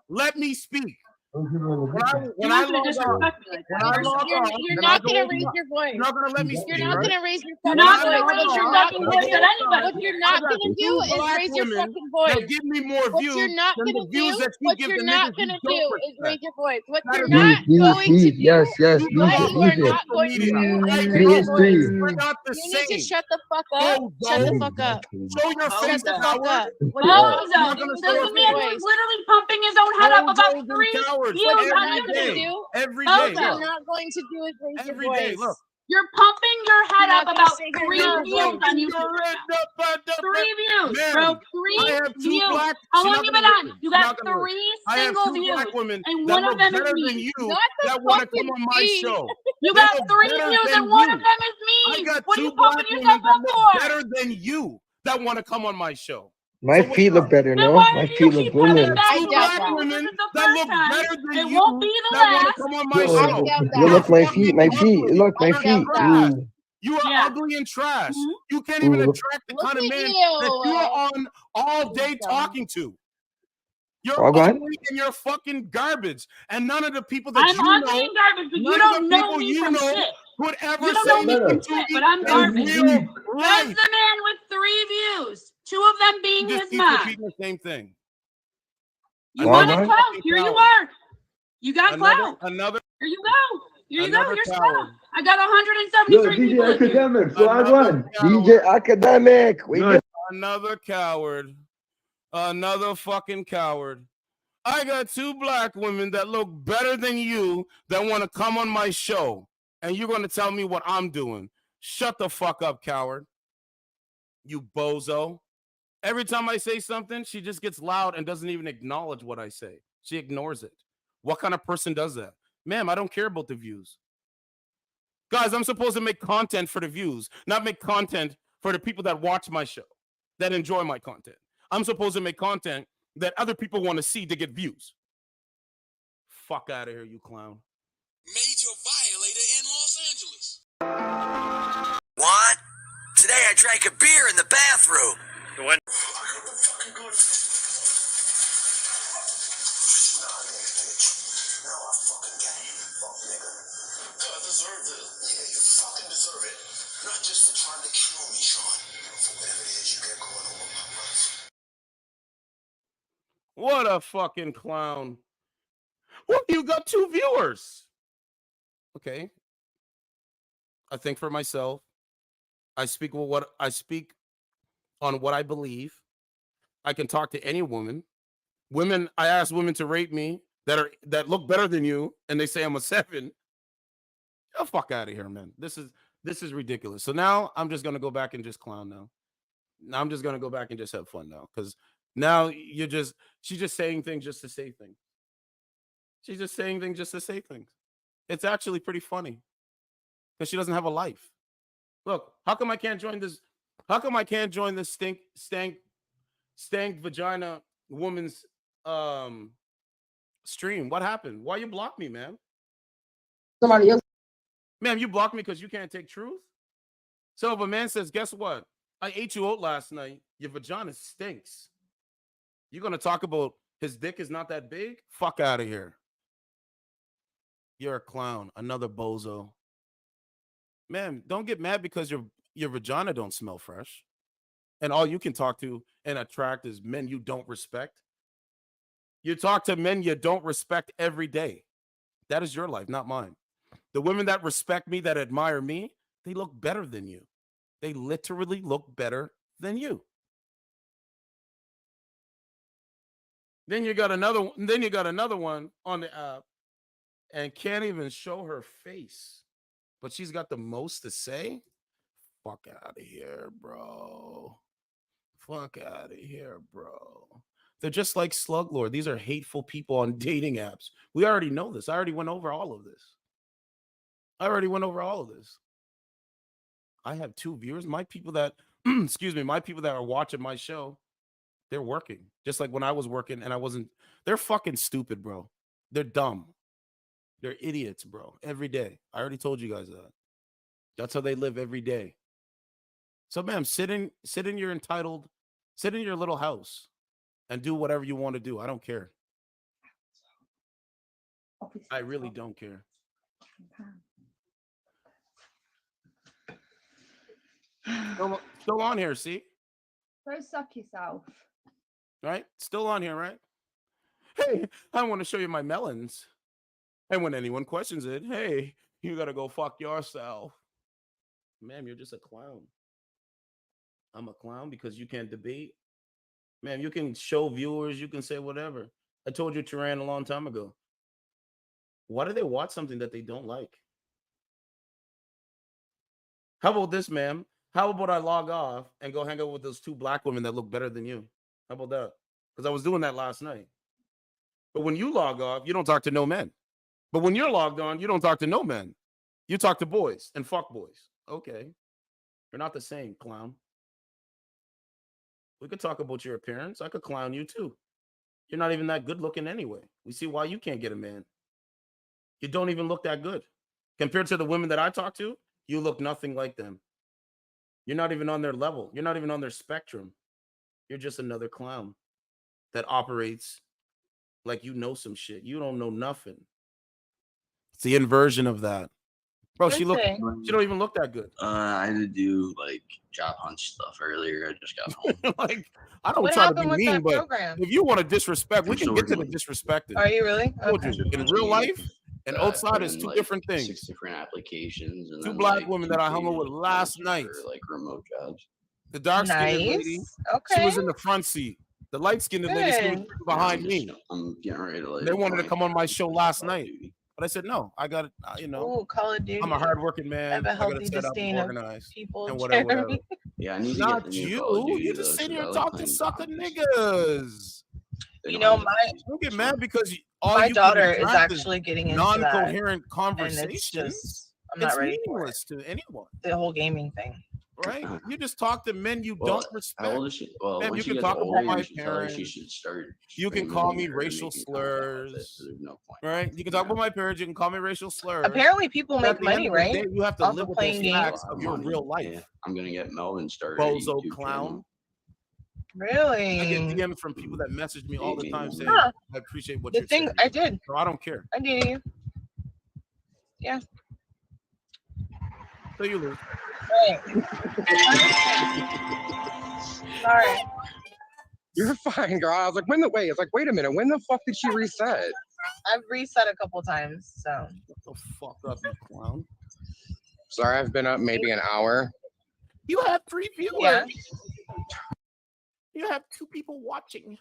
Let me speak. When You're I not gonna log on, disrespect me like when that. I log You're on, not and I go gonna over- raise your voice. You're not gonna let me speak. You're not right? gonna raise your You're fucking not voice. gonna raise your fucking voice at anybody. What you're not gonna do is raise your fucking voice. That give me more What views you're not than gonna the views do, that you what give you're the not niggas you gonna don't do is respect. raise your voice. What That you're is not Please, going to please, do, yes, yes, You please, what love you are please. not going to do is Like, raise your Please, no, voice. please. we're not the You need to same. shut the fuck up. Shut the fuck up. Show your Shut face, the fuck coward. up. What you're not Bozo, gonna do gonna is show raise this your your man face. is voice. literally pumping his own head up about Bozos and 3 cowards views What you're on not every gonna YouTube. day. do, Every Bozo. day. what you're Look, not going to do is raise your every day. voice. Look. You're pumping your head You're not up gonna about sit here 3 and views complain. on YouTube right now. 3 views, bro. Man, 3 I have 2 views. black. How She's long not you gonna been on? listen. You She's got not gonna listen. 3 I have single 2 views, black women and that one of look them is better than me. you Not the that want to fucking come on my me. show. You They got look 3 better views, than and one you. of them is I me. got What are 2 you black pumping women yourself that up look for? better than you that want to come on my show. My So what's feet up? look better, Then no? why My do you feet look keep coming brilliant. back I to doubt us? that. This Women is the that first look time. better than It you won't be the that want to last. come on my Yo, I show. doubt yo, that. look, my You're feet, my fucking feet. ugly. Look, my I You're feet. doubt that. trash. Ooh, You are Yeah. ugly and trash. Mhm. You can't even ooh. attract the Look kind of at man you. that you're on all day Dumb. talking to. You're All gone? ugly and you're fucking garbage. And none of the people that I'm you ugly know, and garbage, but you none of don't the know people me you from know shit. could ever You don't say know me anything from to shit, me but I'm in garbage. real There's life. the man with 3 views, 2 of them being You just his keep mom. repeating the same thing. You All wanted gone? clout. Here you are. You got clout. Another Here you go. Here you go. another Here's coward. clout. I got Yo, 173 DJ people in here. Academic, so I Another won. DJ coward. Academic. We Good. Another coward. Another fucking coward. I got 2 black women that look better than you that want to come on my show. And you're going to tell me what I'm doing. Shut the fuck up, coward. You bozo. Every time I say something, she just gets loud and doesn't even acknowledge what I say. She ignores it. What kind of person does that? Ma'am, I don't care about the views. Guys, I'm supposed to make content for the views, not make content for the people that watch my show, that enjoy my content. I'm supposed to make content that other people want to see to get views. Fuck out of here, you clown. Major violator in Los Angeles. What? Today I drank a beer in the bathroom. What? I deserve it. Yeah, you fucking deserve it. Not just for trying to kill me, Sean. For whatever it is you got going on with my wife. What a fucking clown. Well, you got 2 viewers. Okay. I think for myself. I speak on what I believe. I can talk to any woman. Women, I ask women to rate me that look better than you, and they say I'm a 7. Get the fuck out of here, man. This is ridiculous. So now I'm just gonna go back and just clown now. Now I'm just gonna go back and just have fun now. Because now she's just saying things just to say things. She's just saying things just to say things. It's actually pretty funny. Because she doesn't have a life. Look, how come I can't join this? How come I can't join this stank vagina woman's stream? What happened? Why you block me, man? Somebody else. Ma'am, you blocked me because you can't take truth? So if a man says, guess what? I ate you out last night. Your vagina stinks. You're going to talk about his dick is not that big? Fuck out of here. You're a clown. Another bozo. Ma'am, don't get mad because your vagina don't smell fresh. And all you can talk to and attract is men you don't respect. You talk to men you don't respect every day. That is your life, not mine. The women that respect me, that admire me, they look better than you. They literally look better than you. Then you got another one on the app and can't even show her face. But she's got the most to say. Fuck out of here, bro. Fuck out of here, bro. They're just like Sluglord. These are hateful people on dating apps. We already know this. I already went over all of this. I have 2 viewers. My people that, excuse me, my people that are watching my show, they're working. Just like when I was working and I wasn't, they're fucking stupid, bro. They're dumb. They're idiots, bro. Every day. I already told you guys that. That's how they live every day. So, ma'am, sit in your little house and do whatever you want to do. I don't care. I really don't care. Still on here, see? Go suck yourself. Right? Still on here, right? Hey, I want to show you my melons. And when anyone questions it, hey, you got to go fuck yourself. Ma'am, you're just a clown. I'm a clown because you can't debate. Ma'am, you can show viewers, you can say whatever. I told you Turan a long time ago. Why do they watch something that they don't like? How about this, ma'am? How about I log off and go hang out with those 2 black women that look better than you? How about that? Because I was doing that last night. But when you log off, you don't talk to no men. But when you're logged on, you don't talk to no men. You talk to boys and fuck boys. Okay. You're not the same, clown. We could talk about your appearance. I could clown you too. You're not even that good looking anyway. We see why you can't get a man. You don't even look that good. Compared to the women that I talk to, you look nothing like them. You're not even on their level. You're not even on their spectrum. You're just another clown that operates like you know some shit. You don't know nothing. It's the inversion of that. Bro, she don't even look that good. I had to do like job hunt stuff earlier. I just got home. Like, I don't try to be mean, but if you want to disrespect, we can get to the disrespecting. Are you really? Okay. In real life and outside is 2 different things. 6 different applications. And 2 then, black like, women 2 that I hung out with pages last night. for, like remote jobs. The dark-skinned Nice. lady, Okay. she was in the front seat. The light-skinned lady, she was behind me. I'm getting ready to like. They wanted to come on my show last night, but I said no. I got it. You know, Ooh, Call of Duty. I'm a hardworking man. Have a I got healthy to set up and disdain of organize people, and whatever. Jeremy. Yeah, I need to Not get the new Call of you. Duty, You just though, sit here and 'cause I like talk to playing sucker zombies. niggas. You know, my Don't get mad because all my you daughter can is attract actually getting into that, non-coherent and it's conversations. just I'm not It's ready for it. meaningless to anyone, The whole gaming thing. right? You just talk to men you Well, don't respect. how old is she? Well, Man, when you she can gets talk older, about my you should tell her parents. she should start. You can streaming call me or racial making content with it, slurs, so there's no point. right? You can talk about my parents. You can call me racial slurs. Apparently, people But at make the end money, of the right? day, you have to Off live of with those playing games. facts of your real life. Yeah, I'm gonna get Melvin started. a Bozo YouTube clown. channel. Really? I get DMs from people that message me all the Maybe. time saying, Huh. I appreciate what The you're thing saying. I did. So I don't care. I did you. Yeah. So you lose. Right. Sorry. You're fine, girl. I was like, wait a minute, when the fuck did she reset? I've reset a couple times, so. What the fuck up, you clown? Sorry, I've been up maybe an hour. You have 3 viewers. Yeah. You have 2 people watching.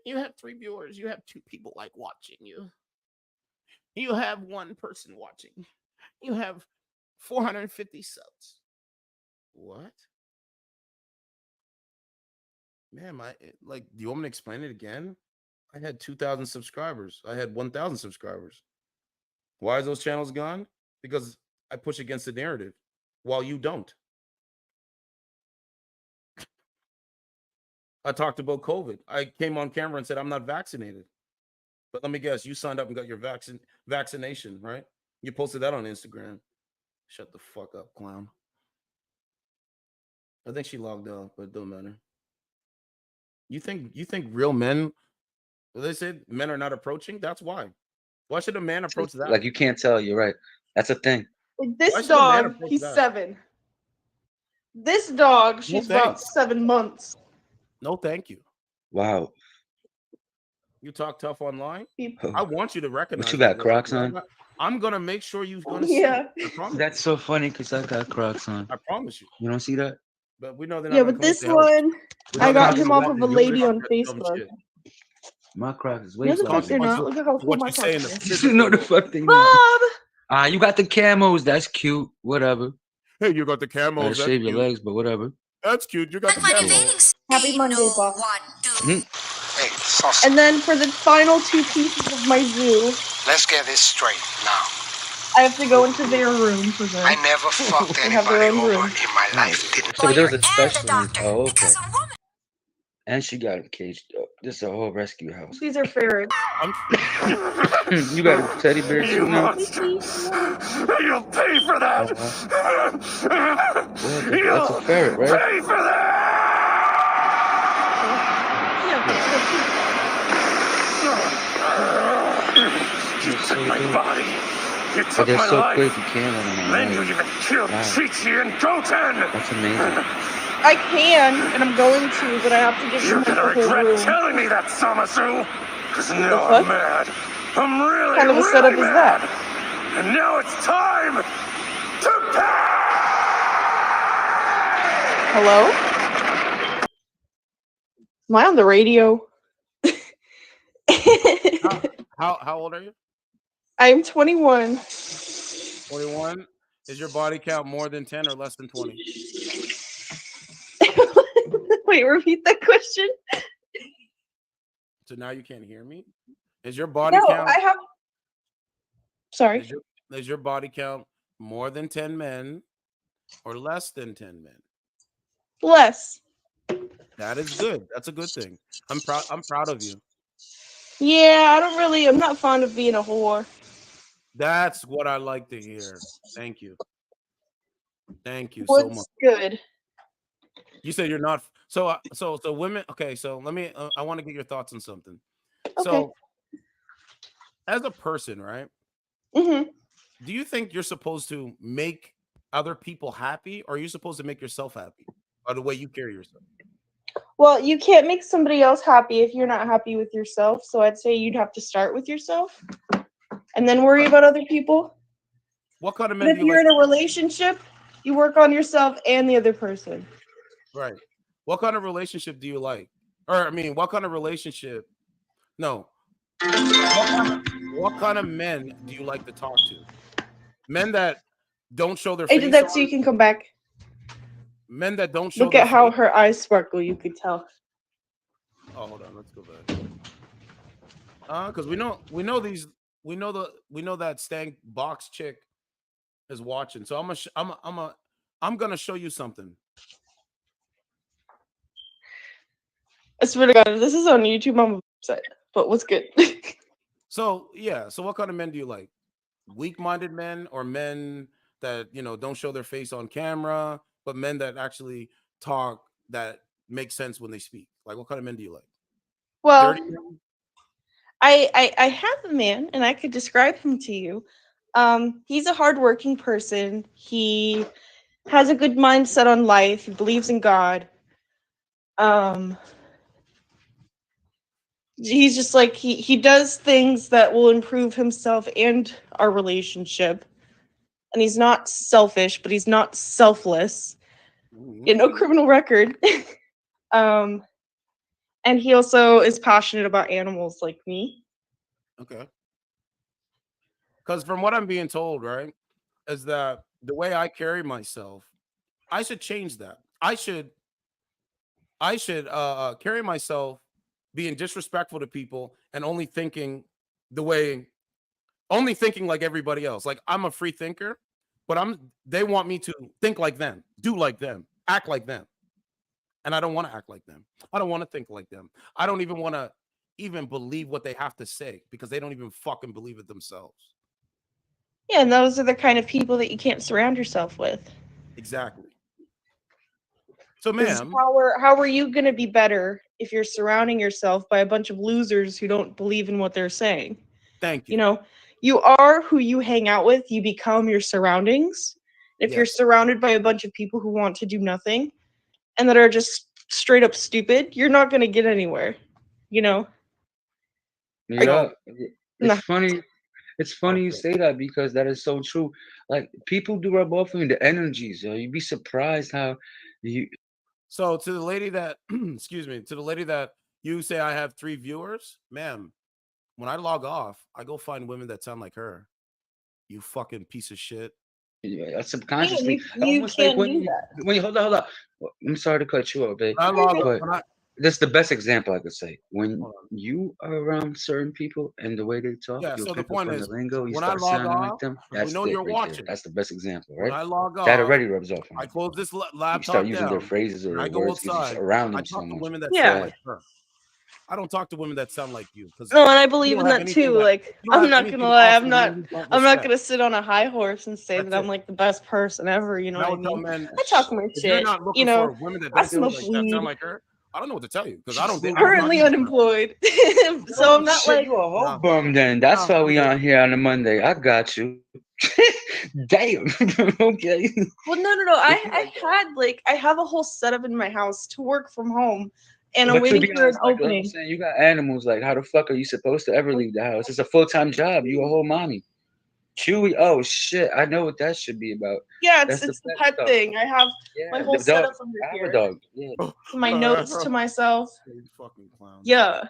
You have 3 viewers. You have 2 people like watching you. You have 1 person watching. You have 450 subs. What? Man, do you want me to explain it again? I had 2,000 subscribers. I had 1,000 subscribers. Why is those channels gone? Because I push against the narrative while you don't. I talked about COVID. I came on camera and said I'm not vaccinated. But let me guess, you signed up and got your vaccination, right? You posted that on Instagram. Shut the fuck up, clown. I think she logged off, but it don't matter. You think real men, they said men are not approaching? That's why. Why should a man approach that? Like you can't tell. You're right. That's a thing. Why This should a man dog, approach he's that? 7. This dog, she's about thanks. 7 months. No, thank you. Wow. You talk tough online. Oh. I want you to recognize. What you got, that. Crocs on? I'm gonna make sure you're gonna Yeah. see it. I promise. That's so funny because I got Crocs on. I promise you. You don't see that? But we know they're not Yeah, gonna but come this to the house. one, We know I they're got not him gonna off walk of in a your lady yard on and dumb Facebook. shit. My Crocs is way No, the smaller. fuck they're not. Look at how cool What my you saying? Crocs The is. No, the fuck they not. Bob! You got the camos. That's cute. Whatever. Hey, you got the Gotta camos. That's shave your cute. legs, but whatever. That's cute. You got the camos. Happy Monday, boss. Hey, And then for the final two pieces of my zoo, let's get this straight now. I have to go into their room for them. I never fucked They have their anybody own over room. in my life. Didn't So there was a special one. Oh, okay. And she got him caged up. This is a whole rescue house. These are ferrets. You got a teddy bear too now? You'll pay for that. Well, that's a ferret, right? Pay for that. You took my body. You But took they're my so life. quick, you can't let them Then you away. even killed Wow. Chi-Chi and Goten. That's amazing. I can, and I'm going to, but I have to give You're you the gonna whole regret room. telling me that, Samasu. Because now fuck? I'm mad. I'm really, What kind of a really setup is mad. that? And now it's time to pay. Hello? Am I on the radio? How old are you? I'm 21. 21. Is your body count more than 10 or less than 20? Wait, repeat that question. So now you can't hear me? Is your body No, count I have. Sorry. is your body count more than 10 men or less than 10 men? Less. That is good. That's a good thing. I'm proud of you. Yeah, I'm not fond of being a whore. That's what I like to hear. Thank you. Thank you so much. What's good? You said you're not so women. Okay, so let me. I want to get your thoughts on something. Okay. So, as a person, right? Mm-hmm. Do you think you're supposed to make other people happy, or are you supposed to make yourself happy by the way you carry yourself? Well, you can't make somebody else happy if you're not happy with yourself. So I'd say you'd have to start with yourself and then worry about other people. What kind of But men if do you you're like? in a relationship, you work on yourself and the other person. Right. What kind of relationship do you like? Or I mean, what kind of relationship? No. What kind of men do you like to talk to? Men that don't show their I face. did that so you can come back. Men that don't show. Look their at how face? her eyes sparkle. You could tell. Oh, hold on. Let's go back. Because we know that stank box chick is watching. So I'm gonna show you something. I swear to God, if this is on YouTube, I'm upset. But what's good? So yeah. So what kind of men do you like? Weak-minded men or men that don't show their face on camera, but men that actually talk that make sense when they speak? Like what kind of men do you like? Well, Dirty men? I have a man, and I could describe him to you. He's a hardworking person. He has a good mindset on life. He believes in God. He's just like he does things that will improve himself and our relationship. And he's not selfish, but he's not selfless. No criminal record. And he also is passionate about animals like me. Okay. Because from what I'm being told, right, is that the way I carry myself, I should change that. I should carry myself being disrespectful to people and only thinking like everybody else. Like I'm a free thinker, but they want me to think like them, do like them, act like them. And I don't want to act like them. I don't want to think like them. I don't even want to even believe what they have to say because they don't even fucking believe it themselves. Yeah, and those are the kind of people that you can't surround yourself with. Exactly. So, 'Cause ma'am, how are you going to be better if you're surrounding yourself by a bunch of losers who don't believe in what they're saying? Thank you. You know, you are who you hang out with. You become your surroundings. If you're Yes. surrounded by a bunch of people who want to do nothing and that are just straight up stupid, you're not going to get anywhere. You know? Yeah, Nah. it's funny. It's funny you say that because that is so true. Like people do rub off on you, the energies. You'd be surprised how you. So to the lady that, excuse me, to the lady that you say I have 3 viewers, ma'am, when I log off, I go find women that sound like her. You fucking piece of shit. Subconsciously, you almost like can't when do you, that. when you hold on. I'm sorry to cut you off, babe. When I log But when I that's the best example I could say. When hold on. you are around certain people and the way they talk, Yeah, you'll so the pick up point on the is lingo. You when I start log sounding like off, them. because we That's know it you're right there. watching. That's the best example, When right? I log That off, already rubs off on I you. close this You start laptop using their down phrases or and I their go words because you're just outside. around I them so talk to much. women that Yeah. sound Yeah. like her. I don't talk to women that sound like you because No, and I you believe don't in have that anything too. that Like, you don't I'm have not anything gonna to lie, offer me you don't I'm not respect. gonna sit on a high horse and say That's that I'm it. like the best person ever. You know And I what I would tell mean? men I talk my if you're shit. not You looking know, for women that I don't feel smoke like that sound weed. like her, I don't know what to tell you because I don't. I'm not Currently into that. unemployed, so Oh I'm not shit, like. you a whole No, bum then. That's no, why we on here on a Monday. I got you. Damn. Okay. Well, no. I have a whole setup in my house to work from home, and I'm But to waiting be for an honest, like I'm opening. saying, you got animals. Like, how the fuck are you supposed to ever leave the house? It's a full-time job. You a whole mommy. Chewy. Oh shit, I know what that should be about. Yeah, That's it's the pet pet stuff. thing. I have my Yeah, whole the dog. setup under I have a here. dog. Yeah. My notes to myself. You fucking clown. Yeah.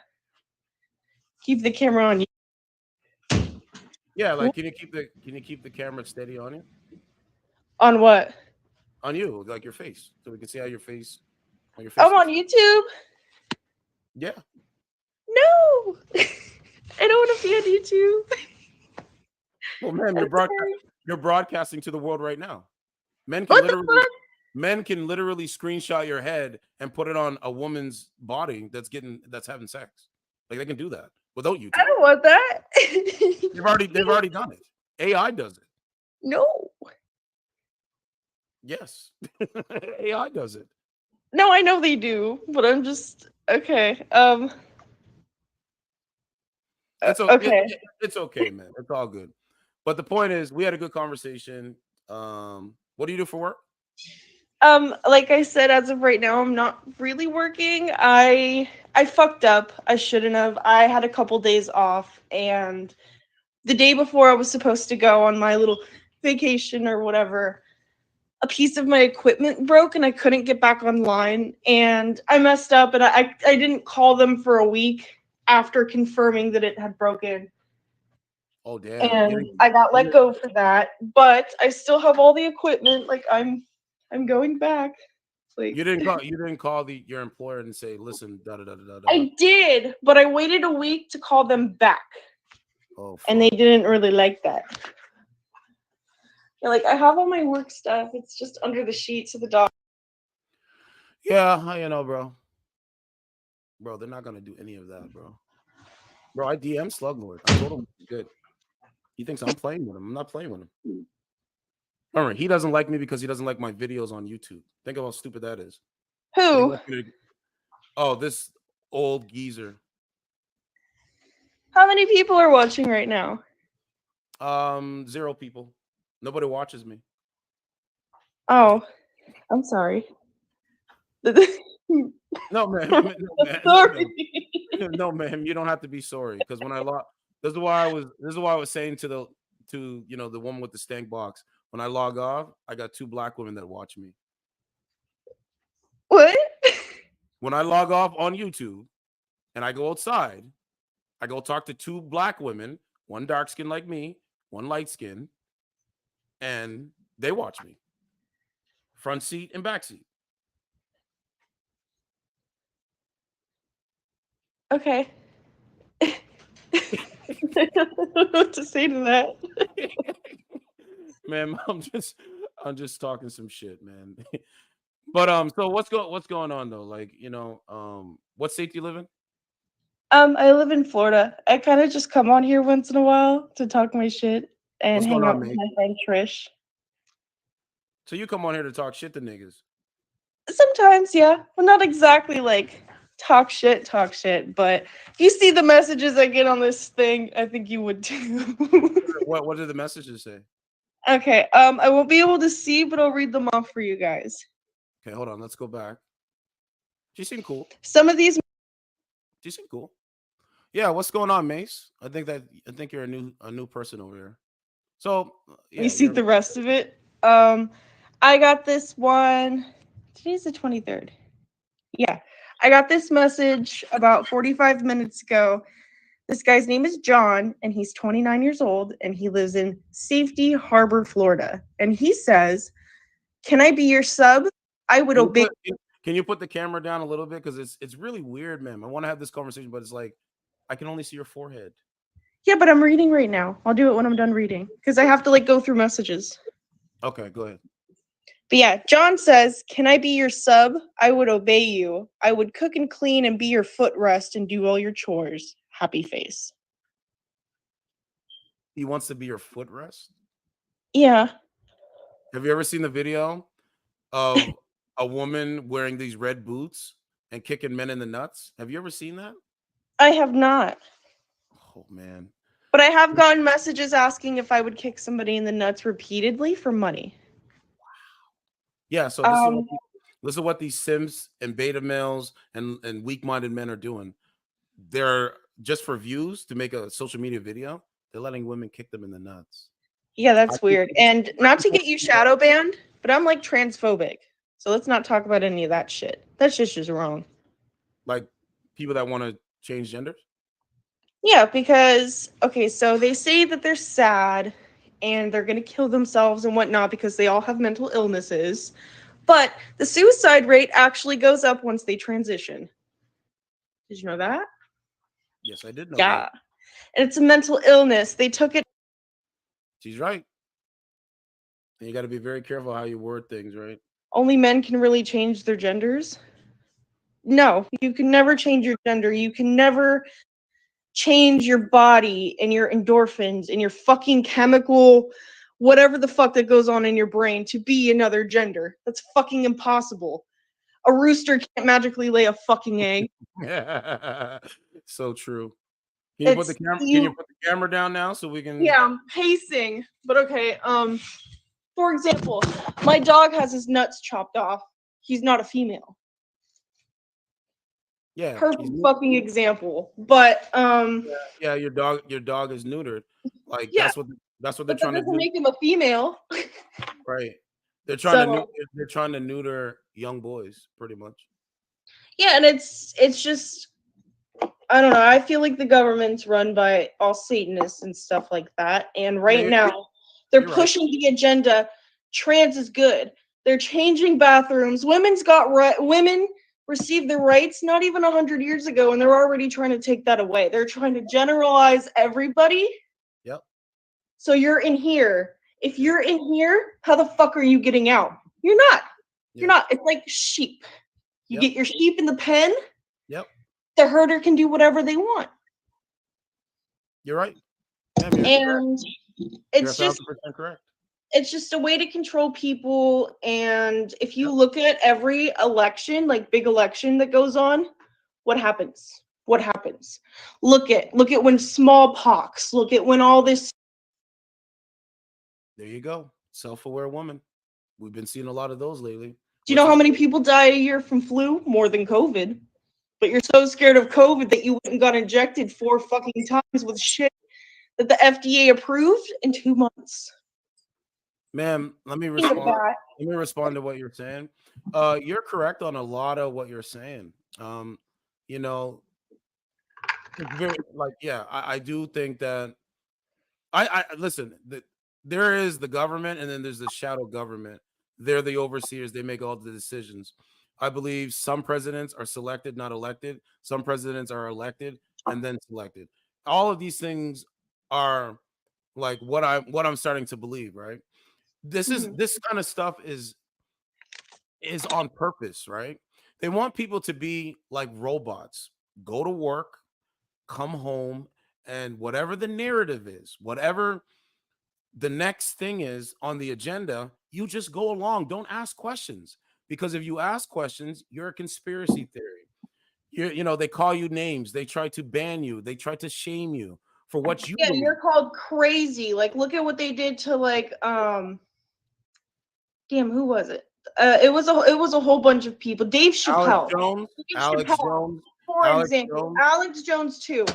Keep the camera on you. Yeah, like can you keep the camera steady on you? On what? On you, like your face, so we can see how your face. How your face I'm looks. on YouTube. Yeah. No, I don't want to be on YouTube. Well, man, you're broadcasting to the world right now. Men What the fuck? men can literally screenshot your head and put it on a woman's body that's having sex. Like they can do that without YouTube. I don't want that. They've already done it. AI does it. No. Yes. AI does it. No, I know they do, but I'm just okay. It's okay. It's okay, man. It's all good. But the point is, we had a good conversation. What do you do for work? Like I said, as of right now, I'm not really working. I fucked up. I shouldn't have. I had a couple days off, and the day before I was supposed to go on my little vacation or whatever, a piece of my equipment broke and I couldn't get back online, and I messed up, and I didn't call them for a week after confirming that it had broken. Oh damn! And I got let go for that, but I still have all the equipment. Like I'm going back. Like You didn't call your employer and say, "Listen, da da da da da." I did, but I waited a week to call them back. Oh, and they didn't really like that. They're like, I have all my work stuff. It's just under the sheets of the dog. Yeah, you know, bro. Bro, they're not gonna do any of that, bro. Bro, I DM Sluglord. I told him he's good. He thinks I'm playing with him. I'm not playing with him. Remember, he doesn't like me because he doesn't like my videos on YouTube. Think of how stupid that is. Who? Oh, this old geezer. How many people are watching right now? 0 people. Nobody watches me. Oh, I'm sorry. No, man. Sorry. No, ma'am. You don't have to be sorry because when I log, this is why I was saying to the woman with the stank box. When I log off, I got 2 black women that watch me. What? When I log off on YouTube and I go outside, I go talk to 2 black women, one dark skin like me, one light skin, and they watch me. Front seat and back seat. Okay. I don't know what to say to that. Man, I'm just talking some shit, man. But so what's going on though? Like, what state do you live in? I live in Florida. I kind of just come on here once in a while to talk my shit and What's hang going out on, with mate? my friend Trish. So you come on here to talk shit to niggas. Sometimes, yeah. Well, not exactly like talk shit, but if you see the messages I get on this thing, I think you would too. What do the messages say? Okay, I won't be able to see, but I'll read them off for you guys. Okay, hold on. Let's go back. She seemed cool. Some of these. She seemed cool. Yeah, what's going on, Mace? I think you're a new person over here. So yeah, You see the rest of it. I got this one. Today's the 23rd. Yeah, I got this message about 45 minutes ago This guy's name is John, and he's 29 years old, and he lives in Safety Harbor, Florida. And he says, "Can I be your sub? I would obey." Can you put the camera down a little bit? Because it's really weird, man. I want to have this conversation, but it's like I can only see your forehead. Yeah, but I'm reading right now. I'll do it when I'm done reading because I have to like go through messages. Okay, go ahead. But yeah, John says, "Can I be your sub? I would obey you. I would cook and clean and be your footrest and do all your chores. Happy face." He wants to be your footrest. Yeah. Have you ever seen the video of a woman wearing these red boots and kicking men in the nuts? Have you ever seen that? I have not. Oh man. But I have gotten messages asking if I would kick somebody in the nuts repeatedly for money. Yeah, so this is what these simps and beta males and weak-minded men are doing. They're just for views to make a social media video. They're letting women kick them in the nuts. Yeah, that's weird. And not to get you shadow banned, but I'm like transphobic. So let's not talk about any of that shit. That shit's just wrong. Like people that want to change genders? Yeah, because, okay, so they say that they're sad and they're going to kill themselves and whatnot because they all have mental illnesses. But the suicide rate actually goes up once they transition. Did you know that? Yes, I did know Yeah. that. And it's a mental illness. They took it. She's right. And you got to be very careful how you word things, right? Only men can really change their genders. No, you can never change your gender. You can never change your body and your endorphins and your fucking chemical, whatever the fuck that goes on in your brain to be another gender. That's fucking impossible. A rooster can't magically lay a fucking egg. So true. Can you put It's the camera? you- Can you put the camera down now so we can? Yeah, I'm pacing. But okay, for example, my dog has his nuts chopped off. He's not a female. Yeah. Perfect fucking example. But Yeah, your dog is neutered. Like Yeah. that's what they're but that trying to doesn't do. make him a female. Right. They're trying So- they're trying to neuter young boys, pretty much. Yeah, and it's just I don't know. I feel like the government's run by all Satanists and stuff like that. And right you're- now, they're you're right. pushing the agenda. Trans is good. They're changing bathrooms. Women received their rights not even 100 years ago, and they're already trying to take that away. They're trying to generalize everybody. Yep. So you're in here. If you're in here, how the fuck are you getting out? You're not. You're not. It's like sheep. You Yep. get your sheep in the pen. Yep. The herder can do whatever they want. You're right. Yeah, you're And You're it's just 1,000% correct. it's just a way to control people. And if you look at every election, like big election that goes on, what happens? What happens? Look at when smallpox, look at when all this. There you go. Self-aware woman. We've been seeing a lot of those lately. Do you know how many people die a year from flu? More than COVID. But you're so scared of COVID that you went and got injected 4 fucking times with shit that the FDA approved in 2 months. Ma'am, let me Think of respond. that. Let me respond to what you're saying. You're correct on a lot of what you're saying. You know, I do think that I listen. There is the government, and then there's the shadow government. They're the overseers. They make all the decisions. I believe some presidents are selected, not elected. Some presidents are elected and then selected. All of these things are like what I'm starting to believe, right? This kind of stuff is on purpose, right? They want people to be like robots, go to work, come home, and whatever the narrative is, whatever the next thing is on the agenda, you just go along. Don't ask questions, because if you ask questions, you're a conspiracy theory. You know, they call you names. They try to ban you. They try to shame you for what you Yeah, believe. you're called crazy. Like, look at what they did to damn, who was it? It was a whole bunch of people. Dave Chappelle. Alex Jones, for Alex example. Jones. Alex Jones too.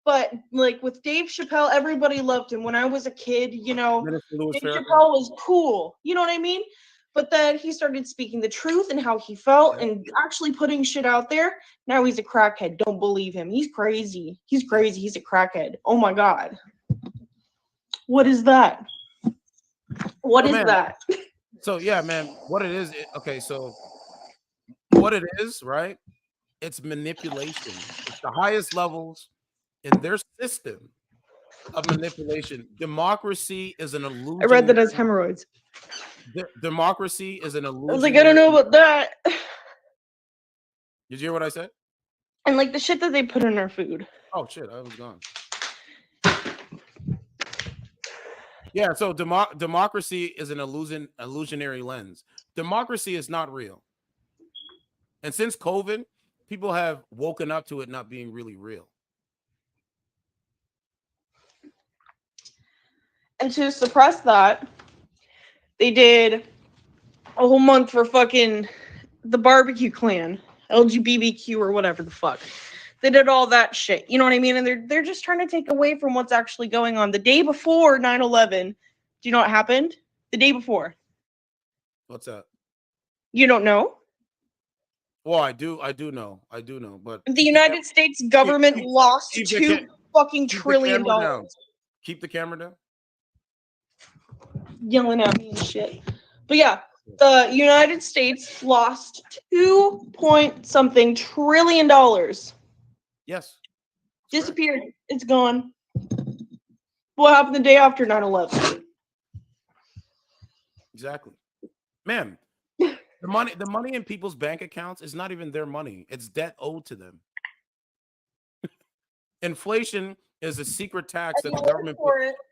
But like with Dave Chappelle, everybody loved him. When I was a kid, you know, Minister Louis Dave Farrakhan. Chappelle was cool. You know what I mean? But then he started speaking the truth and how he felt and actually putting shit out there. Now he's a crackhead. Don't believe him. He's crazy. He's crazy. He's a crackhead. Oh my God. What is that? What is that? So yeah, man, what it is, okay, so what it is, right? It's manipulation. It's the highest levels in their system of manipulation. Democracy is an illusion. I read that as hemorrhoids. Democracy is an illusion. I was like, I don't know about that. Did you hear what I said? And like the shit that they put in our food. Oh shit, I was gone. Yeah, so democracy is an illusionary lens. Democracy is not real. And since COVID, people have woken up to it not being really real. And to suppress that, they did a whole month for fucking the barbecue clan, LGBTQ or whatever the fuck. They did all that shit. You know what I mean? And they're just trying to take away from what's actually going on. The day before 9/11, do you know what happened? The day before. What's that? You don't know? Well, I do know, but The United States government lost keep the $2 fucking keep the trillion camera down. dollars. Keep the camera down. Yelling at me and shit. But yeah, the United States lost 2-point-something trillion dollars. Yes. Disappeared. It's gone. What happened the day after 9/11? Exactly. Man, the money in people's bank accounts is not even their money. It's debt owed to them. Inflation is a secret tax that the government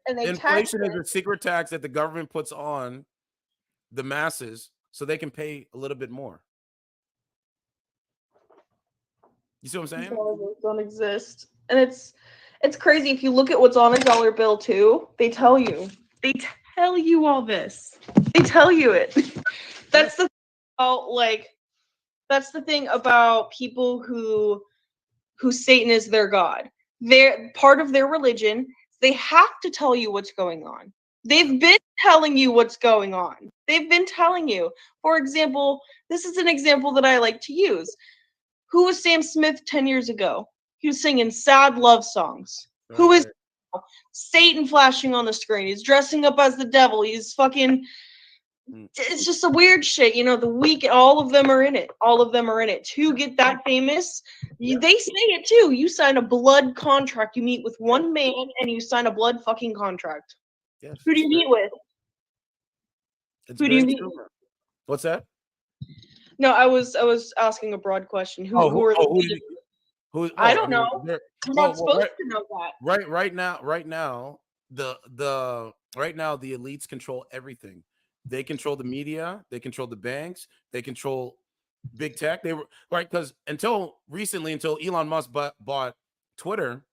inflation is a secret tax that the government puts on the masses so they can pay a little bit more. You see what I'm saying? Dollars don't exist. And it's crazy. If you look at what's on a dollar bill too, they tell you all this. They tell you it. That's the that's the thing about people who Satan is their God. They're part of their religion. They have to tell you what's going on. They've been telling you what's going on. They've been telling you. For example, this is an example that I like to use. Who was Sam Smith 10 years ago? He was singing sad love songs. Right, Who is Satan flashing on the screen? He's dressing up as the devil. He's fucking... It's just a weird shit. You know, The Weeknd, all of them are in it. All of them are in it. To get that famous, they say it too. You sign a blood contract. You meet with one man and you sign a blood fucking contract. Yes, Who do you meet with? Who do you meet with? What's that? No, I was asking a broad question. Who are the I don't know. I'm not supposed to know that. Right now, the elites control everything. They control the media, they control the banks, they control big tech. They were right because until recently, until Elon Musk bought Twitter,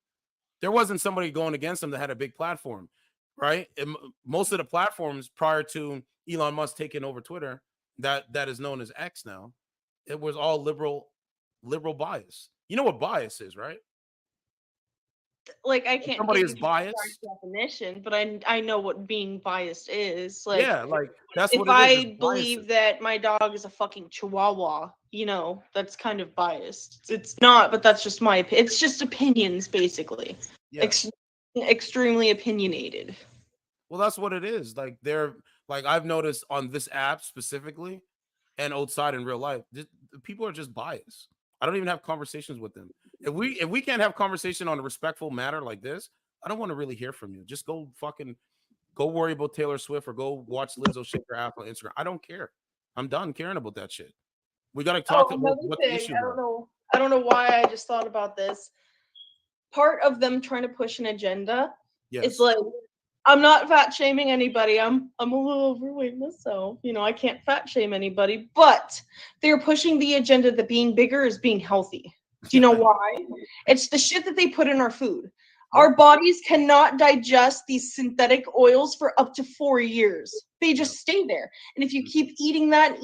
there wasn't somebody going against them that had a big platform, right? And most of the platforms prior to Elon Musk taking over Twitter, that is known as X now, it was all liberal bias. You know what bias is, right? Like I can't. Somebody give is you the biased. exact definition, but I know what being biased is. Like Yeah, like that's if what it is. I It's believe biased. that my dog is a fucking Chihuahua, you know, that's kind of biased. It's not, but that's just my opinion. It's just opinions, basically. Yeah. Extremely opinionated. Well, that's what it is. Like they're like I've noticed on this app specifically, and outside in real life, people are just biased. I don't even have conversations with them. If we can't have conversation on a respectful matter like this, I don't want to really hear from you. Just go worry about Taylor Swift or go watch Lizzo shake her ass on Instagram. I don't care. I'm done caring about that shit. We got to talk about what the issue is. I don't know why I just thought about this. Part of them trying to push an agenda. Yes. It's like I'm not fat shaming anybody. I'm a little overweight myself. You know, I can't fat shame anybody, but they're pushing the agenda that being bigger is being healthy. Do you know why? It's the shit that they put in our food. Our bodies cannot digest these synthetic oils for up to 4 years. They just stay there. And if you keep eating that,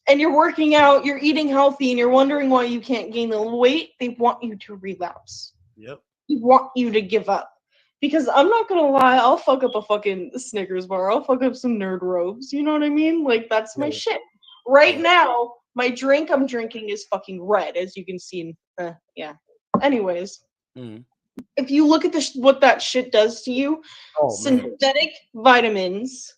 and you're working out, you're eating healthy, and you're wondering why you can't gain the weight, they want you to relapse. Yep. They want you to give up. Because I'm not gonna lie, I'll fuck up a fucking Snickers bar. I'll fuck up some nerd robes. You know what I mean? Like that's my shit. Right now, my drink I'm drinking is fucking red, as you can see. Yeah. Anyways, if you look at what that shit does to you, synthetic vitamins.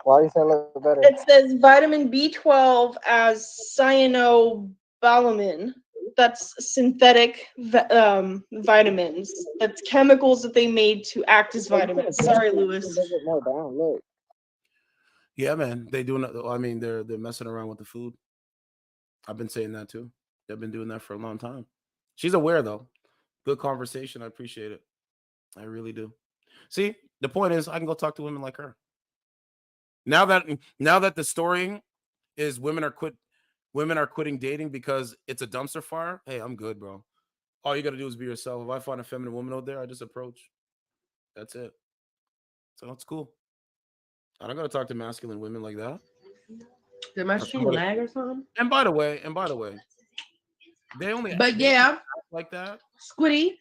Why do you say look better? It says vitamin B12 as cyanobalamin. That's synthetic vitamins. That's chemicals that they made to act as vitamins. Sorry, Lewis. No, down, look. Yeah, man. They doing it. I mean, they're messing around with the food. I've been saying that too. They've been doing that for a long time. She's aware though. Good conversation. I appreciate it. I really do. See, the point is I can go talk to women like her. Now that the story is women are quitting dating because it's a dumpster fire. Hey, I'm good, bro. All you got to do is be yourself. If I find a feminine woman out there, I just approach. That's it. So it's cool. I don't got to talk to masculine women like that. Did my stream lag or something? And by the way, they only like that. Squiddy's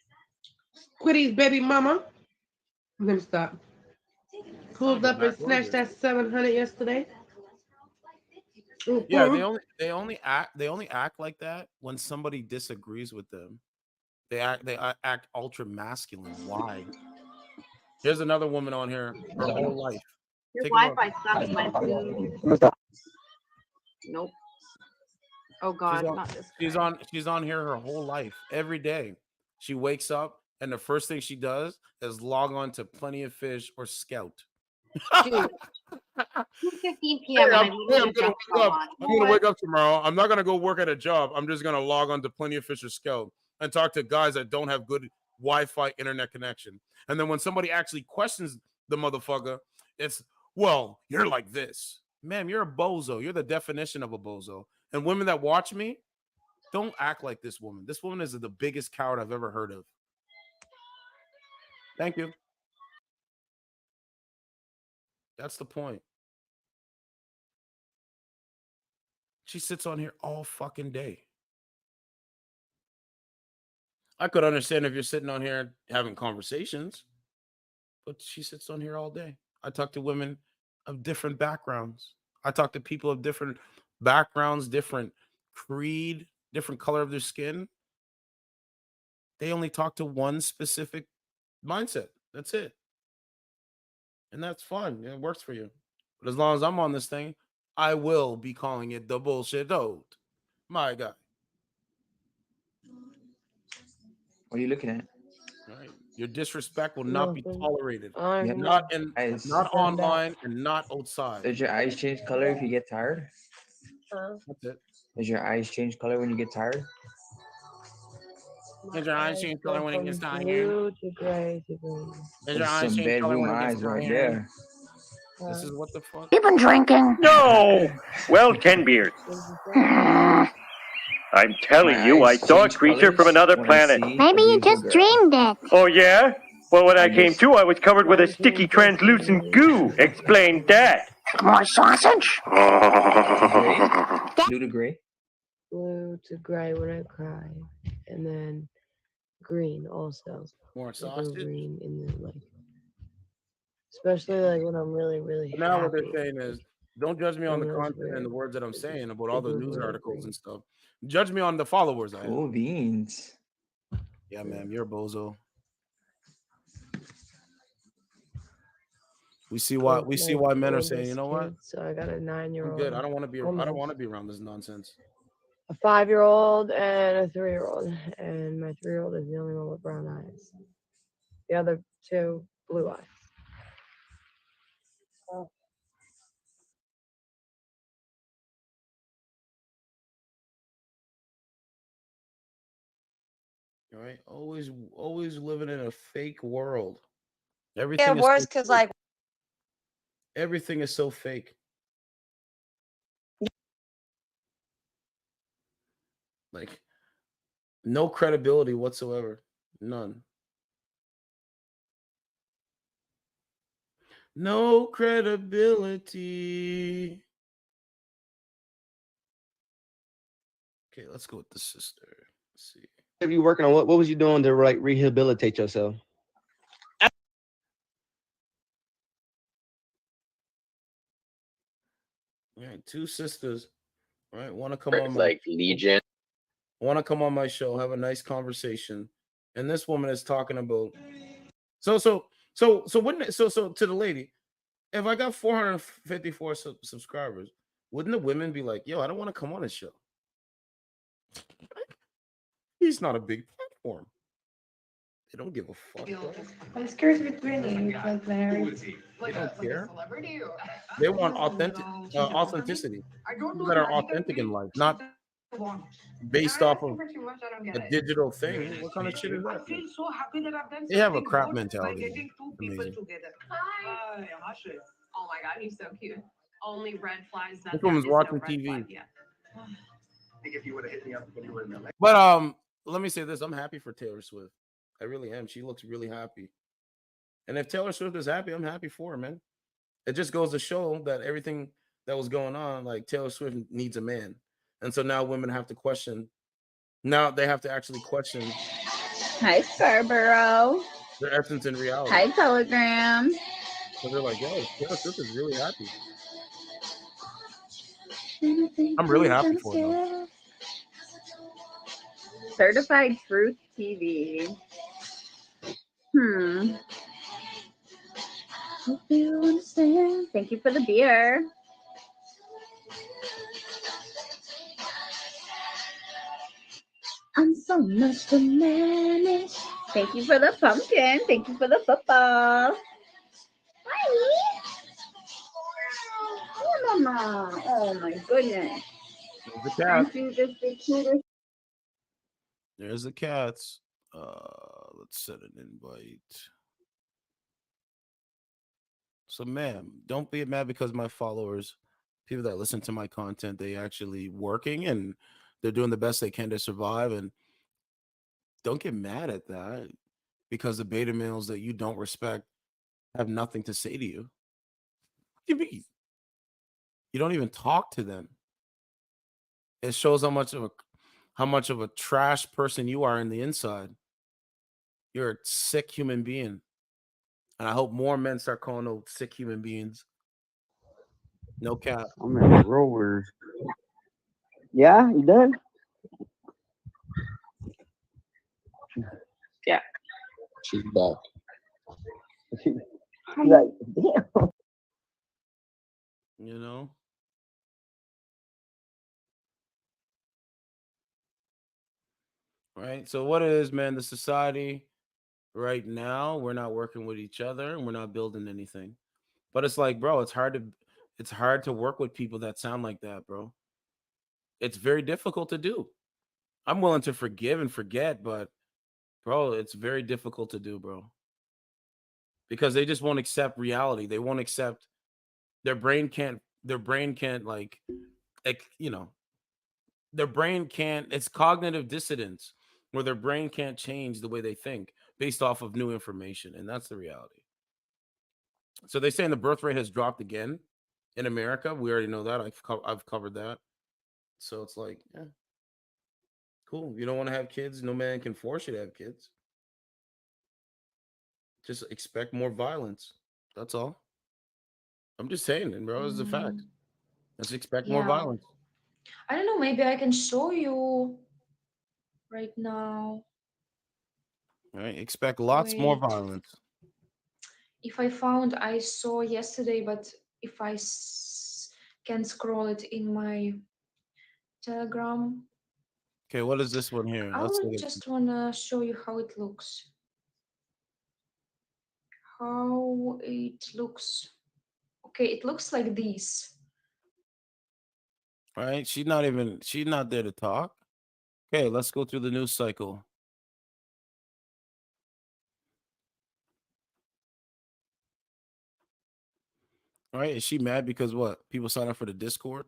baby mama. I'm gonna stop. Pulled up and snatched that 700 yesterday. Yeah, they only act like that when somebody disagrees with them. They act ultra masculine. Why? Here's another woman on here her whole life. Your Wi-Fi sucks, my food. Nope. Oh God, not this. She's on here her whole life. Every day she wakes up and the first thing she does is log on to Plenty of Fish or Scout. 2:15 p.m. I'm gonna wake up tomorrow. I'm not gonna go work at a job. I'm just gonna log on to Plenty of Fish or Scout and talk to guys that don't have good Wi-Fi internet connection. And then when somebody actually questions the motherfucker, it's, well, you're like this. Ma'am, you're a bozo. You're the definition of a bozo. And women that watch me, don't act like this woman. This woman is the biggest coward I've ever heard of. Thank you. That's the point. She sits on here all fucking day. I could understand if you're sitting on here having conversations, but she sits on here all day. I talk to women of different backgrounds. I talk to people of different backgrounds, different creed, different color of their skin. They only talk to one specific mindset. That's it. And that's fun. It works for you. But as long as I'm on this thing, I will be calling it the bullshit out. My guy. What are you looking at? Right. Your disrespect will not be tolerated. Yeah. Not online and not outside. Does your eyes change color if you get tired? That's it. Does your eyes change color when you get tired? Does your eyes change color when it gets tired? Blue to gray to green. Does your eyes Some change color when bedroom it gets eyes right tired? there. This is what the fuck? You've been drinking. No! Well, Tenbeard. I'm telling you, I saw a creature from another planet. Maybe you just dreamed it. Oh, yeah? Well, when I came to, I was covered with a sticky, translucent goo. Explain that. More sausage? Blue to gray? Blue to gray when I cry. And then green also. More Like sausage? green in the like. Especially like when I'm really, really But now what happy. they're saying is, don't judge me on the Those content weird. and the words that I'm saying about all the Those news weird articles green. and stuff. Judge me on the followers I have. Oh, beans. Yeah, man, you're a bozo. We see why men are saying, you know what? So I got a 9-year-old. I'm good. I don't want to be almost. around this nonsense. A 5-year-old and a 3-year-old. And my 3-year-old is the only one with brown eyes. The other two, blue eyes. Oh. All right. Always living in a fake world. Everything Yeah, is worse so because fake. like Everything is so fake. Like no credibility whatsoever. None. No credibility. Okay, let's go with the sister. Let's see. If you working on what was you doing to like rehabilitate yourself? All right, two sisters. All right, want to come on Like Legion. Want to come on my show, have a nice conversation, and this woman is talking about. So to the lady, if I got 454 subscribers, wouldn't the women be like, "Yo, I don't want to come on this show"? He's not a big platform. They don't give a fuck. I'm scared with really because They don't care. They want authenticity. People that are authentic in life, not based off of a digital thing. What kind of shit is that? so happy that I've done They have a something crap good by mentality. getting two people Amazing. together. Oh my god, he's so cute. Only red flags that This there woman's is no watching red TV. flag yet. I think if you would have hit me up when you were in LA. But let me say this: I'm happy for Taylor Swift. I really am. She looks really happy. And if Taylor Swift is happy, I'm happy for her, man. It just goes to show that everything that was going on, like Taylor Swift needs a man. And so now women have to question. Now they have to actually question Hi, Scarborough. their essence in reality. Hi, Telegram. So they're like, yo, Taylor Swift is really happy. I'm really happy for them. Certified Truth TV. Hope you understand. Thank you for the beer. I'm so much to manage. Thank you for the pumpkin. Thank you for the football. Hi. Oh, Mama. Oh my goodness. There's the cat. Aren't you just the cutest? There's the cats. Let's set an invite. So, ma'am, don't be mad because my followers, people that listen to my content, they actually working and they're doing the best they can to survive. And don't get mad at that because the beta males that you don't respect have nothing to say to you. What do you mean? You don't even talk to them. It shows how much of a trash person you are in the inside. You're a sick human being. And I hope more men start calling those sick human beings. No cap. I'm at Rollers. Yeah, you done? Yeah. She's back. Like, damn. You know? Right? So what it is, man, the society right now, we're not working with each other and we're not building anything. But it's like, bro, it's hard to work with people that sound like that, bro. It's very difficult to do. I'm willing to forgive and forget, but bro, it's very difficult to do, bro. Because they just won't accept reality. They won't accept their brain can't like their brain can't, it's cognitive dissonance where their brain can't change the way they think based off of new information. And that's the reality. So they saying the birth rate has dropped again in America. We already know that. I've covered that. So it's like, yeah, cool. You don't want to have kids. No man can force you to have kids. Just expect more violence. That's all. I'm just saying, and bro, it's a fact. Let's expect more Yeah. violence. I don't know, maybe I can show you right now. All right, expect lots more Wait. violence. If I saw yesterday, but if I can scroll it in my Telegram, Okay, what is this one here? I Let's would look at just wanna show you how it looks. How it looks. Okay, it looks like this. All right, she's not there to talk. Okay, let's go through the news cycle. All right, is she mad because what? People sign up for the Discord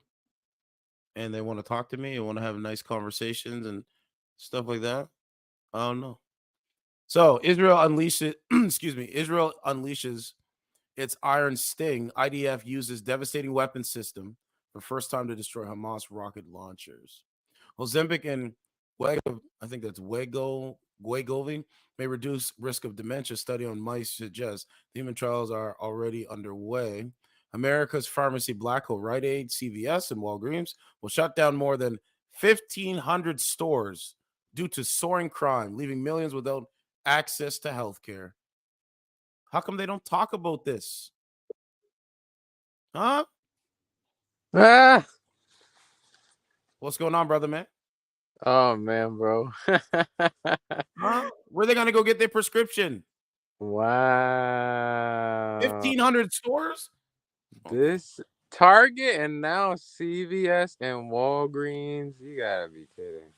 and they want to talk to me and want to have nice conversations and stuff like that? I don't know. So Israel unleashes, Israel unleashes its Iron Sting. IDF uses devastating weapon system for first time to destroy Hamas rocket launchers. Ozempic and I think that's Wegovy may reduce risk of dementia. Study on mice suggests the human trials are already underway. America's pharmacy black hole, Rite Aid, CVS, and Walgreens will shut down more than 1,500 stores due to soaring crime, leaving millions without access to health care. How come they don't talk about this? Huh? Ah! What's going on, brother, man? Oh man, bro. Huh? Where are they gonna go get their prescription? Wow. 1,500 stores? This Target and now CVS and Walgreens. You gotta be kidding.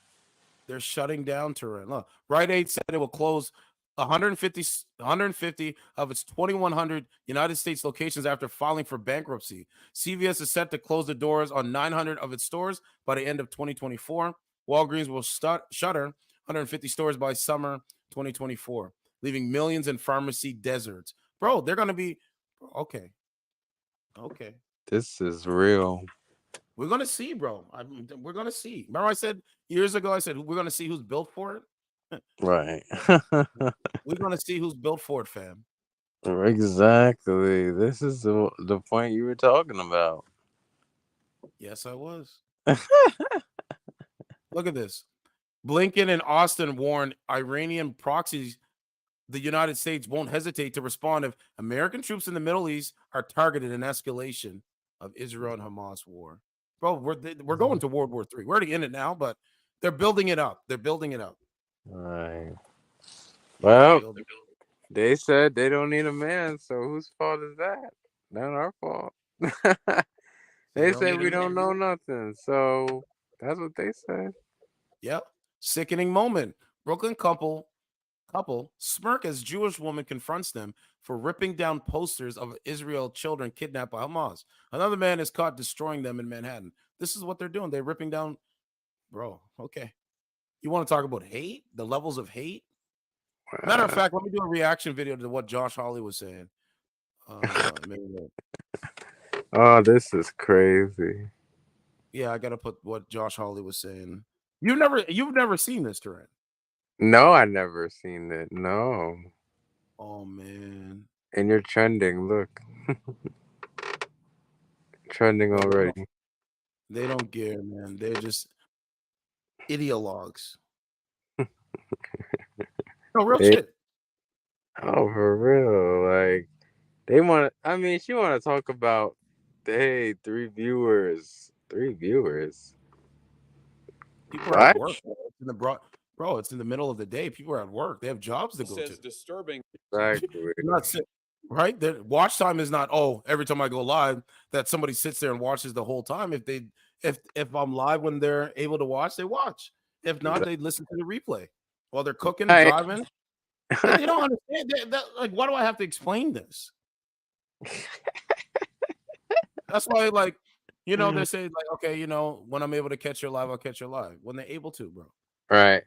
They're shutting down Turin. Look, Rite Aid said it will close 150 of its 2,100 United States locations after filing for bankruptcy. CVS is set to close the doors on 900 of its stores by the end of 2024. Walgreens will shutter 150 stores by summer 2024, leaving millions in pharmacy deserts. Bro, they're going to be okay. Okay. This is real. We're going to see, bro. We're going to see. Remember I said years ago, I said, we're going to see who's built for it. Right. We're going to see who's built for it, fam. Exactly. This is the point you were talking about. Yes, I was. Look at this. Blinken and Austin warned Iranian proxies the United States won't hesitate to respond if American troops in the Middle East are targeted in escalation of Israel and Hamas war. Bro, we're going to World War III. We're already in it now, but they're building it up. They're building it up. Right. Well, they said they don't need a man, so whose fault is that? Not our fault. They said we don't know nothing, so that's what they said. Yep. Sickening moment. Brooklyn couple smirk as Jewish woman confronts them for ripping down posters of Israel children kidnapped by Hamas. Another man is caught destroying them in Manhattan. This is what they're doing. They're ripping down. Bro, okay. You want to talk about hate? The levels of hate? Matter of fact, let me do a reaction video to what Josh Hawley was saying. Oh, this is crazy. Yeah, I gotta put what Josh Hawley was saying. You've never seen this, Turin? No, I never seen it. No. Oh man. And you're trending. Look. Trending already. They don't care, man. They're just ideologues. No, real shit. Oh, for real. Like, they want to, I mean, she want to talk about, hey, 3 viewers. 3 viewers. People are at work. Bro, it's in the middle of the day. People are at work. They have jobs to go to. Disturbing. Exactly. Right? The watch time is not, every time I go live, that somebody sits there and watches the whole time. If I'm live when they're able to watch, they watch. If not, they listen to the replay while they're cooking, driving. They don't understand that. Like, why do I have to explain this? That's why, like, they say, like, okay, when I'm able to catch your live, I'll catch your live. When they're able to, bro. Right.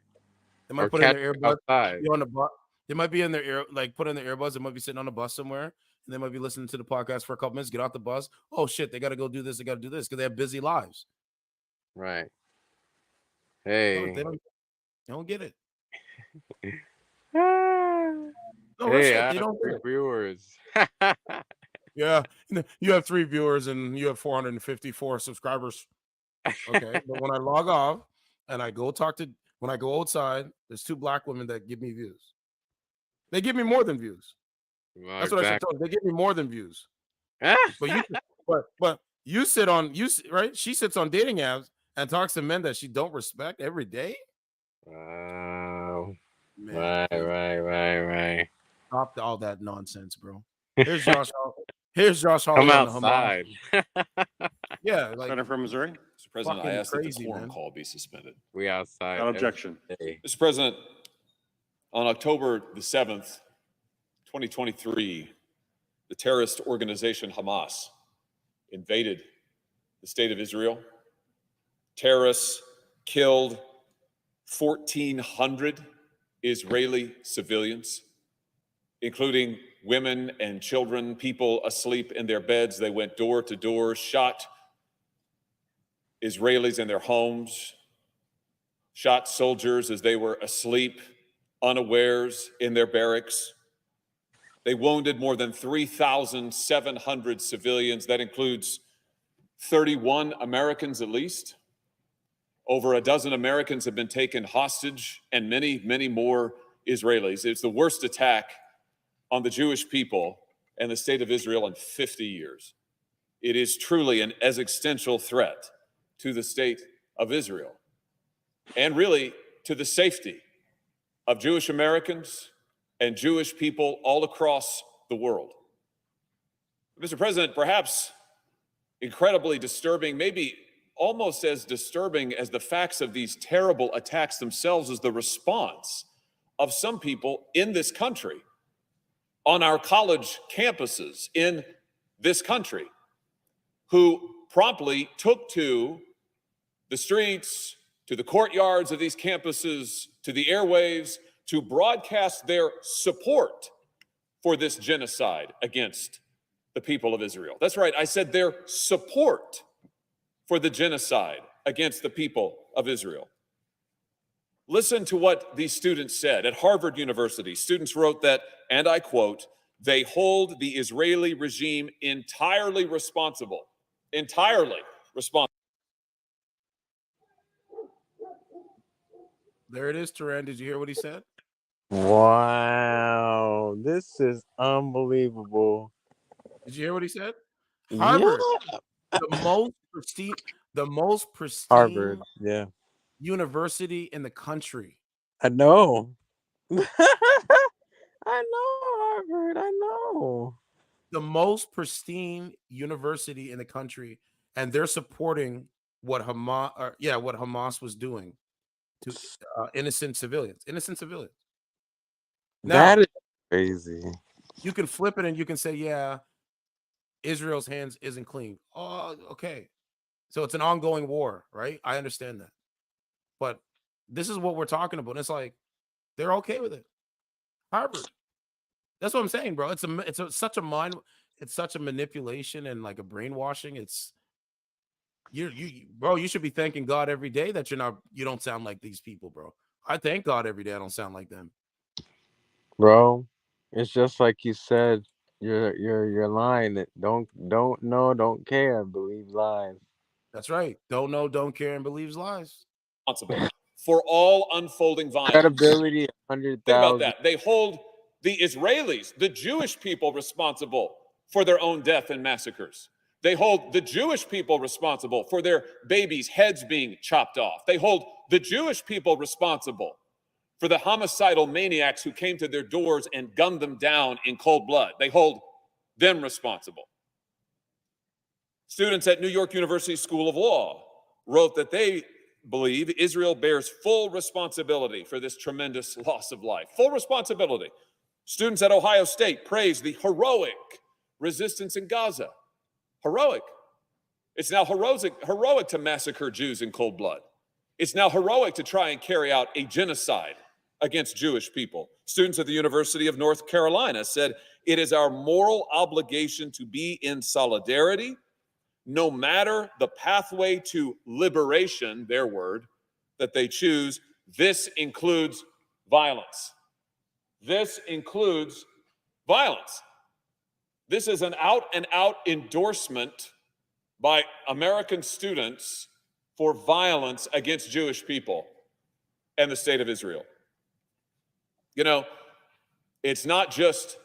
They might put in their earbuds. On the bus. They might be in their ear, like put in their earbuds. They might be sitting on a bus somewhere, and they might be listening to the podcast for a couple minutes. Get off the bus. Oh shit, they got to go do this. They got to do this because they have busy lives. Right. Hey. They don't get it. No, hey, I have 3 viewers. Yeah, you have 3 viewers and you have 454 subscribers. Okay, but when I log off and I go when I go outside, there's 2 black women that give me views. They give me more than views. Well, that's what I should tell them. They give me more than views. But you sit on right? She sits on dating apps and talks to men that she don't respect every day. Wow. Man, Right. Stop all that nonsense, bro. Here's Josh Hawley. Come outside. Yeah, like Senator from Missouri. Mr. President, I ask that the quorum call be suspended. We outside. Without objection. Mr. President, on October the 7th, 2023, the terrorist organization Hamas invaded the state of Israel. Terrorists killed 1,400 Israeli civilians, including women and children, people asleep in their beds. They went door to door, shot Israelis in their homes, shot soldiers as they were asleep, unawares in their barracks. They wounded more than 3,700 civilians. That includes 31 Americans at least. Over a dozen Americans have been taken hostage, and many, many more Israelis. It's the worst attack on the Jewish people and the state of Israel in 50 years. It is truly an existential threat to the state of Israel and really to the safety of Jewish Americans and Jewish people all across the world. Mr. President, perhaps incredibly disturbing, maybe almost as disturbing as the facts of these terrible attacks themselves, is the response of some people in this country, on our college campuses in this country, who promptly took to the streets, to the courtyards of these campuses, to the airwaves, to broadcast their support for this genocide against the people of Israel. That's right, I said their support for the genocide against the people of Israel. Listen to what these students said at Harvard University. Students wrote that, and I quote, "They hold the Israeli regime entirely responsible." Entirely responsible. There it is, Turan. Did you hear what he said? Wow, this is unbelievable. Did you hear what he said? Harvard, Yeah. the most pristine Harvard, yeah. university in the country. I know. I know, Harvard, I know. The most pristine university in the country, and they're supporting what Hamas was doing to innocent civilians. Now, That is crazy. you can flip it and you can say, yeah, Israel's hands isn't clean. Oh, okay. So it's an ongoing war, right? I understand that. But this is what we're talking about. It's like they're okay with it. Harvard. That's what I'm saying, bro. It's such a manipulation and like a brainwashing. It's bro, you should be thanking God every day that you don't sound like these people, bro. I thank God every day I don't sound like them. Bro, it's just like you said, you're lying. Don't know, don't care, believe lies. That's right. Don't know, don't care, and believes lies. Responsible for all unfolding violence. Credibility, Think 100,000. about that. They hold the Israelis, the Jewish people, responsible for their own death and massacres. They hold the Jewish people responsible for their babies' heads being chopped off. They hold the Jewish people responsible for the homicidal maniacs who came to their doors and gunned them down in cold blood. They hold them responsible. Students at New York University School of Law wrote that they believe Israel bears full responsibility for this tremendous loss of life. Full responsibility. Students at Ohio State praised the heroic resistance in Gaza. Heroic. It's now heroic to massacre Jews in cold blood. It's now heroic to try and carry out a genocide against Jewish people. Students at the University of North Carolina said, "It is our moral obligation to be in solidarity, no matter the pathway to liberation," their word, "that they choose. This includes violence." This includes violence. This is an out-and-out endorsement by American students for violence against Jewish people and the state of Israel. You know, it's not just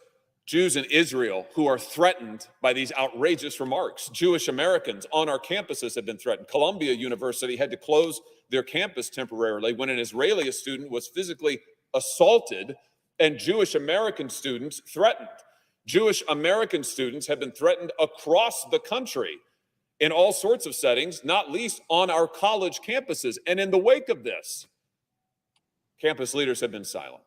Jews in Israel who are threatened by these outrageous remarks. Jewish Americans on our campuses have been threatened. Columbia University had to close their campus temporarily when an Israeli student was physically assaulted and Jewish American students threatened. Jewish American students have been threatened across the country in all sorts of settings, not least on our college campuses. And in the wake of this, campus leaders have been silent.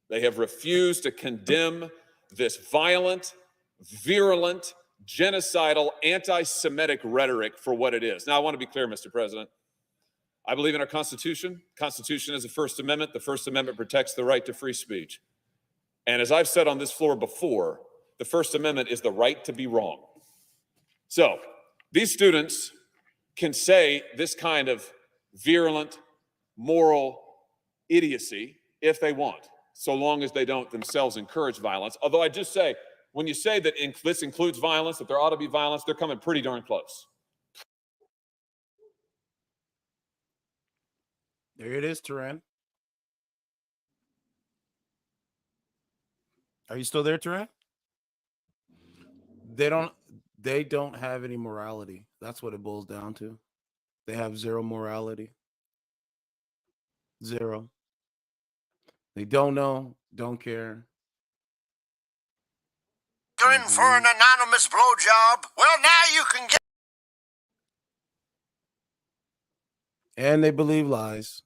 They have refused to condemn this violent, virulent, genocidal, anti-Semitic rhetoric for what it is. Now, I want to be clear, Mr. President. I believe in our Constitution. Constitution is the First Amendment. The First Amendment protects the right to free speech. And as I've said on this floor before, the First Amendment is the right to be wrong. So these students can say this kind of virulent, moral idiocy if they want, so long as they don't themselves encourage violence. Although I just say, when you say that this includes violence, that there ought to be violence, they're coming pretty darn close. There it is, Turan. Are you still there, Turan? They don't have any morality. That's what it boils down to. They have zero morality. Zero. They don't know, don't care. You're in for an anonymous blowjob? Well, now you can get. And they believe lies.